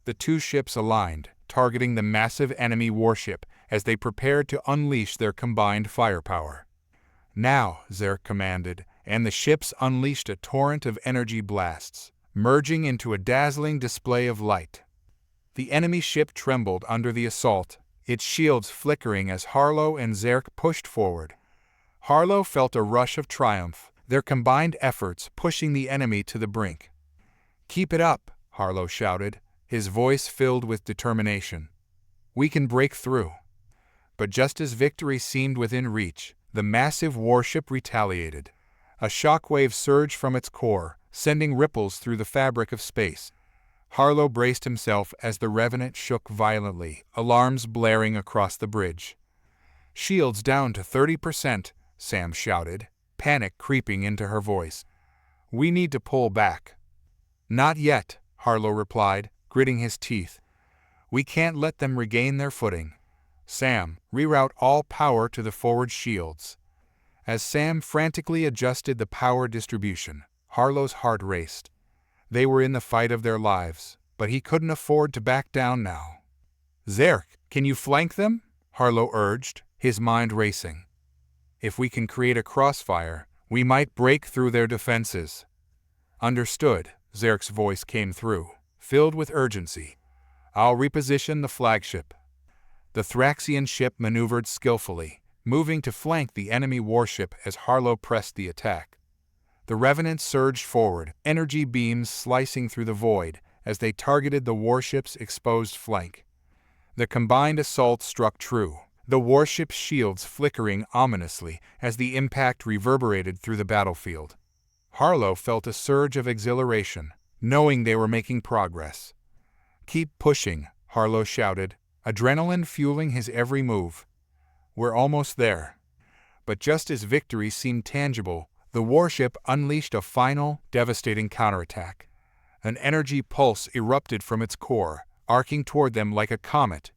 The two ships aligned, targeting the massive enemy warship as they prepared to unleash their combined firepower. "Now," Zarek commanded, and the ships unleashed a torrent of energy blasts, merging into a dazzling display of light. The enemy ship trembled under the assault, its shields flickering as Harlow and Zarek pushed forward. Harlow felt a rush of triumph, their combined efforts pushing the enemy to the brink. "Keep it up," Harlow shouted, his voice filled with determination. "We can break through." But just as victory seemed within reach, the massive warship retaliated. A shockwave surged from its core, sending ripples through the fabric of space. Harlow braced himself as the Revenant shook violently, alarms blaring across the bridge. "Shields down to 30%, Sam shouted, panic creeping into her voice. "We need to pull back." "Not yet," Harlow replied, gritting his teeth. "We can't let them regain their footing. Sam, reroute all power to the forward shields." As Sam frantically adjusted the power distribution, Harlow's heart raced. They were in the fight of their lives, but he couldn't afford to back down now. "Zarek, can you flank them?" Harlow urged, his mind racing. "If we can create a crossfire, we might break through their defenses." "Understood," Zarek's voice came through, filled with urgency. "I'll reposition the flagship." The Thraxian ship maneuvered skillfully, moving to flank the enemy warship as Harlow pressed the attack. The Revenant surged forward, energy beams slicing through the void as they targeted the warship's exposed flank. The combined assault struck true, the warship's shields flickering ominously as the impact reverberated through the battlefield. Harlow felt a surge of exhilaration, knowing they were making progress. "Keep pushing," Harlow shouted, adrenaline fueling his every move. "We're almost there." But just as victory seemed tangible, the warship unleashed a final, devastating counterattack. An energy pulse erupted from its core, arcing toward them like a comet.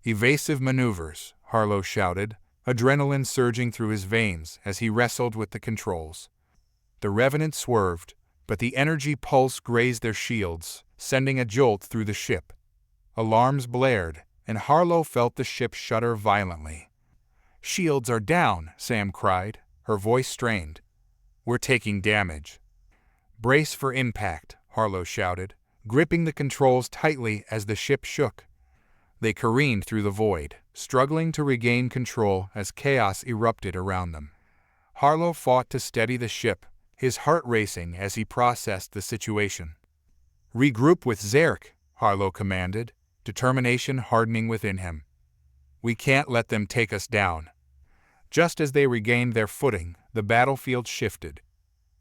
"Evasive maneuvers," Harlow shouted, adrenaline surging through his veins as he wrestled with the controls. The Revenant swerved, but the energy pulse grazed their shields, sending a jolt through the ship. Alarms blared, and Harlow felt the ship shudder violently. "Shields are down," Sam cried, her voice strained. "We're taking damage." "Brace for impact," Harlow shouted, gripping the controls tightly as the ship shook. They careened through the void, struggling to regain control as chaos erupted around them. Harlow fought to steady the ship, his heart racing as he processed the situation. "Regroup with Zarek," Harlow commanded, determination hardening within him. "We can't let them take us down." Just as they regained their footing, the battlefield shifted.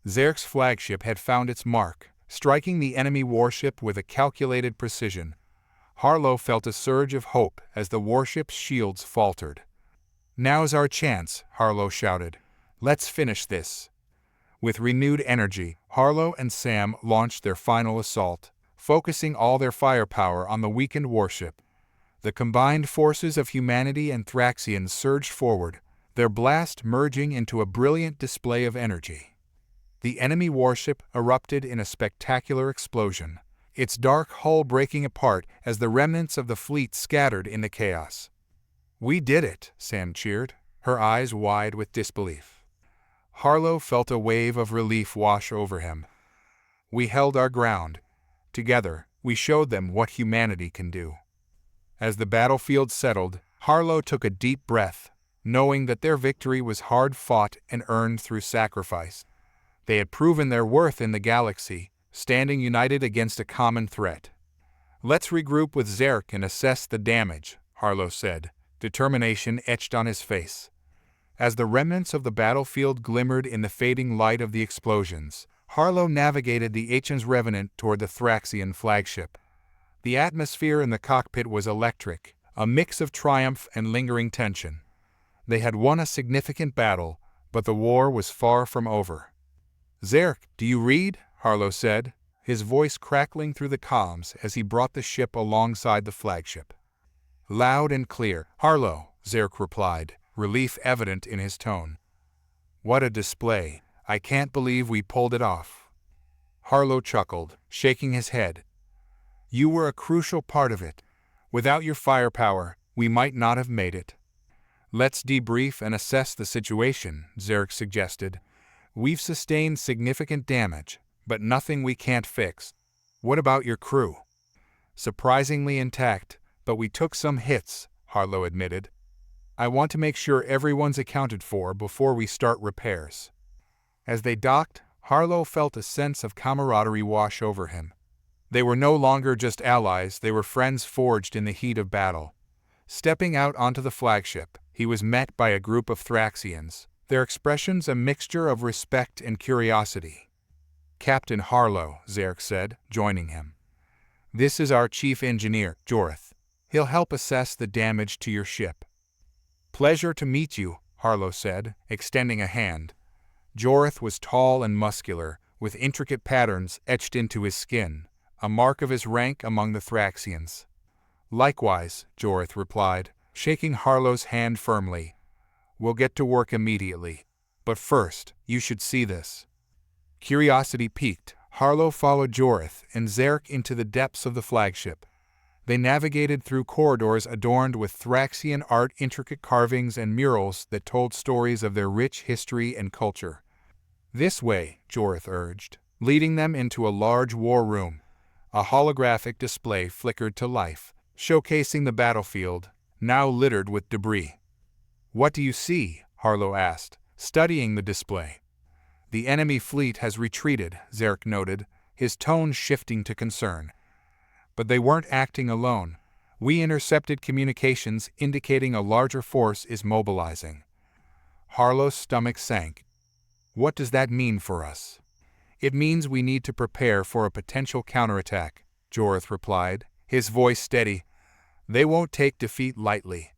Zarek's flagship had found its mark, striking the enemy warship with a calculated precision. Harlow felt a surge of hope as the warship's shields faltered. "Now's our chance," Harlow shouted. "Let's finish this." With renewed energy, Harlow and Sam launched their final assault, focusing all their firepower on the weakened warship. The combined forces of humanity and Thraxians surged forward, their blast merging into a brilliant display of energy. The enemy warship erupted in a spectacular explosion, its dark hull breaking apart as the remnants of the fleet scattered in the chaos. "We did it," Sam cheered, her eyes wide with disbelief. Harlow felt a wave of relief wash over him. "We held our ground. Together, we showed them what humanity can do." As the battlefield settled, Harlow took a deep breath, knowing that their victory was hard-fought and earned through sacrifice. They had proven their worth in the galaxy, standing united against a common threat. "Let's regroup with Zarek and assess the damage," Harlow said, determination etched on his face. As the remnants of the battlefield glimmered in the fading light of the explosions, Harlow navigated the HMS Revenant toward the Thraxian flagship. The atmosphere in the cockpit was electric, a mix of triumph and lingering tension. They had won a significant battle, but the war was far from over. "Zarek, do you read?" Harlow said, his voice crackling through the comms as he brought the ship alongside the flagship. "Loud and clear, Harlow," Zarek replied, relief evident in his tone. "What a display. I can't believe we pulled it off." Harlow chuckled, shaking his head. "You were a crucial part of it. Without your firepower, we might not have made it." "Let's debrief and assess the situation," Zarek suggested. "We've sustained significant damage, but nothing we can't fix." "What about your crew?" "Surprisingly intact, but we took some hits," Harlow admitted. "I want to make sure everyone's accounted for before we start repairs." As they docked, Harlow felt a sense of camaraderie wash over him. They were no longer just allies, they were friends forged in the heat of battle. Stepping out onto the flagship, he was met by a group of Thraxians, their expressions a mixture of respect and curiosity. "Captain Harlow," Zarek said, joining him. "This is our chief engineer, Jorith. He'll help assess the damage to your ship." "Pleasure to meet you," Harlow said, extending a hand. Jorith was tall and muscular, with intricate patterns etched into his skin, a mark of his rank among the Thraxians. "Likewise," Jorith replied, shaking Harlow's hand firmly. "We'll get to work immediately. But first, you should see this." Curiosity piqued, Harlow followed Jorith and Zarek into the depths of the flagship. They navigated through corridors adorned with Thraxian art, intricate carvings and murals that told stories of their rich history and culture. "This way," Jorith urged, leading them into a large war room. A holographic display flickered to life, showcasing the battlefield, now littered with debris. "What do you see?" Harlow asked, studying the display. "The enemy fleet has retreated," Zarek noted, his tone shifting to concern. "But they weren't acting alone. We intercepted communications indicating a larger force is mobilizing." Harlow's stomach sank. "What does that mean for us?" "It means we need to prepare for a potential counterattack," Jorith replied, his voice steady. "They won't take defeat lightly."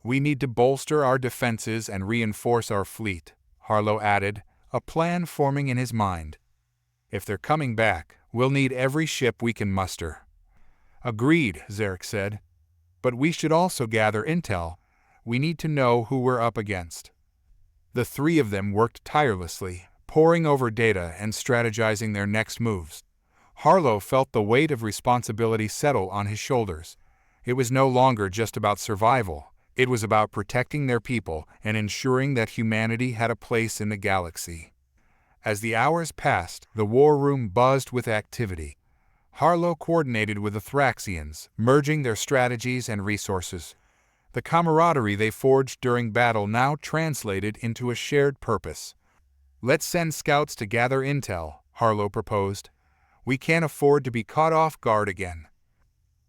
"We need to bolster our defenses and reinforce our fleet," Harlow added, a plan forming in his mind. "If they're coming back, we'll need every ship we can muster." "Agreed," Zarek said. "But we should also gather intel. We need to know who we're up against. The three of them worked tirelessly, poring over data and strategizing their next moves. Harlow felt the weight of responsibility settle on his shoulders. It was no longer just about survival. It was about protecting their people and ensuring that humanity had a place in the galaxy. As the hours passed, the war room buzzed with activity. Harlow coordinated with the Thraxians, merging their strategies and resources. The camaraderie they forged during battle now translated into a shared purpose. "Let's send scouts to gather intel," Harlow proposed. "We can't afford to be caught off guard again."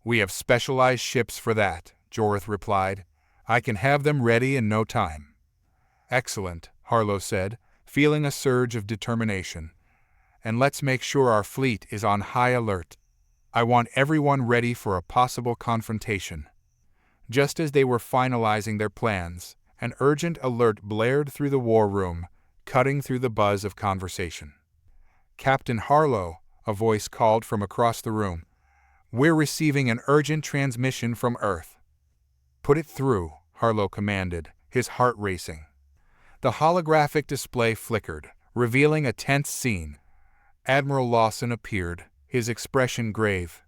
"We have specialized ships for that," Jorth replied. "I can have them ready in no time." "Excellent," Harlow said, feeling a surge of determination. "And let's make sure our fleet is on high alert. I want everyone ready for a possible confrontation." Just as they were finalizing their plans, an urgent alert blared through the war room, cutting through the buzz of conversation. "Captain Harlow," a voice called from across the room. "We're receiving an urgent transmission from Earth." "Put it through," Harlow commanded, his heart racing. The holographic display flickered, revealing a tense scene. Admiral Lawson appeared, his expression grave.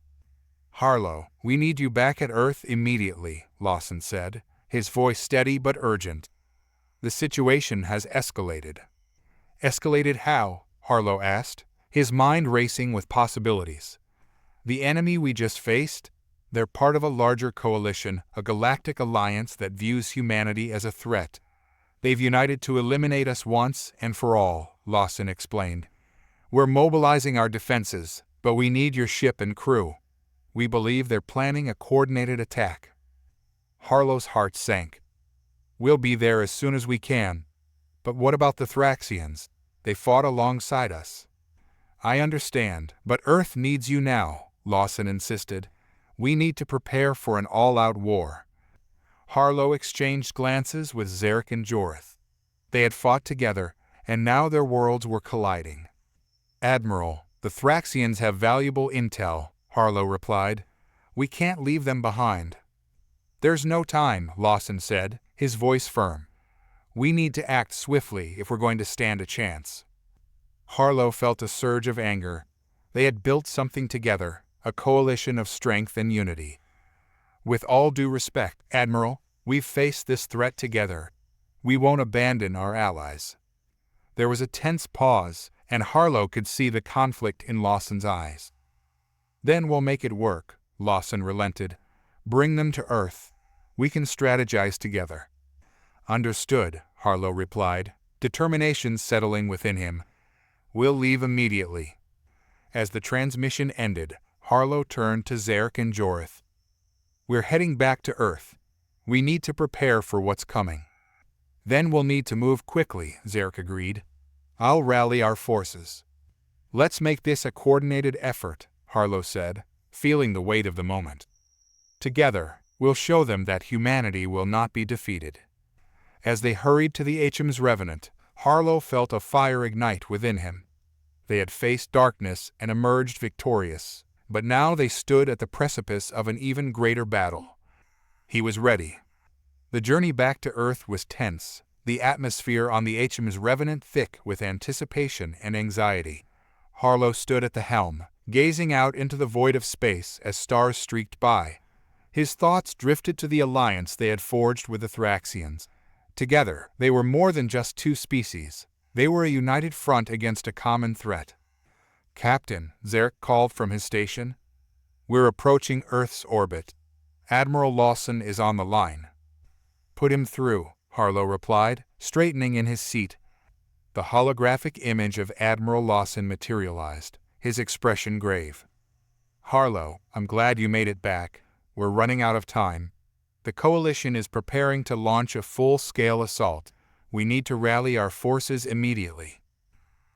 "Harlow, we need you back at Earth immediately," Lawson said, his voice steady but urgent. "The situation has escalated." "Escalated how?" Harlow asked, his mind racing with possibilities. "The enemy we just faced? They're part of a larger coalition, a galactic alliance that views humanity as a threat. They've united to eliminate us once and for all," Lawson explained. "We're mobilizing our defenses, but we need your ship and crew. We believe they're planning a coordinated attack." Harlow's heart sank. "We'll be there as soon as we can. But what about the Thraxians? They fought alongside us." "I understand, but Earth needs you now," Lawson insisted. "We need to prepare for an all-out war." Harlow exchanged glances with Zarek and Jorth. They had fought together, and now their worlds were colliding. "Admiral, the Thraxians have valuable intel," Harlow replied. "We can't leave them behind." "There's no time," Lawson said, his voice firm. "We need to act swiftly if we're going to stand a chance." Harlow felt a surge of anger. They had built something together, a coalition of strength and unity. "With all due respect, Admiral, we've faced this threat together. We won't abandon our allies." There was a tense pause, and Harlow could see the conflict in Lawson's eyes. "Then we'll make it work," Lawson relented. "Bring them to Earth. We can strategize together." "Understood," Harlow replied, determination settling within him. "We'll leave immediately." As the transmission ended, Harlow turned to Zarek and Jorth. "We're heading back to Earth. We need to prepare for what's coming." "Then we'll need to move quickly," Zarek agreed. "I'll rally our forces." "Let's make this a coordinated effort," Harlow said, feeling the weight of the moment. "Together, we'll show them that humanity will not be defeated." As they hurried to the HM's Revenant, Harlow felt a fire ignite within him. They had faced darkness and emerged victorious, but now they stood at the precipice of an even greater battle. He was ready. The journey back to Earth was tense, the atmosphere on the HM's Revenant thick with anticipation and anxiety. Harlow stood at the helm, gazing out into the void of space as stars streaked by. His thoughts drifted to the alliance they had forged with the Thraxians. Together, they were more than just two species. They were a united front against a common threat. "Captain," Zarek called from his station. "We're approaching Earth's orbit. Admiral Lawson is on the line." "Put him through," Harlow replied, straightening in his seat. The holographic image of Admiral Lawson materialized, his expression grave. "Harlow, I'm glad you made it back. We're running out of time. The Coalition is preparing to launch a full-scale assault. We need to rally our forces immediately."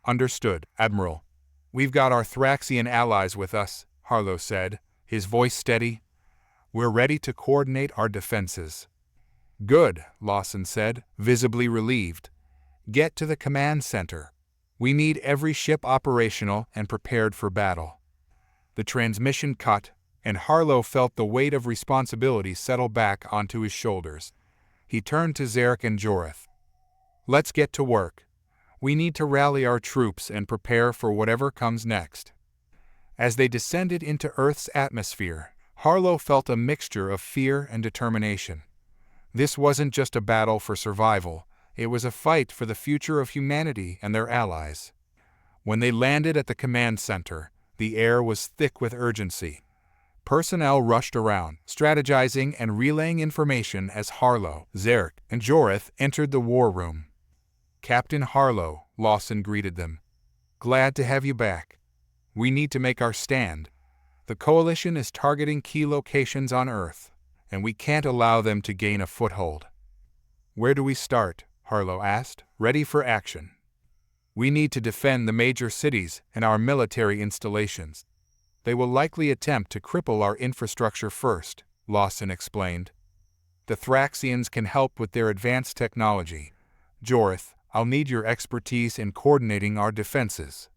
"Understood, Admiral. We've got our Thraxian allies with us," Harlow said, his voice steady. "We're ready to coordinate our defenses." "Good," Lawson said, visibly relieved. "Get to the command center. We need every ship operational and prepared for battle." The transmission cut, and Harlow felt the weight of responsibility settle back onto his shoulders. He turned to Zarek and Jorith. Let's get to work. We need to rally our troops and prepare for whatever comes next. As they descended into Earth's atmosphere, Harlow felt a mixture of fear and determination. This wasn't just a battle for survival, it was a fight for the future of humanity and their allies. When they landed at the command center, the air was thick with urgency. Personnel rushed around, strategizing and relaying information as Harlow, Zarek, and Jorith entered the war room. "Captain Harlow," Lawson greeted them. "Glad to have you back. We need to make our stand. The Coalition is targeting key locations on Earth, and we can't allow them to gain a foothold." "Where do we start?" Harlow asked, ready for action. "We need to defend the major cities and our military installations. They will likely attempt to cripple our infrastructure first," Lawson explained. "The Thraxians can help with their advanced technology. Jorith, I'll need your expertise in coordinating our defenses."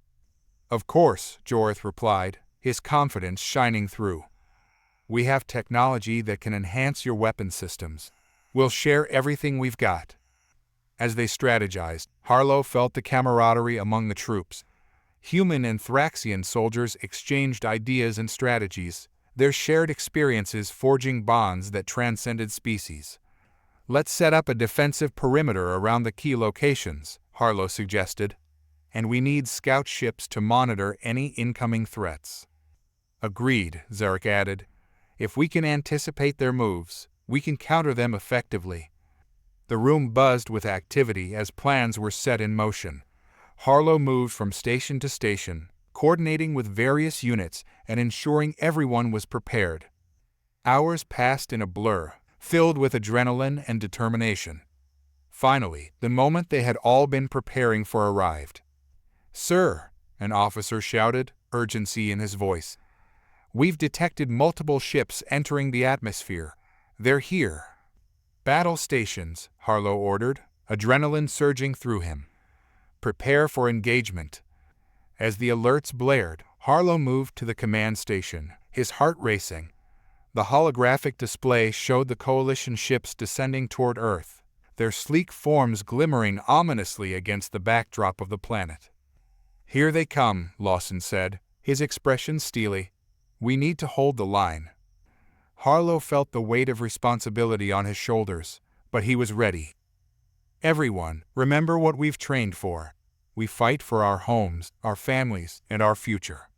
"Of course," Jorith replied, his confidence shining through. "We have technology that can enhance your weapon systems. We'll share everything we've got." As they strategized, Harlow felt the camaraderie among the troops. Human and Thraxian soldiers exchanged ideas and strategies, their shared experiences forging bonds that transcended species. "Let's set up a defensive perimeter around the key locations," Harlow suggested. "And we need scout ships to monitor any incoming threats." "Agreed," Zarek added. "If we can anticipate their moves, we can counter them effectively." The room buzzed with activity as plans were set in motion. Harlow moved from station to station, coordinating with various units and ensuring everyone was prepared. Hours passed in a blur, filled with adrenaline and determination. Finally, the moment they had all been preparing for arrived. "Sir," an officer shouted, urgency in his voice. "We've detected multiple ships entering the atmosphere. They're here." "Battle stations," Harlow ordered, adrenaline surging through him. "Prepare for engagement." As the alerts blared, Harlow moved to the command station, his heart racing. The holographic display showed the Coalition ships descending toward Earth, their sleek forms glimmering ominously against the backdrop of the planet. "Here they come," Lawson said, his expression steely. "We need to hold the line." Harlow felt the weight of responsibility on his shoulders, but he was ready. "Everyone, remember what we've trained for. We fight for our homes, our families, and our future."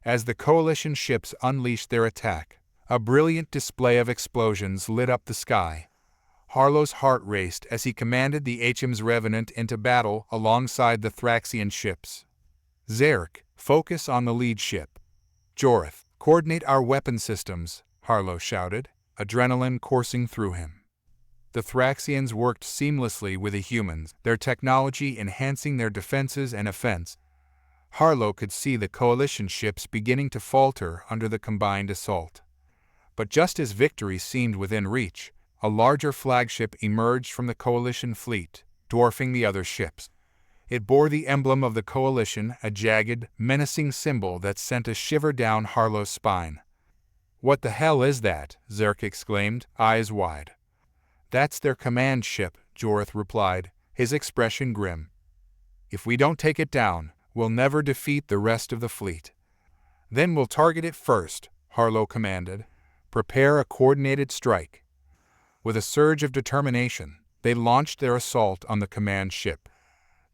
As the Coalition ships unleashed their attack, a brilliant display of explosions lit up the sky. Harlow's heart raced as he commanded the HM's Revenant into battle alongside the Thraxian ships. "Zarek, focus on the lead ship. Jorith, coordinate our weapon systems," Harlow shouted, adrenaline coursing through him. The Thraxians worked seamlessly with the humans, their technology enhancing their defenses and offense. Harlow could see the Coalition ships beginning to falter under the combined assault. But just as victory seemed within reach, a larger flagship emerged from the Coalition fleet, dwarfing the other ships. It bore the emblem of the Coalition, a jagged, menacing symbol that sent a shiver down Harlow's spine. "What the hell is that?" Zarek exclaimed, eyes wide. "That's their command ship," Jorith replied, his expression grim. "If we don't take it down, we'll never defeat the rest of the fleet." "Then we'll target it first," Harlow commanded. "Prepare a coordinated strike." With a surge of determination, they launched their assault on the command ship.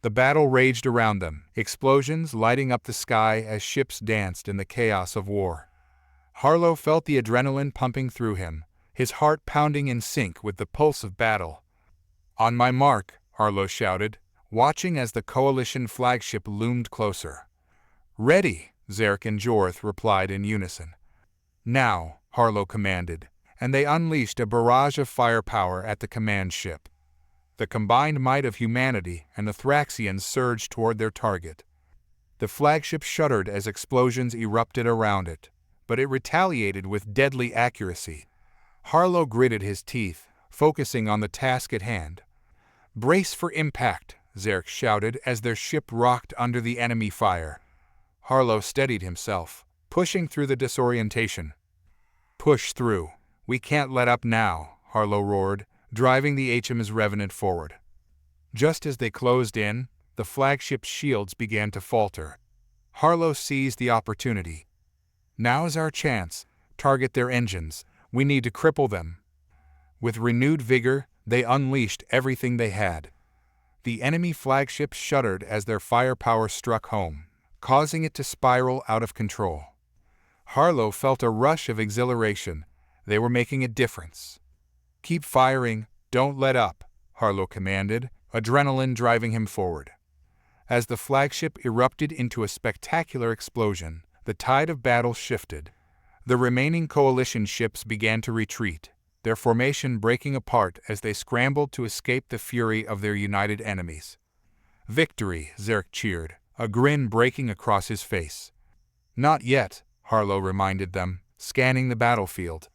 The battle raged around them, explosions lighting up the sky as ships danced in the chaos of war. Harlow felt the adrenaline pumping through him, his heart pounding in sync with the pulse of battle. "On my mark," Harlow shouted, watching as the Coalition flagship loomed closer. "Ready," Zarek and Jorith replied in unison. "Now," Harlow commanded, and they unleashed a barrage of firepower at the command ship. The combined might of humanity and the Thraxians surged toward their target. The flagship shuddered as explosions erupted around it, but it retaliated with deadly accuracy. Harlow gritted his teeth, focusing on the task at hand. "Brace for impact," Zarek shouted as their ship rocked under the enemy fire. Harlow steadied himself, pushing through the disorientation. "Push through. We can't let up now," Harlow roared, driving the HMS Revenant forward. Just as they closed in, the flagship's shields began to falter. Harlow seized the opportunity. "Now's our chance. Target their engines. We need to cripple them." With renewed vigor, they unleashed everything they had. The enemy flagship shuddered as their firepower struck home, causing it to spiral out of control. Harlow felt a rush of exhilaration. They were making a difference. "Keep firing, don't let up," Harlow commanded, adrenaline driving him forward. As the flagship erupted into a spectacular explosion, the tide of battle shifted. The remaining coalition ships began to retreat, their formation breaking apart as they scrambled to escape the fury of their united enemies. "Victory!" Zerk cheered, a grin breaking across his face. "Not yet," Harlow reminded them, scanning the battlefield.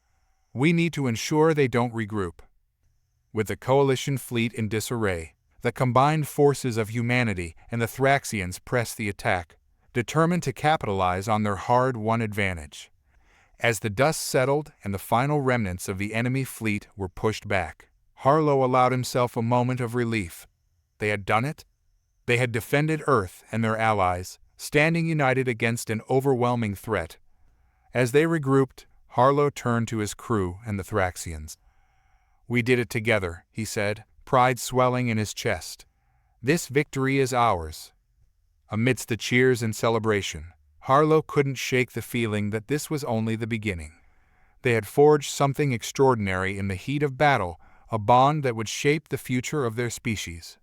"We need to ensure they don't regroup." With the coalition fleet in disarray, the combined forces of humanity and the Thraxians pressed the attack, determined to capitalize on their hard-won advantage. As the dust settled and the final remnants of the enemy fleet were pushed back, Harlow allowed himself a moment of relief. They had done it. They had defended Earth and their allies, standing united against an overwhelming threat. As they regrouped, Harlow turned to his crew and the Thraxians. "We did it together," he said, pride swelling in his chest. "This victory is ours." Amidst the cheers and celebration, Harlow couldn't shake the feeling that this was only the beginning. They had forged something extraordinary in the heat of battle, a bond that would shape the future of their species.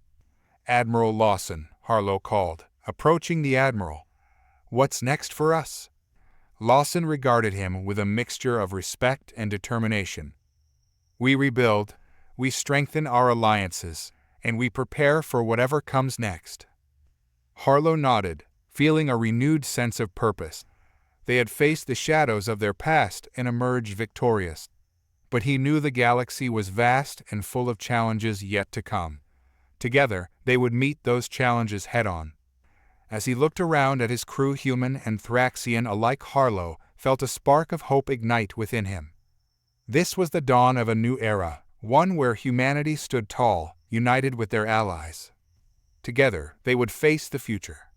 "Admiral Lawson," Harlow called, approaching the admiral. "What's next for us?" Lawson regarded him with a mixture of respect and determination. "We rebuild, we strengthen our alliances, and we prepare for whatever comes next." Harlow nodded, feeling a renewed sense of purpose. They had faced the shadows of their past and emerged victorious. But he knew the galaxy was vast and full of challenges yet to come. Together, they would meet those challenges head-on. As he looked around at his crew, human and Thraxian alike, Harlow felt a spark of hope ignite within him. This was the dawn of a new era, one where humanity stood tall, united with their allies. Together, they would face the future.